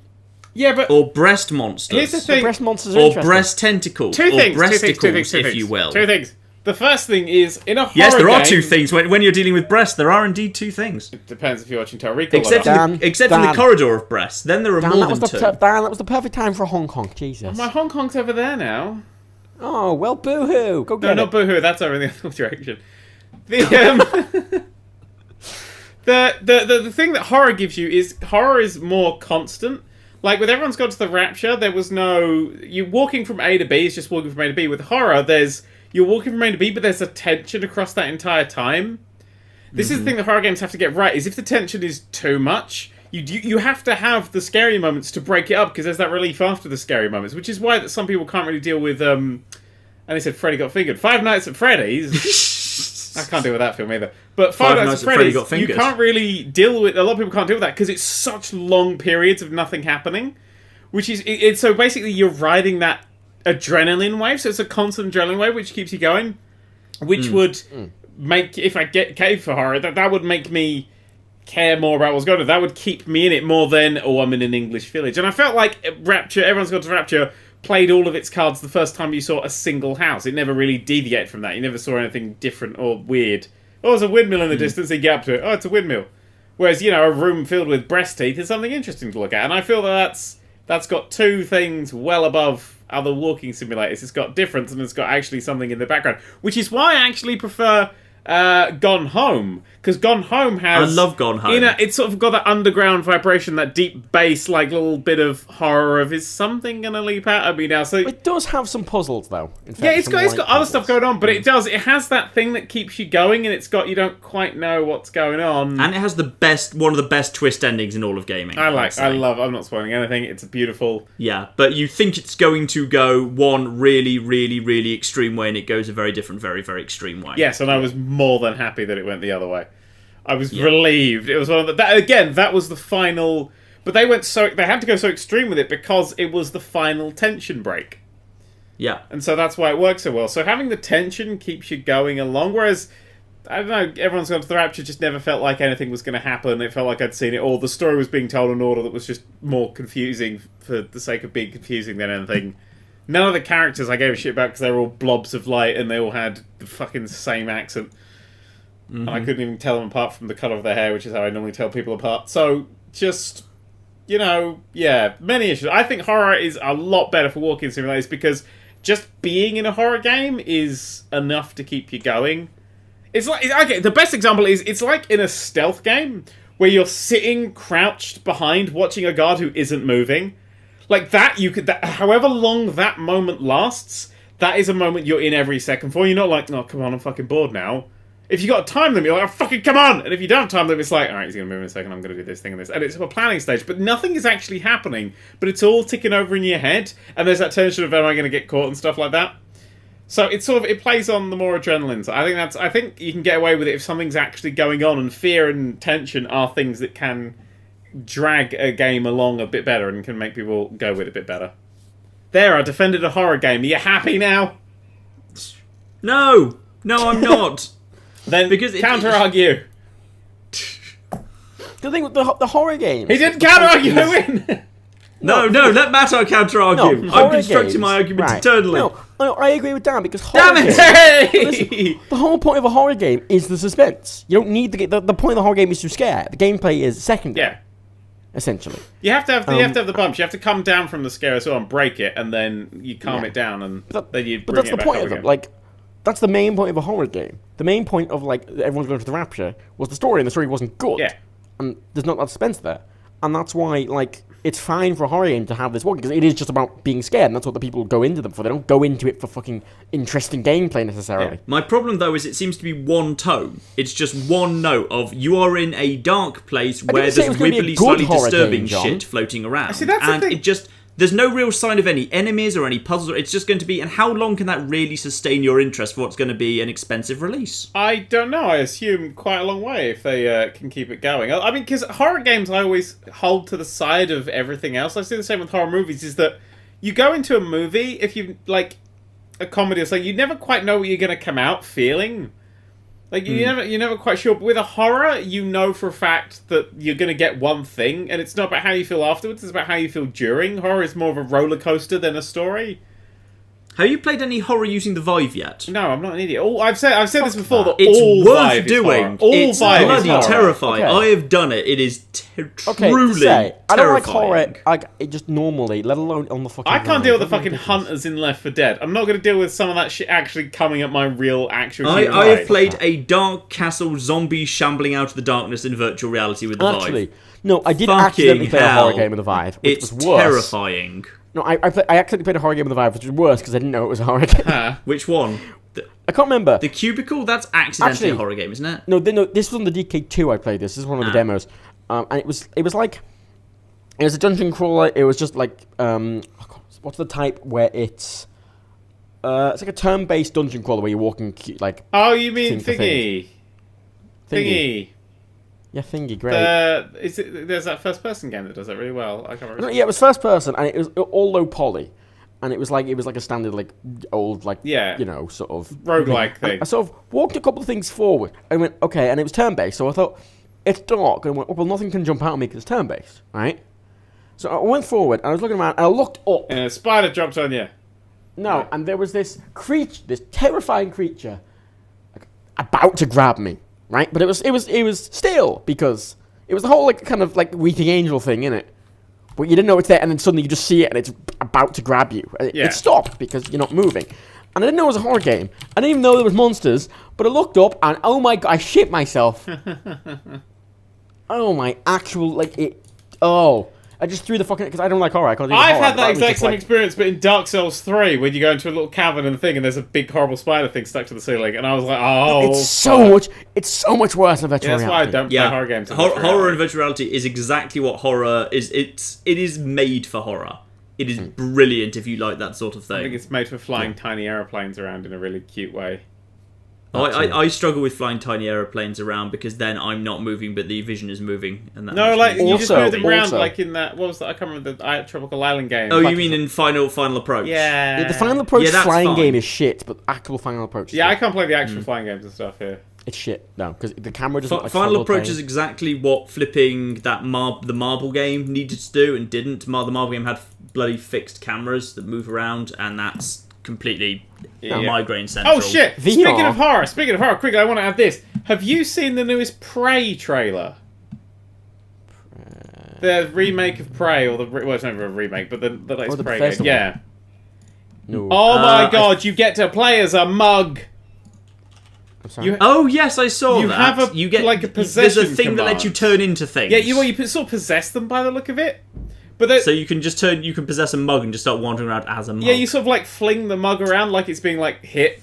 Yeah, but Or breast monsters? here's the The thing. breast monsters are Or interesting. breast tentacles? Two or things. breasticles, Two if things. you will. Two things. The first thing is in a horror Yes, there are game- two things. When you're dealing with breasts, there are indeed two things. Depends if you're watching Total Recall or Except, not. in Dan, the Dan. corridor of breasts. Then there are Dan, more that was than the two. Dan, that was the perfect time for Hong Kong. Jesus. My Hong Kong's over there now. Oh well, boo-hoo. Go No, get not it. boohoo. That's over in the other direction. The the thing that horror gives you is horror is more constant. Like with Everyone's Gone to the Rapture, there was no you walking from A to B is just walking from A to B. With horror, you're walking from A to B, but there's a tension across that entire time. This is the thing that horror games have to get right: is if the tension is too much, you have to have the scary moments to break it up because there's that relief after the scary moments, which is why that some people can't really deal with. And they said Freddy Got Fingered. Five Nights at Freddy's. I can't deal with that film either. But Five Nights at Freddy Freddy's, Got you Fingered. can't really deal with. A lot of people can't deal with that because it's such long periods of nothing happening. Which is it's so basically you're riding that adrenaline wave. So it's a constant adrenaline wave which keeps you going. Which would make if I get cave for horror, that would make me care more about what's going on. That would keep me in it more than I'm in an English village. And I felt like Rapture, Everyone's Gone to Rapture, played all of its cards the first time you saw a single house. It never really deviated from that. You never saw anything different or weird. Oh, there's a windmill in the distance. You get up to it. Oh, it's a windmill. Whereas, a room filled with breast teeth is something interesting to look at. And I feel that's got two things well above other walking simulators. It's got difference and it's got actually something in the background. Which is why I actually prefer Gone Home, because Gone Home has... I love Gone Home. It's sort of got that underground vibration, that deep bass, like little bit of horror of, is something gonna leap out at me now? So It does have some puzzles, though. In fact, yeah, it's some got light other puzzles. stuff going on, but it has that thing that keeps you going, and it's got, you don't quite know what's going on. And it has one of the best twist endings in all of gaming. I'm not spoiling anything. It's beautiful. Yeah, but you think it's going to go one really, really, really extreme way, and it goes a very different, very, very extreme way. Yes, and I was more than happy that it went the other way. I was relieved. It was one of that was the final, but they had to go so extreme with it because it was the final tension break. Yeah. And so that's why it works so well. So having the tension keeps you going along, whereas, I don't know, everyone's gone to the Rapture, just never felt like anything was going to happen. It felt like I'd seen it all. The story was being told in order that was just more confusing for the sake of being confusing than anything. None of the characters I gave a shit about because they were all blobs of light and they all had the fucking same accent. And I couldn't even tell them apart from the colour of their hair, which is how I normally tell people apart. So, just, many issues. I think horror is a lot better for walking simulators because just being in a horror game is enough to keep you going. It's like, okay, the best example is, it's like in a stealth game where you're sitting crouched behind watching a guard who isn't moving. Like that, however long that moment lasts, that is a moment you're in every second for. You're not like, oh, come on, I'm fucking bored now. If you got a time limit, you're like, oh, fucking come on! And if you don't have time limit, it's like, alright, he's going to move in a second, I'm going to do this thing and this. And it's a planning stage, but nothing is actually happening. But it's all ticking over in your head, and there's that tension of, am I going to get caught and stuff like that. So it's it plays on the more adrenaline. So I think you can get away with it if something's actually going on, and fear and tension are things that can drag a game along a bit better and can make people go with it a bit better. There, I defended a horror game. Are you happy now? No, I'm not. Then because counter-argue. The thing with the horror game... He didn't counter-argue, I win! No, let Matt counter-argue. No, I'm constructing my argument eternally. No, I agree with Dan, because horror Damn it! games... Listen, the whole point of a horror game is the suspense. You don't need the point of the horror game is to scare. The gameplay is secondary. Yeah. Essentially. You have to have the bumps. You have to come down from the scare as well and break it, and then you calm it down, and then you bring it back up again. But that's the point of it. Like, that's the main point of a horror game. The main point of, like, everyone's going to the Rapture was the story, and the story wasn't good. Yeah. And there's not that suspense there. And that's why, like, it's fine for a horror game to have this one, because it is just about being scared, and that's what the people go into them for. They don't go into it for fucking interesting gameplay, necessarily. Yeah. My problem, though, is it seems to be one tone. It's just one note of, you are in a dark place where there's wibbly, slightly disturbing shit floating around. See, that's and the thing. it just... There's no real sign of any enemies or any puzzles. It's just going to be... And how long can that really sustain your interest for what's going to be an expensive release? I don't know. I assume quite a long way if they can keep it going. I mean, because horror games I always hold to the side of everything else. I see the same with horror movies, is that you go into a movie, if you like a comedy or something, you never quite know what you're going to come out feeling. Like, you're never quite sure. But with a horror, you know for a fact that you're going to get one thing, and it's not about how you feel afterwards, it's about how you feel during. Horror is more of a roller coaster than a story. Have you played any horror using the Vive yet? No, I'm not an idiot. I've said this before, that it's all worth Vive doing. Is horror. All it's Vive bloody is horror. terrifying. Okay. I have done it. It is truly I don't like terrifying. horror, it just normally, let alone on the fucking... I can't deal with the fucking hunters in Left 4 Dead. I'm not going to deal with some of that shit actually coming at my real, actual... I have played a dark castle zombie shambling out of the darkness in virtual reality with the Vive. No, I did Fucking accidentally play a horror hell. game with the Vive, which It's was worse. terrifying. No, I accidentally played a horror game with the Vive, which was worse because I didn't know it was a horror game. Which one? I can't remember. The Cubicle? That's accidentally a horror game, isn't it? No, this was on the DK2 I played this. This is one of the demos. And it was like... It was a dungeon crawler. It was just like... what's the type where it's... it's like a turn-based dungeon crawler where you're walking like... Oh, you mean Thingy. Thingy. Yeah, Thingy, great. There's that first-person game that does that really well. I can't remember. Yeah, it was first person, and it was all low poly. And it was like a standard, like, old, like, sort of... roguelike thing. I sort of walked a couple of things forward, and went, okay, and it was turn-based, so I thought, it's dark, and I went, well, nothing can jump out at me because it's turn-based, right? So I went forward, and I was looking around, and I looked up. And a spider dropped on you. No, and there was this creature, this terrifying creature, like, about to grab me, right? But it was still, because it was the whole, like, kind of, like, weeping angel thing, innit? But you didn't know it's there, and then suddenly you just see it, and it's about to grab you. It stopped, because you're not moving. and I didn't know it was a horror game. I didn't even know there was monsters, but I looked up, and oh my god, I shit myself. Oh my actual, like, it... Oh... I just threw the fucking... Because I don't like horror. I've had that exact same experience, but in Dark Souls 3, when you go into a little cavern and thing, and there's a big horrible spider thing stuck to the ceiling, and I was like, oh... It's so much worse than virtual reality. That's why I don't play horror games. Horror and virtual reality is exactly what horror is. It is made for horror. It is brilliant if you like that sort of thing. I think it's made for flying tiny aeroplanes around in a really cute way. I struggle with flying tiny aeroplanes around because then I'm not moving, but the vision is moving, and that. No, like you just move them around, like in that. What was that? I can't remember the Tropical Island game. Oh, you mean in Final Approach? Yeah. The Final Approach flying game is shit, but actual Final Approach. Yeah, I can't play the actual flying games and stuff here. It's shit. No, because the camera doesn't. Final Approach is exactly what flipping the marble game needed to do and didn't. The marble game had bloody fixed cameras that move around, and that's completely migraine central. Oh shit! VR. Speaking of horror, quickly, I want to add this. Have you seen the newest Prey trailer? The remake of Prey, or well, it's never a remake, but the latest Prey game. Yeah. No. Oh my god! You get to play as a mug. I'm sorry. Oh yes, I saw you that. Have you get like a possession. There's a thing that lets you turn into things. Yeah, you sort of possess them by the look of it. But so you can just you can possess a mug and just start wandering around as a mug. Yeah, you sort of like fling the mug around like it's being like hit.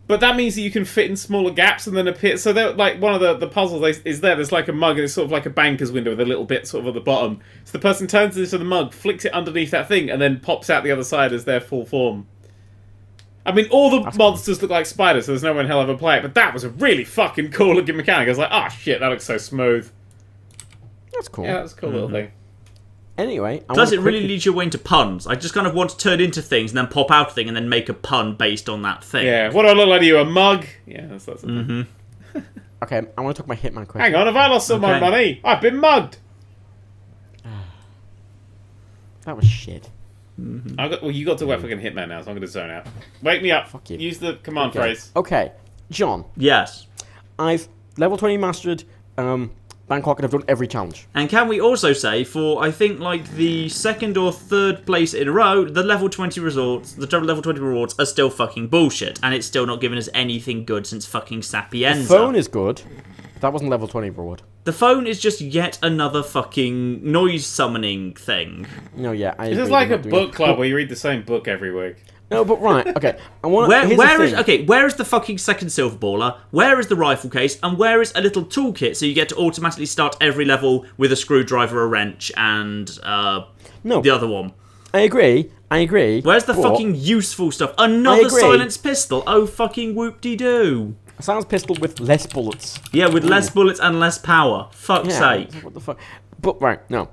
But that means that you can fit in smaller gaps and then appear. So like one of the puzzles is there's like a mug and it's sort of like a banker's window with a little bit sort of at the bottom. So the person turns into the mug, flicks it underneath that thing, and then pops out the other side as their full form. I mean, all the monsters look like spiders, so there's no one in hell ever play it. But that was a really fucking cool looking mechanic. I was like, oh shit, that looks so smooth. That's cool. Yeah, that's a cool little thing. Anyway, does it really lead you into puns? I just kind of want to turn into things and then pop out a thing and then make a pun based on that thing. Yeah, what do I look like to you? A mug? Yeah, that's the thing. Okay, I want to talk my Hitman question. Hang on, have I lost all my money? I've been mugged. That was shit. You got to work fucking Hitman now, so I'm going to zone out. Wake me up. Fuck you. Use the command phrase. Okay, John. Yes. I've level 20 mastered Bangkok and I've done every challenge. And can we also say, for I think like the second or third place in a row, the level 20 rewards are still fucking bullshit, and it's still not given us anything good since fucking Sapienza. The phone is good. That wasn't level 20 reward. The phone is just yet another fucking noise summoning thing. No, yeah, I This is like a book club where you read the same book every week. No, but right, okay. I want. Where is the fucking second silver baller? Where is the rifle case? And where is a little toolkit so you get to automatically start every level with a screwdriver, a wrench, and the other one? I agree. Where's the fucking useful stuff? Another silenced pistol. Oh fucking whoop-de-doo. A silenced pistol with less bullets. Yeah, with less bullets and less power. Fuck's sake. What the fuck? But right, no.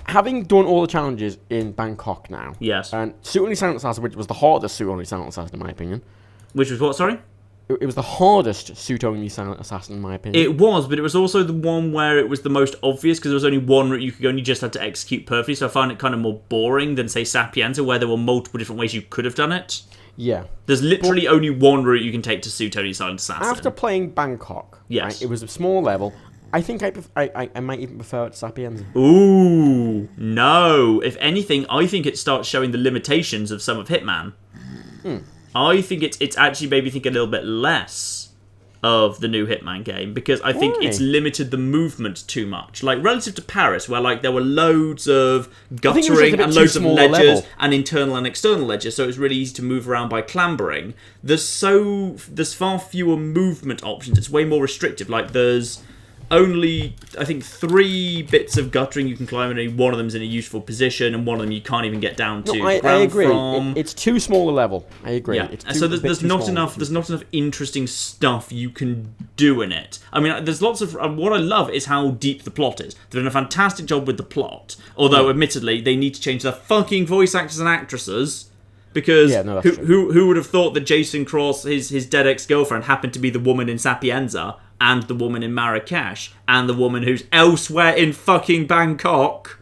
Having done all the challenges in Bangkok now, yes, and Suit Only Silent Assassin, which was the hardest Suit Only Silent Assassin in my opinion. Which was what? Sorry. It was the hardest Suit Only Silent Assassin in my opinion. It was, but it was also the one where it was the most obvious because there was only one route you could go and you just had to execute perfectly. So I find it kind of more boring than say Sapienza, where there were multiple different ways you could have done it. Yeah. There's literally only one route you can take to Suit Only Silent Assassin. After playing Bangkok, right, it was a small level. I think I might even prefer it to Sapienza. Ooh, no. If anything, I think it starts showing the limitations of some of Hitman. I think it's actually made me think a little bit less of the new Hitman game because I think it's limited the movement too much. Like relative to Paris, where like there were loads of guttering and loads of ledges and internal and external ledges, so it's really easy to move around by clambering. There's far fewer movement options. It's way more restrictive. Like there's only, I think, 3 bits of guttering you can climb, and only one of them's in a useful position, and one of them you can't even get down to. I agree. It's too small a level. I agree. Yeah. So there's not enough interesting stuff you can do in it. I mean, there's lots of. What I love is how deep the plot is. They've done a fantastic job with the plot, although admittedly they need to change the fucking voice actors and actresses. Because who would have thought that Jason Cross, his dead ex-girlfriend, happened to be the woman in Sapienza, and the woman in Marrakesh, and the woman who's elsewhere in fucking Bangkok?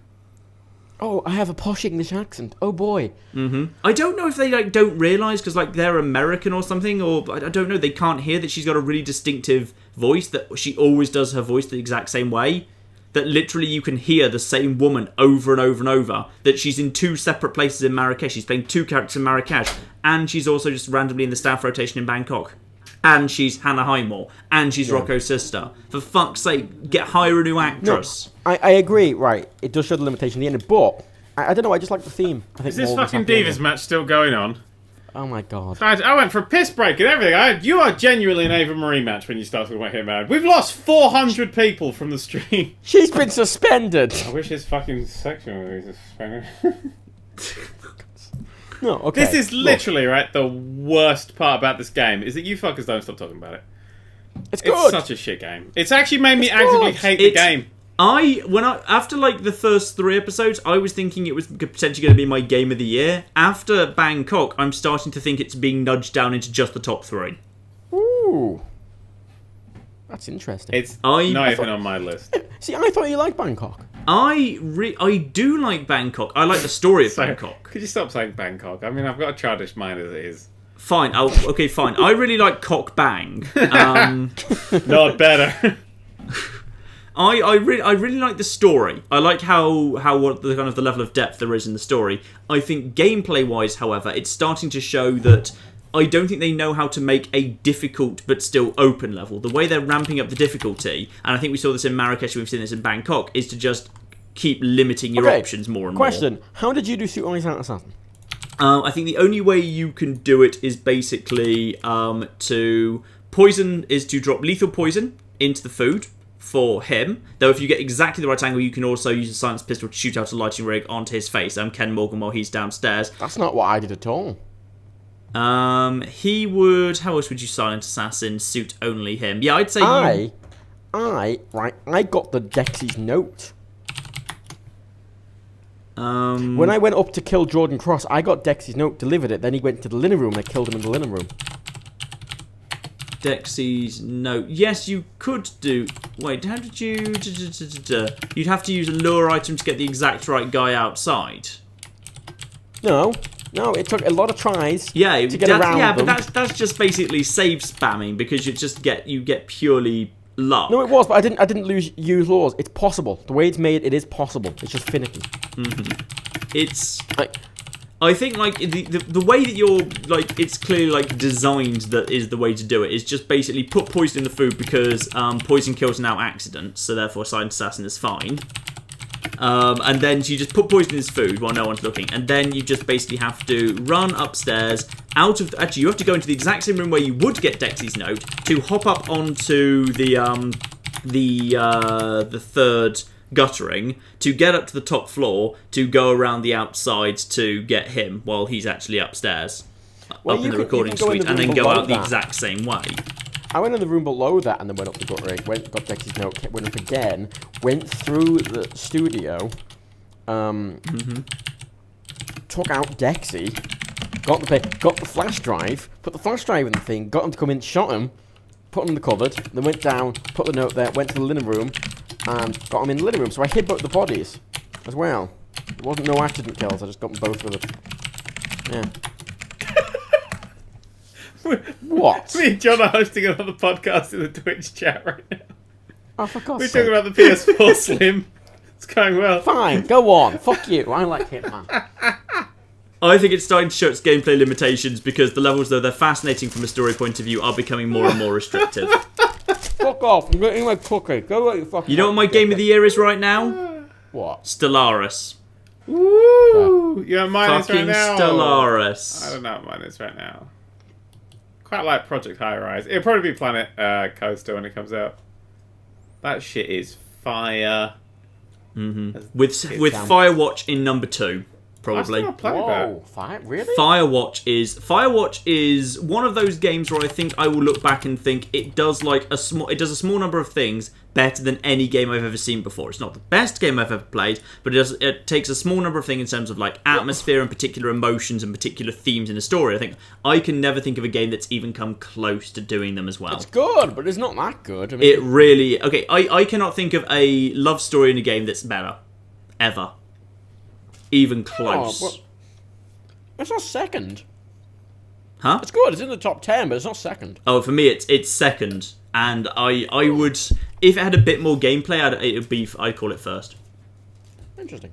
Oh, I have a posh English accent. Oh boy. I don't know if they don't realise because they're American or something, or I don't know. They can't hear that she's got a really distinctive voice. That she always does her voice the exact same way. that literally you can hear the same woman over and over and over, that she's in 2 separate places in Marrakesh. She's playing 2 characters in Marrakesh, and she's also just randomly in the staff rotation in Bangkok. And she's Hannah Highmore, and she's Rocco's sister. For fuck's sake, hire a new actress. No, I agree, right. It does show the limitation at the end, but I don't know, I just like the theme. I think Is this fucking Divas match still going on? Oh my god. I went for a piss break and everything. You are genuinely an Ava Marie match when you start talking about Hitman. We've lost 400 people from the stream. She's been suspended. I wish his fucking section would be suspended. No, okay. This is literally, right, the worst part about this game is that you fuckers don't stop talking about it. It's good. It's such a shit game. It's actually made me actively hate the game. After like the first 3 episodes, I was thinking it was potentially going to be my game of the year. After Bangkok, I'm starting to think it's being nudged down into just the top 3. Ooh. That's interesting. It's not even on my list. See, I thought you liked Bangkok. I do like Bangkok. I like the story of Bangkok. Could you stop saying Bangkok? I mean, I've got a childish mind as it is. Fine. Okay, fine. I really like Cock Bang. Not better. I really like the story. I like what the kind of the level of depth there is in the story. I think gameplay wise, however, it's starting to show that I don't think they know how to make a difficult but still open level. The way they're ramping up the difficulty, and I think we saw this in Marrakesh, we've seen this in Bangkok, is to just keep limiting your options more and more. Question: how did you do Suit Only Assassin? I think the only way you can do it is basically to drop lethal poison into the food for him. Though if you get exactly the right angle, you can also use a silenced pistol to shoot out a lighting rig onto his face. Ken Morgan while he's downstairs. That's not what I did at all. He would. How else would you silent assassin? Suit only him. Yeah, I'd say I got the Dexy's note. When I went up to kill Jordan Cross, I got Dexy's note, delivered it, then he went to the linen room and I killed him in the linen room. Dexy's note. Yes, you could do. Wait, how did you? You'd have to use a lure item to get the exact right guy outside. No, it took a lot of tries. To get around them. But that's just basically save spamming because you get purely luck. No, it was, but I didn't use laws. It's possible. The way it's made, it is possible. It's just finicky. It's. I think like the way that you're like it's clearly like designed that is the way to do it is just basically put poison in the food because poison kills now accident, so therefore silent assassin is fine. And then you just put poison in his food while no one's looking, and then you just basically have to run upstairs actually you have to go into the exact same room where you would get Dexy's note to hop up onto the third guttering to get up to the top floor to go around the outside to get him while he's actually upstairs up in the recording suite and then go out the exact same way. I went in the room below that and then went up the guttering, got Dexy's note, went up again, went through the studio, took out Dexy, got the flash drive, put the flash drive in the thing, got him to come in, shot him, put him in the cupboard, then went down, put the note there, went to the linen room, and got him in the living room. So I hid both the bodies as well. It wasn't no accident kills. I just got them both with it. Yeah. What? Me and John are hosting another podcast in the Twitch chat right now. Oh, for God's We're sake. talking about the PS4 Slim. It's going well. Fine, go on. Fuck you. I like Hitman. I think it's starting to show its gameplay limitations because the levels, though they're fascinating from a story point of view, are becoming more and more restrictive. Fuck off. I'm getting my cookie. Go what you fucking. You know what my game of the year is right now? What? Stellaris. Woo! You're on mine right Fucking now. Stellaris. I don't know what mine is right now. Quite like Project High Rise. It'll probably be Planet Coaster when it comes out. That shit is fire. With Firewatch in number 2. Probably. Whoa, really? Firewatch is one of those games where I think I will look back and think it does a small number of things better than any game I've ever seen before. It's not the best game I've ever played, but it takes a small number of things in terms of like atmosphere and particular emotions and particular themes in a story. I think I can never think of a game that's even come close to doing them as well. It's good, but it's not that good. I mean, It really I cannot think of a love story in a game that's better ever. Even close. Oh, it's not second. Huh? It's good. It's in the top 10, but it's not second. Oh, for me, it's second, and I would. if it had a bit more gameplay, I'd call it first. Interesting.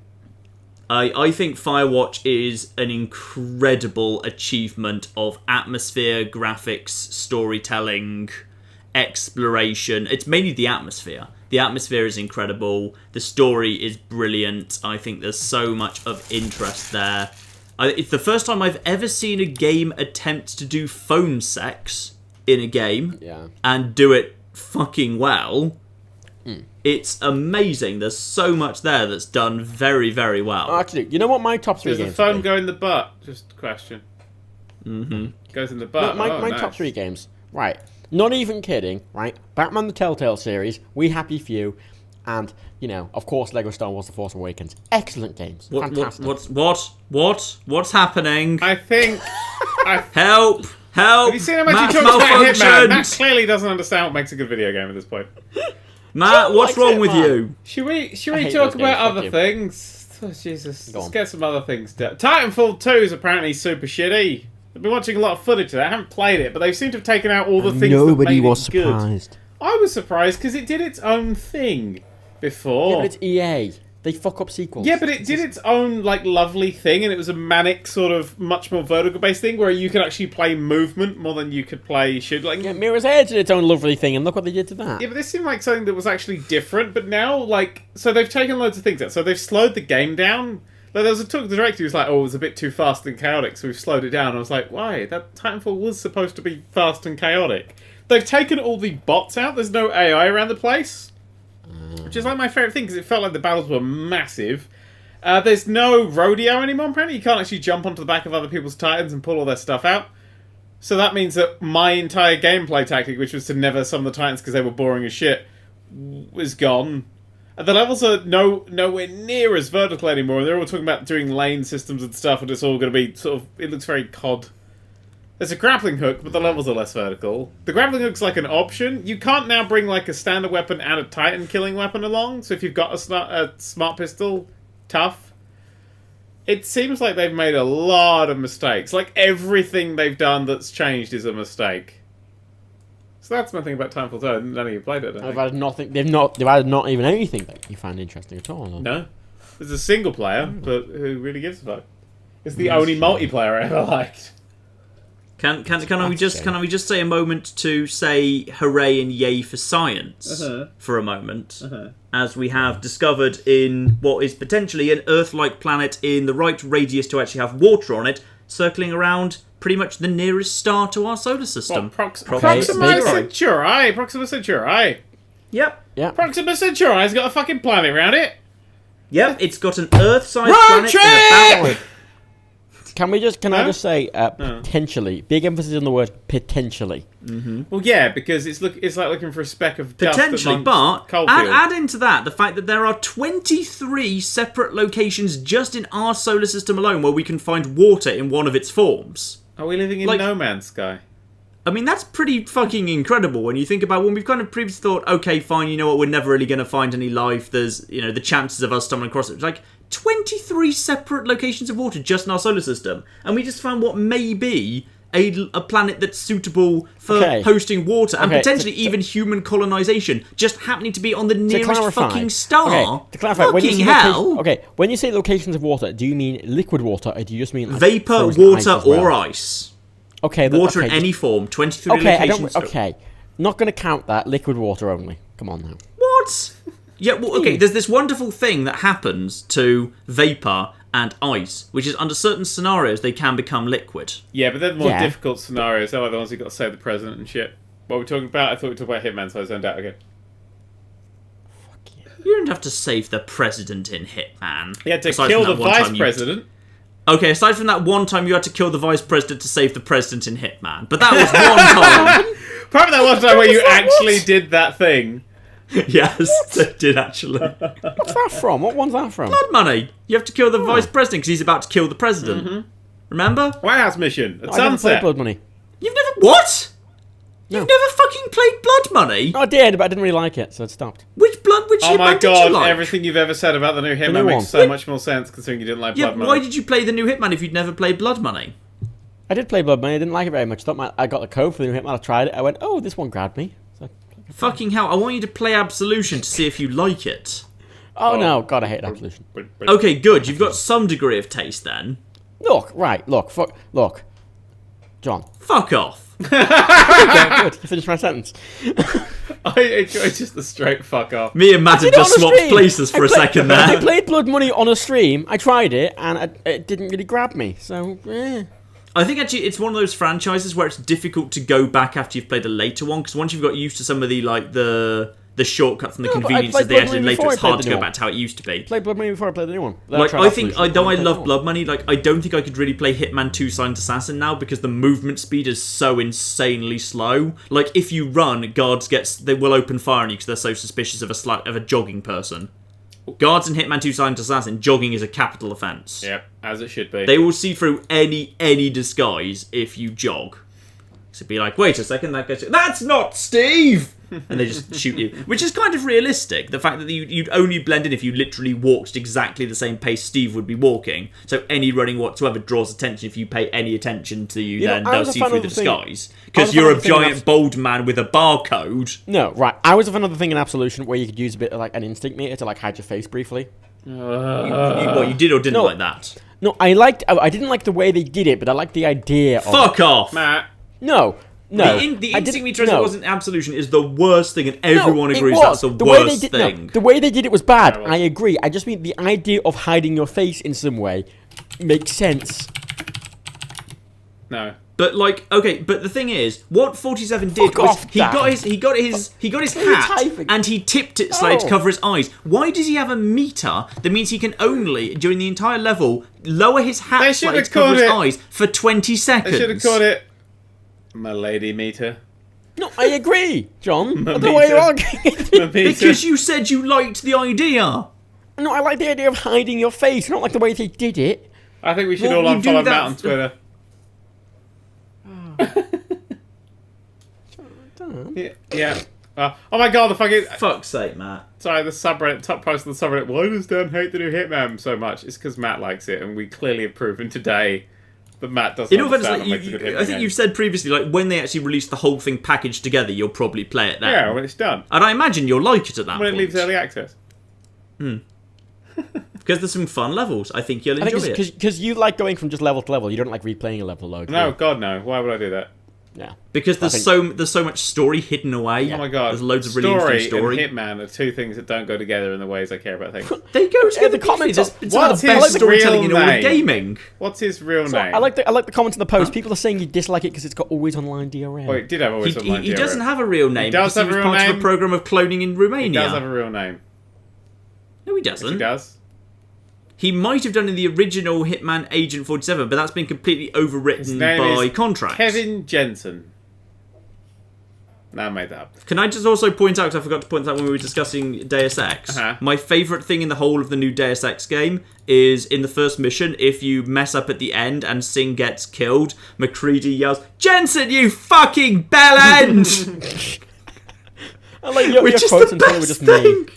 I think Firewatch is an incredible achievement of atmosphere, graphics, storytelling, exploration. It's mainly the atmosphere. The atmosphere is incredible. The story is brilliant. I think there's so much of interest there. It's the first time I've ever seen a game attempt to do phone sex in a game and do it fucking well. It's amazing. There's so much there that's done very, very well. Actually, you know what my top 3 Does games the phone would be? go in the butt? Just a question. Goes in the butt. My nice. top 3 games. Right. Not even kidding, right? Batman the Telltale series, We Happy Few, and, you know, of course, Lego Star Wars The Force Awakens. Excellent games. Fantastic. What's happening? I think... Help! Have you seen how much Matt he talks about Hitman? malfunctioned. Matt clearly doesn't understand what makes a good video game at this point. Matt, what's like wrong it, with man. you? Should we hate talk those about games, fuck other you. things? Oh, Jesus. Go Let's on. get some other things done. Titanfall 2 is apparently super shitty. I've been watching a lot of footage of that. I haven't played it, but they seem to have taken out all the things that made it good. I was surprised because it did its own thing before. Yeah, but it's EA. They fuck up sequels. Yeah, but it did its own, like, lovely thing, and it was a manic, sort of, much more vertical-based thing, where you could actually play movement more than you could play shoot. Like, Yeah, Mirror's Edge did its own lovely thing, and look what they did to that. yeah, but this seemed like something that was actually different, but now, like... So they've taken loads of things out. So they've slowed the game down. Like, there was a talk, the director was like, oh, it was a bit too fast and chaotic, so we've slowed it down. I was like, why? That Titanfall was supposed to be fast and chaotic. They've taken all the bots out. There's no AI around the place. Which is like my favourite thing, because it felt like the battles were massive. There's no rodeo anymore, apparently. You can't actually jump onto the back of other people's Titans and pull all their stuff out. So that means that my entire gameplay tactic, which was to never summon the Titans because they were boring as shit, is gone. And the levels are nowhere near as vertical anymore. They're all talking about doing lane systems and stuff, and it's all going to be sort of... It looks very COD. There's a grappling hook, but the levels are less vertical. The grappling hook's like an option. You can't now bring like a standard weapon and a Titan killing weapon along, so if you've got a smart pistol, tough. It seems like they've made a lot of mistakes. Like, everything they've done that's changed is a mistake. So that's my thing about Titanfall 2. None of you played it, I don't They've think. added nothing. They've added not even anything that you find interesting at all. No. There's a single player, but who really gives a fuck? It's the only multiplayer I ever liked. Can we just say a moment to say hooray and yay for science for a moment, as we have discovered in what is potentially an Earth-like planet in the right radius to actually have water on it, circling around pretty much the nearest star to our solar system. Proxima Centauri. Proxima Centauri. Yep. Yeah. Proxima Centauri's got a fucking planet around it. Yep. It's got an Earth-sized Road planet trip! in about. Can I No? just say potentially? Big emphasis on the word potentially. Well, yeah, because it's like looking for a speck of dust Potentially, amongst but coalfield. add into that the fact that there are 23 separate locations just in our solar system alone where we can find water in one of its forms. Are we living in like- No Man's Sky? I mean, that's pretty fucking incredible when you think about when we've kind of previously thought, okay, fine, you know what, we're never really going to find any life. There's, you know, the chances of us stumbling across it. It's like 23 separate locations of water just in our solar system. And we just found what may be a planet that's suitable for hosting water and potentially even human colonization, just happening to be on the nearest fucking star. To clarify, fucking hell. when you say locations of water, do you mean liquid water or do you just mean like Vapor, frozen ice water, as well? or ice. Okay, Water in any form. 23 locations. Not going to count that. Liquid water only. Come on now. What? Yeah, well, okay, there's this wonderful thing that happens to vapor and ice, which is under certain scenarios they can become liquid. Yeah, but they're the more difficult scenarios. They're like the ones you've got to save the president and shit. What were we talking about? I thought we were talking about Hitman, so I zoned out again. You don't have to save the president in Hitman. You had to Aside kill from the that one vice time president. Okay, aside from that one time you had to kill the vice president to save the president in Hitman. But that was one time. Probably that one time where you actually did that thing. Yes, they did actually. What's that from? What one's that from? Blood money. You have to kill the vice president because he's about to kill the president. Remember? White House mission at I never played sunset. Blood Money. You've never... What? No. You've never fucking played Blood Money? I did, but I didn't really like it, so it stopped. Which Oh my Hitman did you god, like? everything you've ever said about the new Hitman new makes one. so much more sense considering you didn't like Yeah, Blood Money. why did you play the new Hitman if you'd never played Blood Money? I did play Blood Money. I didn't like it very much. I got the code for the new Hitman. I tried it. I went, oh, this one grabbed me. So, Fucking hell, I want you to play Absolution to see if you like it. Oh no, God, I hate Absolution. Okay, good. You've got some degree of taste then. Look, John. Fuck off. Okay, good. You finished my sentence. I enjoy just the straight fuck off. Me and Matt have just swapped places for a second I there. played Blood Money on a stream. I tried it, and it didn't really grab me. So, I think actually it's one of those franchises where it's difficult to go back after you've played a later one, because once you've got used to some of the like the shortcuts and the conveniences they added later, it's hard to go back to how it used to be. Played Blood Money before I played the new one. Like I think, though I love Blood Money, like I don't think I could really play Hitman 2 Silent Assassin now because the movement speed is so insanely slow. Like if you run, guards they will open fire on you because they're so suspicious of a jogging person. Guards in Hitman 2 Silent Assassin, jogging is a capital offence. Yep, as it should be. They will see through any disguise if you jog. So be like, wait a second, that's not Steve! And they just shoot you. Which is kind of realistic. The fact that you'd only blend in if you literally walked at exactly the same pace Steve would be walking. So any running whatsoever draws attention. If you pay any attention to you, then they'll see through the disguise. Because you're a giant bold man with a barcode. No, right. I was another thing in Absolution where you could use a bit of like an instinct meter to like hide your face briefly. What, you did or didn't like that? No, I didn't like the way they did it, but I liked the idea of Fuck off! Matt. No. The instinct meter as it was in Absolution is the worst thing, and everyone agrees that's the worst thing. The way they did it was bad. I agree. I just mean the idea of hiding your face in some way makes sense. No. But like, okay, but the thing is, what 47 did was he got his hat and he tipped it slightly to cover his eyes. Why does he have a meter that means he can only during the entire level lower his hat slightly to cover his eyes for 20 seconds? They should have called it my lady meter. No, I agree, John. I don't know why you're arguing. Because you said you liked the idea. No, I like the idea of hiding your face, not like the way they did it. I think we should all unfollow Matt on Twitter. Yeah. Oh my god, the fucking... Fuck's sake, Matt. Sorry, the subreddit, top post of the subreddit. Why does Dan hate the new Hitman so much? It's because Matt likes it, and we clearly have proven today that Matt doesn't understand what makes a good Hitman I think you've said previously, like, when they actually release the whole thing packaged together, you'll probably play it then. Yeah, when it's done. And I imagine you'll like it at that point. When it leaves early access. Because there's some fun levels. I think you'll enjoy it. Because you like going from just level to level. You don't like replaying a level, though. No, God, no. Why would I do that? Yeah. Because there's so much story hidden away. Yeah. Oh my god. There's loads of really interesting story. And Hitman are two things that don't go together in the ways I care about things. They go together. The comments. It's one of the best storytelling in all of gaming. What's his real name? I like the comments in the post. People are saying you dislike it because it's got always online DRM. Well, it did have always online DRM. He doesn't have a real name. He does have a real name. He was part of a program of cloning in Romania. He does have a real name. No, he doesn't. Yes, he does. He might have done in the original Hitman Agent 47, but that's been completely overwritten by contracts. Kevin Jensen. No, I made that up. Can I just also point out, because I forgot to point out when we were discussing Deus Ex, my favourite thing in the whole of the new Deus Ex game is in the first mission, if you mess up at the end and Singh gets killed, McCready yells, "Jensen, you fucking bellend!" I like your Which is quotes the best thing.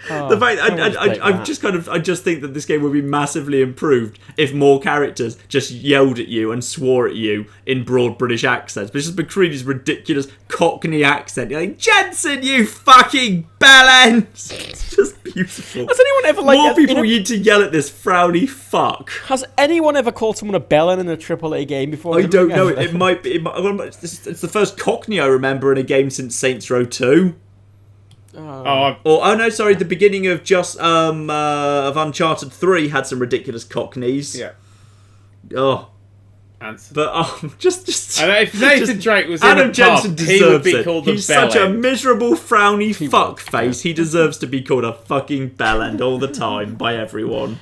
The fact I just think that this game would be massively improved if more characters just yelled at you and swore at you in broad British accents. But it's just McCready's ridiculous Cockney accent. You're like, "Jensen, you fucking bellend!" It's just beautiful. Has anyone ever more people need to yell at this frowny fuck? Has anyone ever called someone a bellend in a AAA game before? I don't know. It might be. It's the first Cockney I remember in a game since Saints Row 2. The beginning of of Uncharted 3 had some ridiculous Cockneys. Yeah. Oh. But just and if Nathan Drake was Adam in a Jensen pub, deserves he would be it. called He's a bellend. such a miserable, frowny fuckface. He deserves to be called a fucking bellend all the time by everyone.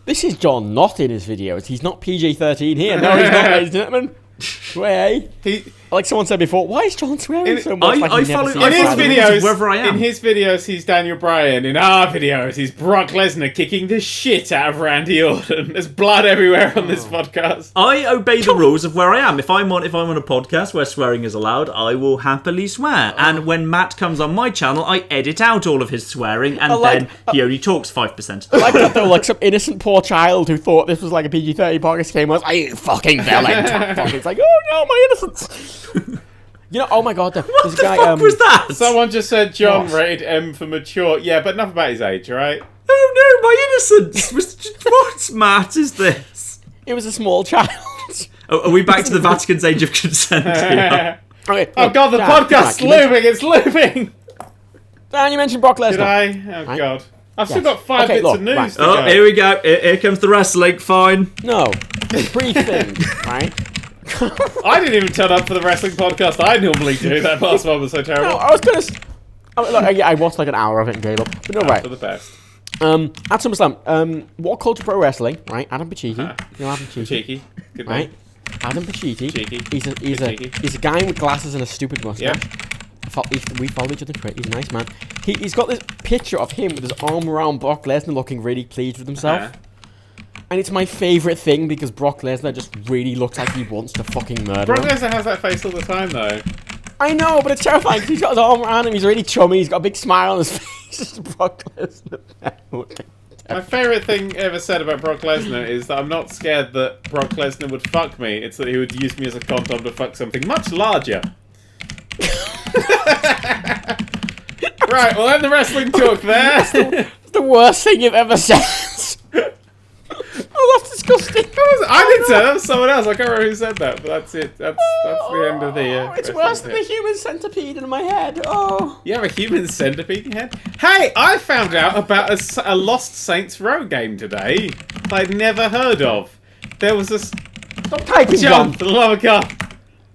This is John not in his videos. He's not PG-13 here. No, he's not, ladies and gentlemen. Way. Like someone said before, why is John swearing so much? In his videos, he's Daniel Bryan. In our videos, he's Brock Lesnar kicking the shit out of Randy Orton. There's blood everywhere on this podcast. I obey the rules of where I am. If I'm on a podcast where swearing is allowed, I will happily swear. And when Matt comes on my channel, I edit out all of his swearing, and then he only talks 5%. I like that though, like some innocent poor child who thought this was like a PG-13 podcast game was, "Are you fucking bellend?" It's like, oh no, my innocence. You know, oh my god, there's What a the guy. fuck was that? Someone just said John What? rated M for mature. Yeah, but enough about his age, right? Oh no, my innocence was just, what Matt is this? It was a small child. Oh, are we back to the Vatican's age of consent here? Okay, Oh look, god, the Dan, podcast's Dan, you mentioned- looping. It's looping. Dan, you mentioned Brock Lesnar. Did I? Oh Right. god. I've still Yes. got 5 Okay, bits look, of news right. to Oh, go. here we go. Here comes the wrestling. Fine. No, brief thing, right? I didn't even turn up for the wrestling podcast I normally do. That last one was so No, terrible. I was gonna. Look, yeah, I watched like an hour of it and gave up. But no, right. For the best. At SummerSlam, What Culture Pro Wrestling, right? Adam Pacitti, you know Adam Pacitti, Cheeky. Good right? name. Adam Pacitti. Cheeky. He's Cheeky. a guy with glasses and a stupid mustache. Yep. We follow each other. He's a nice man. He's got this picture of him with his arm around Brock Lesnar, looking really pleased with himself. Uh-huh. And it's my favourite thing because Brock Lesnar just really looks like he wants to fucking murder Brock him. Lesnar has that face all the time, though. I know, but it's terrifying because he's got his arm around him. He's really chummy. He's got a big smile on his face. Just Brock Lesnar. My favourite thing ever said about Brock Lesnar is that I'm not scared that Brock Lesnar would fuck me. It's that he would use me as a condom to fuck something much larger. Right, well, end the wrestling talk there. It's the worst thing you've ever said. Oh, that's disgusting. I didn't say that. That was someone else. I can't remember who said that, but that's it. That's the end of the. It's wrestling worse than the bit. human centipede in my head. Oh. You have a human centipede in your head? Hey, I found out about a Lost Saints Row game today I'd never heard of. There was a... Stop typing, John, John. for the love of God.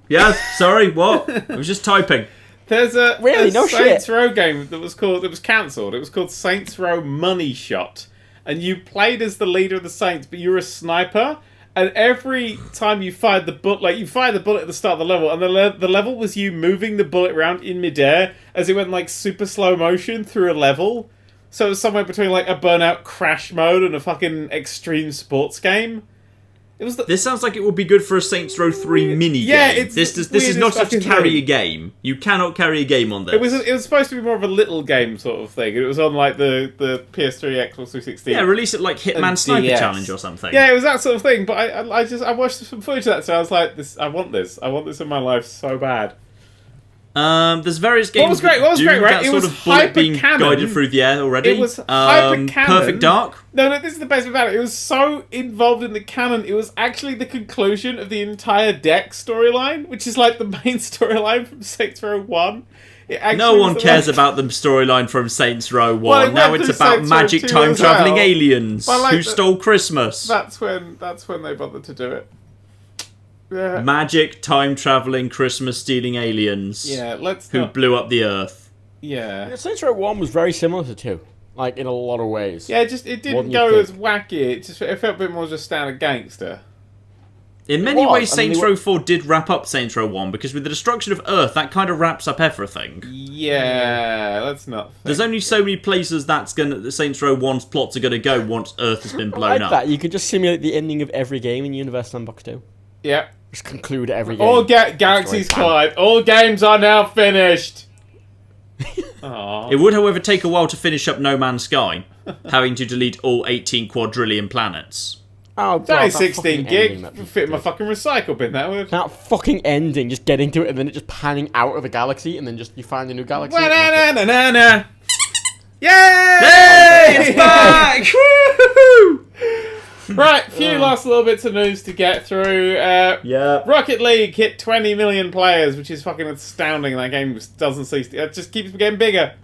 Yeah, sorry, what? I was just typing. There's a Really? No Saints shit. Row game that was called... It was cancelled. It was called Saints Row Money Shot. And you played as the leader of the Saints, but you were a sniper. And every time you fired the bullet... Like, you fired the bullet at the start of the level, and the level was you moving the bullet around in midair as it went, like, super slow motion through a level. So it was somewhere between, like, a Burnout Crash mode and a fucking extreme sports game. It was the... This sounds like it would be good for a Saints Row 3 mini Yeah, game. it's This the is not weirdest just to fucking carry thing. a game. You cannot carry a game on this. It was supposed to be more of a little game sort of thing. It was on, like, the PS3, Xbox 360. Yeah, release it like Hitman And Sniper DS. Challenge or something. Yeah, it was that sort of thing. But I watched some footage of that, so I was like, I want this in my life so bad. There's various games. was great? that What was do great, right? That It sort was of bullet being hyper-canon. guided through the air already. It was hyper-canon. Perfect Dark. No, this is the best bit about it. It was so involved in the canon, it was actually the conclusion of the entire deck storyline, which is like the main storyline from Saints Row 1. No one cares about the storyline from Saints Row 1. Well, it Now went it's through about Saints Row magic 2 time as traveling well. aliens But I like who that- stole Christmas. That's when they bothered to do it. Yeah. Magic time traveling Christmas stealing aliens Yeah, let's who not... blew up the earth. Yeah. Saints Row 1 was very similar to 2. Like, in a lot of ways. Yeah, it didn't What do you go think? as wacky. It felt a bit more just standard gangster. In many was. ways, I mean, Saints they Row 4 did wrap up Saints Row 1 because with the destruction of Earth, that kind of wraps up everything. Yeah, let's not. There's only so many places the Saints Row 1's plots are going to go once Earth has been I blown like up. that. You could just simulate the ending of every game in Universe Sandbox 2. Yeah. Just conclude every game. All Galaxies That's right. Collide. All games are now finished. Aww. It would, however, take a while to finish up No Man's Sky, having to delete all 18 quadrillion planets. Oh, It's only God, that 16 fucking gig. ending, that Fit in my ridiculous. fucking recycle bin, that would. That fucking ending, just getting to it and then it just panning out of a galaxy and then just you find a new galaxy. Wa-na-na-na-na-na. Yay! Hey, it's back! Woohoo! Right, few last little bits of news to get through. Yeah. Rocket League hit 20 million players, which is fucking astounding. That game just doesn't cease. It just keeps getting bigger.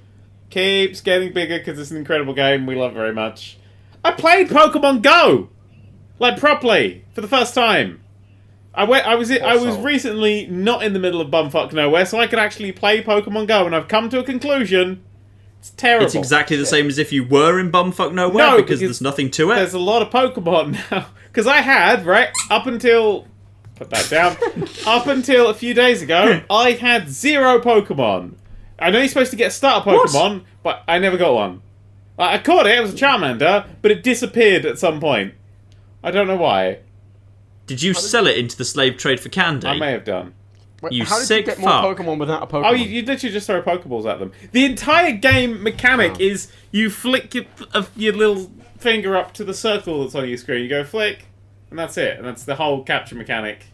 Keeps getting bigger because it's an incredible game. We love it very much. I played Pokemon Go! Like, properly. For the first time. I was recently not in the middle of bumfuck nowhere, so I could actually play Pokemon Go, and I've come to a conclusion. It's terrible. It's exactly the same as if you were in bumfuck nowhere No, because because there's nothing to it. There's a lot of Pokemon now. Because I had, right, up until... Put that down. Up until a few days ago, I had 0 Pokemon. I know you're supposed to get a starter Pokemon, but I never got one. I caught it, it was a Charmander, but it disappeared at some point. I don't know why. Did you sell it into the slave trade for candy? I may have done. Wait, You how did sick you get more fuck. Pokemon without a Pokemon? Oh, you literally just throw Pokeballs at them. The entire game mechanic is you flick your little finger up to the circle that's on your screen. You go flick, and that's it. And that's the whole capture mechanic.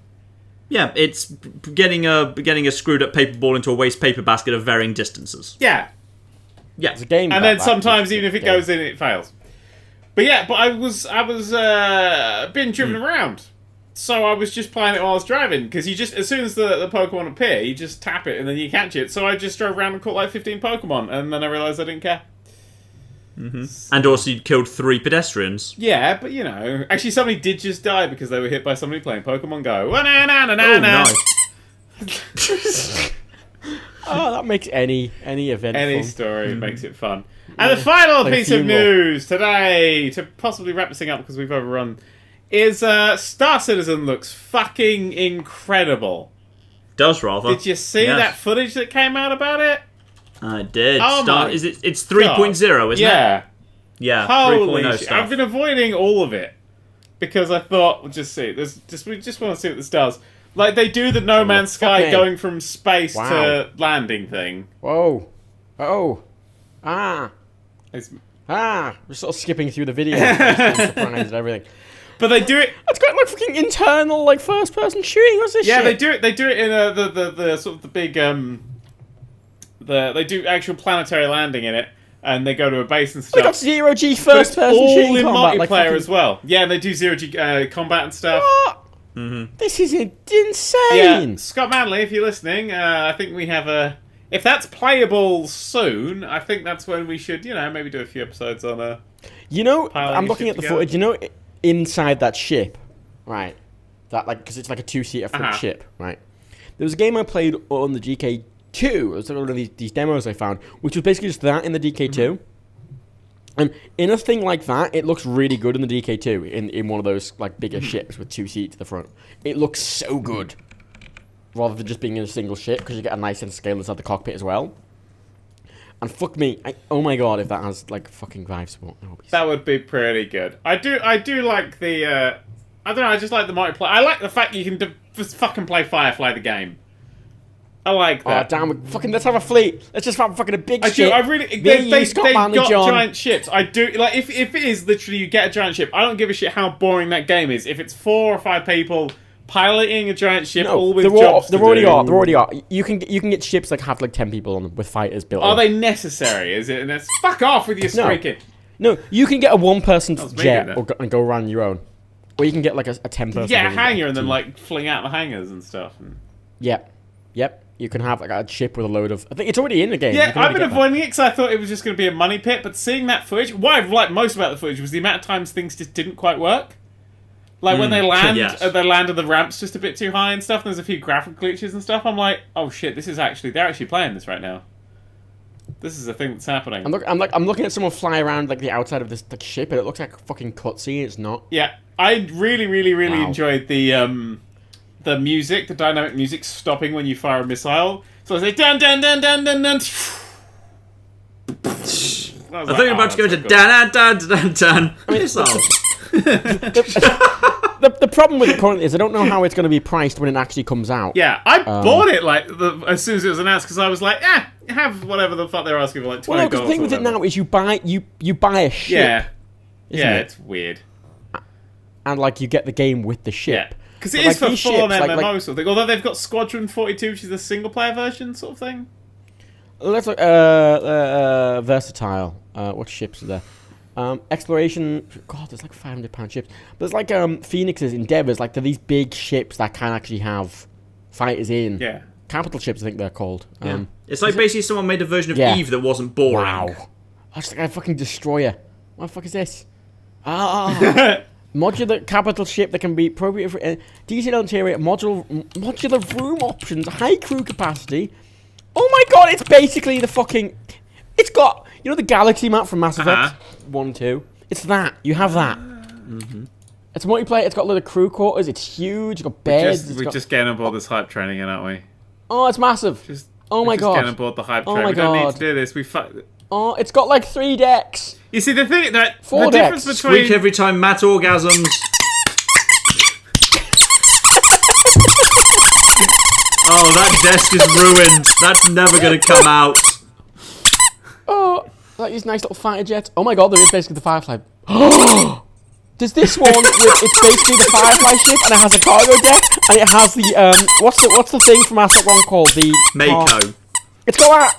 Yeah, it's getting a screwed up paper ball into a waste paper basket of varying distances. Yeah. Yeah. It's a game. And then sometimes, even if it goes in, it fails. But yeah, I was being driven around. So I was just playing it while I was driving, because you just, as soon as the Pokemon appear, you just tap it and then you catch it. So I just drove around and caught like 15 Pokemon, and then I realised I didn't care. Mm-hmm. And also you killed 3 pedestrians. Yeah, but you know, actually somebody did just die because they were hit by somebody playing Pokemon Go. Oh, Nice. Oh, that makes any event Any fun. story makes it fun. And the final Like a piece of funeral. news today, to possibly wrap this thing up because we've overrun, is Star Citizen looks fucking incredible. Does rather. Did you see Yes. that footage that came out about it? I did. Oh my It's 3.0, isn't it? Yeah. Yeah. Holy 3.0 shit. stuff. I've been avoiding all of it because I thought, we'll just see. We just want to see what this does. Like, they do the No Man's Sky me. going from space Wow. to landing thing. Whoa. Oh. Ah. It's, We're sort of skipping through the video. Surprised and everything. but they do it. It's got like fucking internal, like first person shooting. What's this Yeah, shit? they do it. They do it in the sort of the big they do actual planetary landing in it, and they go to a base and They stuff. got zero G But first it's person all shooting in combat. multiplayer Like fucking, as well. Yeah, and they do zero G combat and stuff. What? Mm-hmm. This is Yeah, insane. Scott Manley, if you're listening, I think we have a. If that's playable soon, I think that's when we should, maybe do a few episodes on a. You know, Piling I'm your looking shit at the together. footage. You know, inside that ship, right? That like because it's like a 2-seater front Uh-huh. ship, right? There was a game I played on the GK2. It was one of these demos I found, which was basically just that in the DK2. Mm-hmm. And in a thing like that, it looks really good in the DK2 in one of those like bigger ships with 2 seats at the front. It looks so good, rather than just being in a single ship because you get a nice sense of scale inside the cockpit as well. And fuck me, oh my god, if that has like fucking Vive support, That would be pretty good. I do like the. I don't know. I just like the multiplayer. I like the fact you can just fucking play Firefly the game. I like Oh that. damn! Let's have a fleet. Let's just have fucking a big I ship. do. I really. Me, They've you, Scott Manley, got John. giant ships. I do like if it is literally you get a giant ship. I don't give a shit how boring that game is. If it's 4 or 5 people piloting a giant ship, all with jobs to there already do. are. There already are. You can get ships that have like 10 people on them with fighters built. Are in. they necessary? Is it? And that's fuck off with your No. squeaking. No, you can get a 1-person was me jet doing that. and go around your own, or you can get like a 10-person. Yeah, a one hangar and then team. like fling out the hangars and stuff. Yep. You can have like a ship with a load of. I think it's already in the game. Yeah, You can I've already been get avoiding it because I thought it was just going to be a money pit. But seeing that footage, what I've liked most about the footage was the amount of times things just didn't quite work. Like when they land, yes. they landed the ramps just a bit too high and stuff. And there's a few graphic glitches and stuff. I'm like, oh shit, they're actually playing this right now. This is a thing that's happening. I'm looking at someone fly around like the outside of this like, ship, and it looks like a fucking cutscene. It's not. Yeah, I really Wow. enjoyed the music, the dynamic music stopping when you fire a missile. So I say dun dun dun dun dun dun. I thought you were about to go to dan dan dan dan. Missile. The problem with it currently is I don't know how it's going to be priced when it actually comes out. Yeah, I bought it like as soon as it was announced because I was like, have whatever the fuck they're asking for, like $20. Well, no, because the thing with it now is you buy a ship. Yeah, isn't yeah, it? it's weird. And like you get the game with the ship. Yeah, because it But, is like, for these full-on ships, MMO like- sort of thing. Although they've got Squadron 42, which is the single-player version sort of thing. Let's look. Versatile. What ships are there? Exploration. God, there's like £500 ships. But there's like Phoenixes, Endeavours. Like they're these big ships that can actually have fighters in. Yeah. Capital ships, I think they're called. Yeah. It's like basically someone made a version of Yeah. Eve that wasn't boring. Wow. That's like a fucking destroyer. What the fuck is this? Modular capital ship that can be appropriate for detailed interior, modular room options, high crew capacity. Oh my god, it's basically the fucking. It's got the galaxy map from Mass Effect 1 and 2. It's that. You have that. It's multiplayer. It's got a lot of crew quarters. It's huge. It's got beds. We're just getting on board this hype training, aren't we? Oh, it's massive. We're my just god. getting on board the hype Oh train. my We don't need god. to do this. Oh, it's got like 3 decks. You see, the thing that 4 the difference decks. between Squeak every time Matt orgasms. Oh, that desk is ruined. That's never going to come out. Oh, like these nice little fighter jets. Oh my god, there is basically the Firefly. There's this one with it's basically the Firefly ship, and it has a cargo deck, and it has the what's the thing from Mass Effect 1 called? The Mako. It's got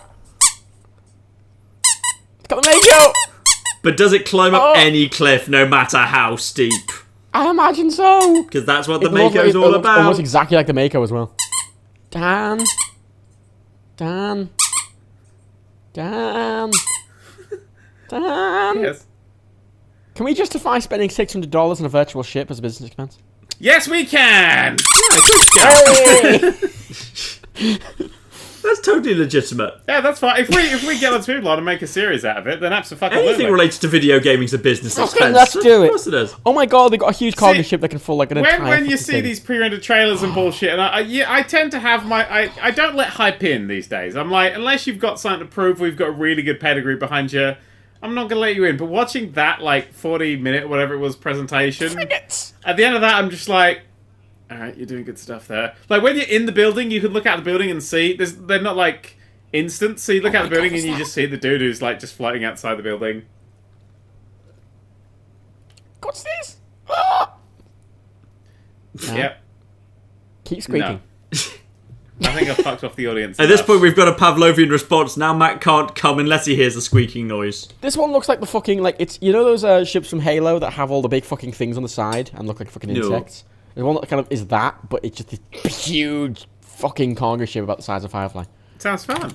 the Mako. But does it climb up any cliff, no matter how steep? I imagine so. Because that's what the Mako's all It about. almost exactly like the Mako as well. Dan. Yes. Can we justify spending $600 on a virtual ship as a business expense? Yes, we can. That's totally legitimate. Yeah, that's fine. If we get lots of people on and make a series out of it, then absolutely. Anything related to video gaming is a business expense. Let's do it. Of course it is. Oh my god, they've got a huge cargo ship that can full like an entire When you fucking see thing. these pre-rendered trailers and bullshit, and I tend to have I don't let hype in these days. I'm like, unless you've got something to prove, we've got a really good pedigree behind you, I'm not gonna let you in. But watching that like 40-minute whatever it was presentation, at the end of that, I'm just like, all right, you're doing good stuff there. Like when you're in the building, you can look out the building and see. They're not like instant. So you look out the building and you just see the dude who's like just floating outside the building. What's this? Ah! Yep. Keep squeaking. No. I think I fucked off the audience. At this point, we've got a Pavlovian response. Now Matt can't come unless he hears the squeaking noise. This one looks like the fucking like it's those ships from Halo that have all the big fucking things on the side and look like fucking insects. There's one that kind of is that, but it's just this huge fucking cargo ship about the size of Firefly. Sounds fun.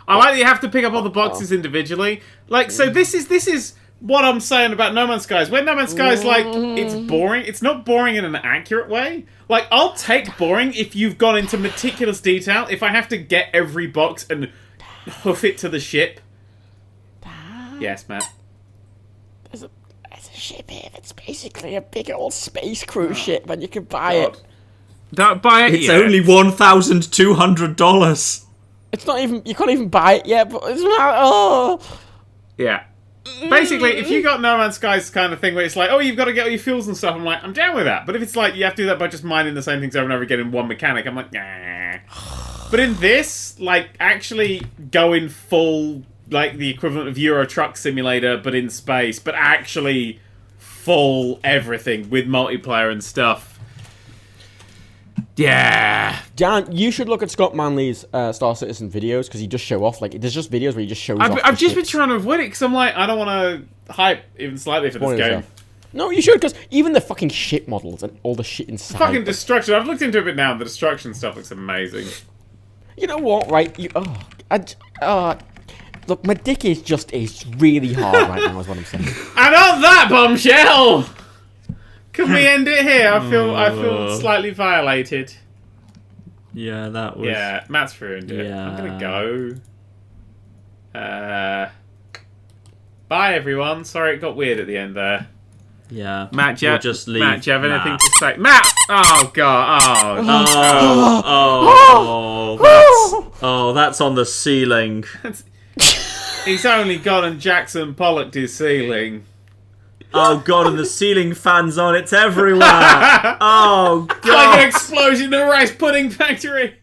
I like that you have to pick up all the boxes individually. Like, so this is what I'm saying about No Man's Sky. When No Man's Sky is like, it's boring. It's not boring in an accurate way. Like, I'll take boring if you've gone into meticulous detail. If I have to get every box and hoof it to the ship. Yes, Matt. There's a ship here that's basically a big old space cruise ship, and you can buy it. Don't buy it It's yet. only $1,200. It's not even. You can't even buy it yet, but it's not. Oh. Yeah. Basically, if you got No Man's Sky's kind of thing where it's like, oh, you've got to get all your fuels and stuff, I'm like, I'm down with that. But if it's like, you have to do that by just mining the same things over and over again in one mechanic, I'm like, nah. But in this, like, actually going full, like, the equivalent of Euro Truck Simulator, but in space, but actually full everything with multiplayer and stuff. Yeah. Dan, you should look at Scott Manley's Star Citizen videos because he just show off. Like, there's just videos where he just shows off. I've just been trying to avoid it because I'm like, I don't want to hype even slightly for this game. Yourself. No, you should, because even the fucking ship models and all the shit inside. Fucking destruction. I've looked into it a bit now, and the destruction stuff looks amazing. You know what, right? Look, my dick is really hard right now, is what I'm saying. And on that bombshell, can we end it here? I feel slightly violated. Yeah, that was... Yeah, Matt's ruined it. Yeah. I'm gonna go. Bye, everyone. Sorry it got weird at the end there. Yeah. Matt, We'll just leave. Matt, do you have anything Matt. to say? Matt! Oh, God. That's on the ceiling. He's only gone and Jackson Pollocked his ceiling. Oh god, and the ceiling fan's on, it's everywhere. Oh god. Like an explosion in a rice pudding factory.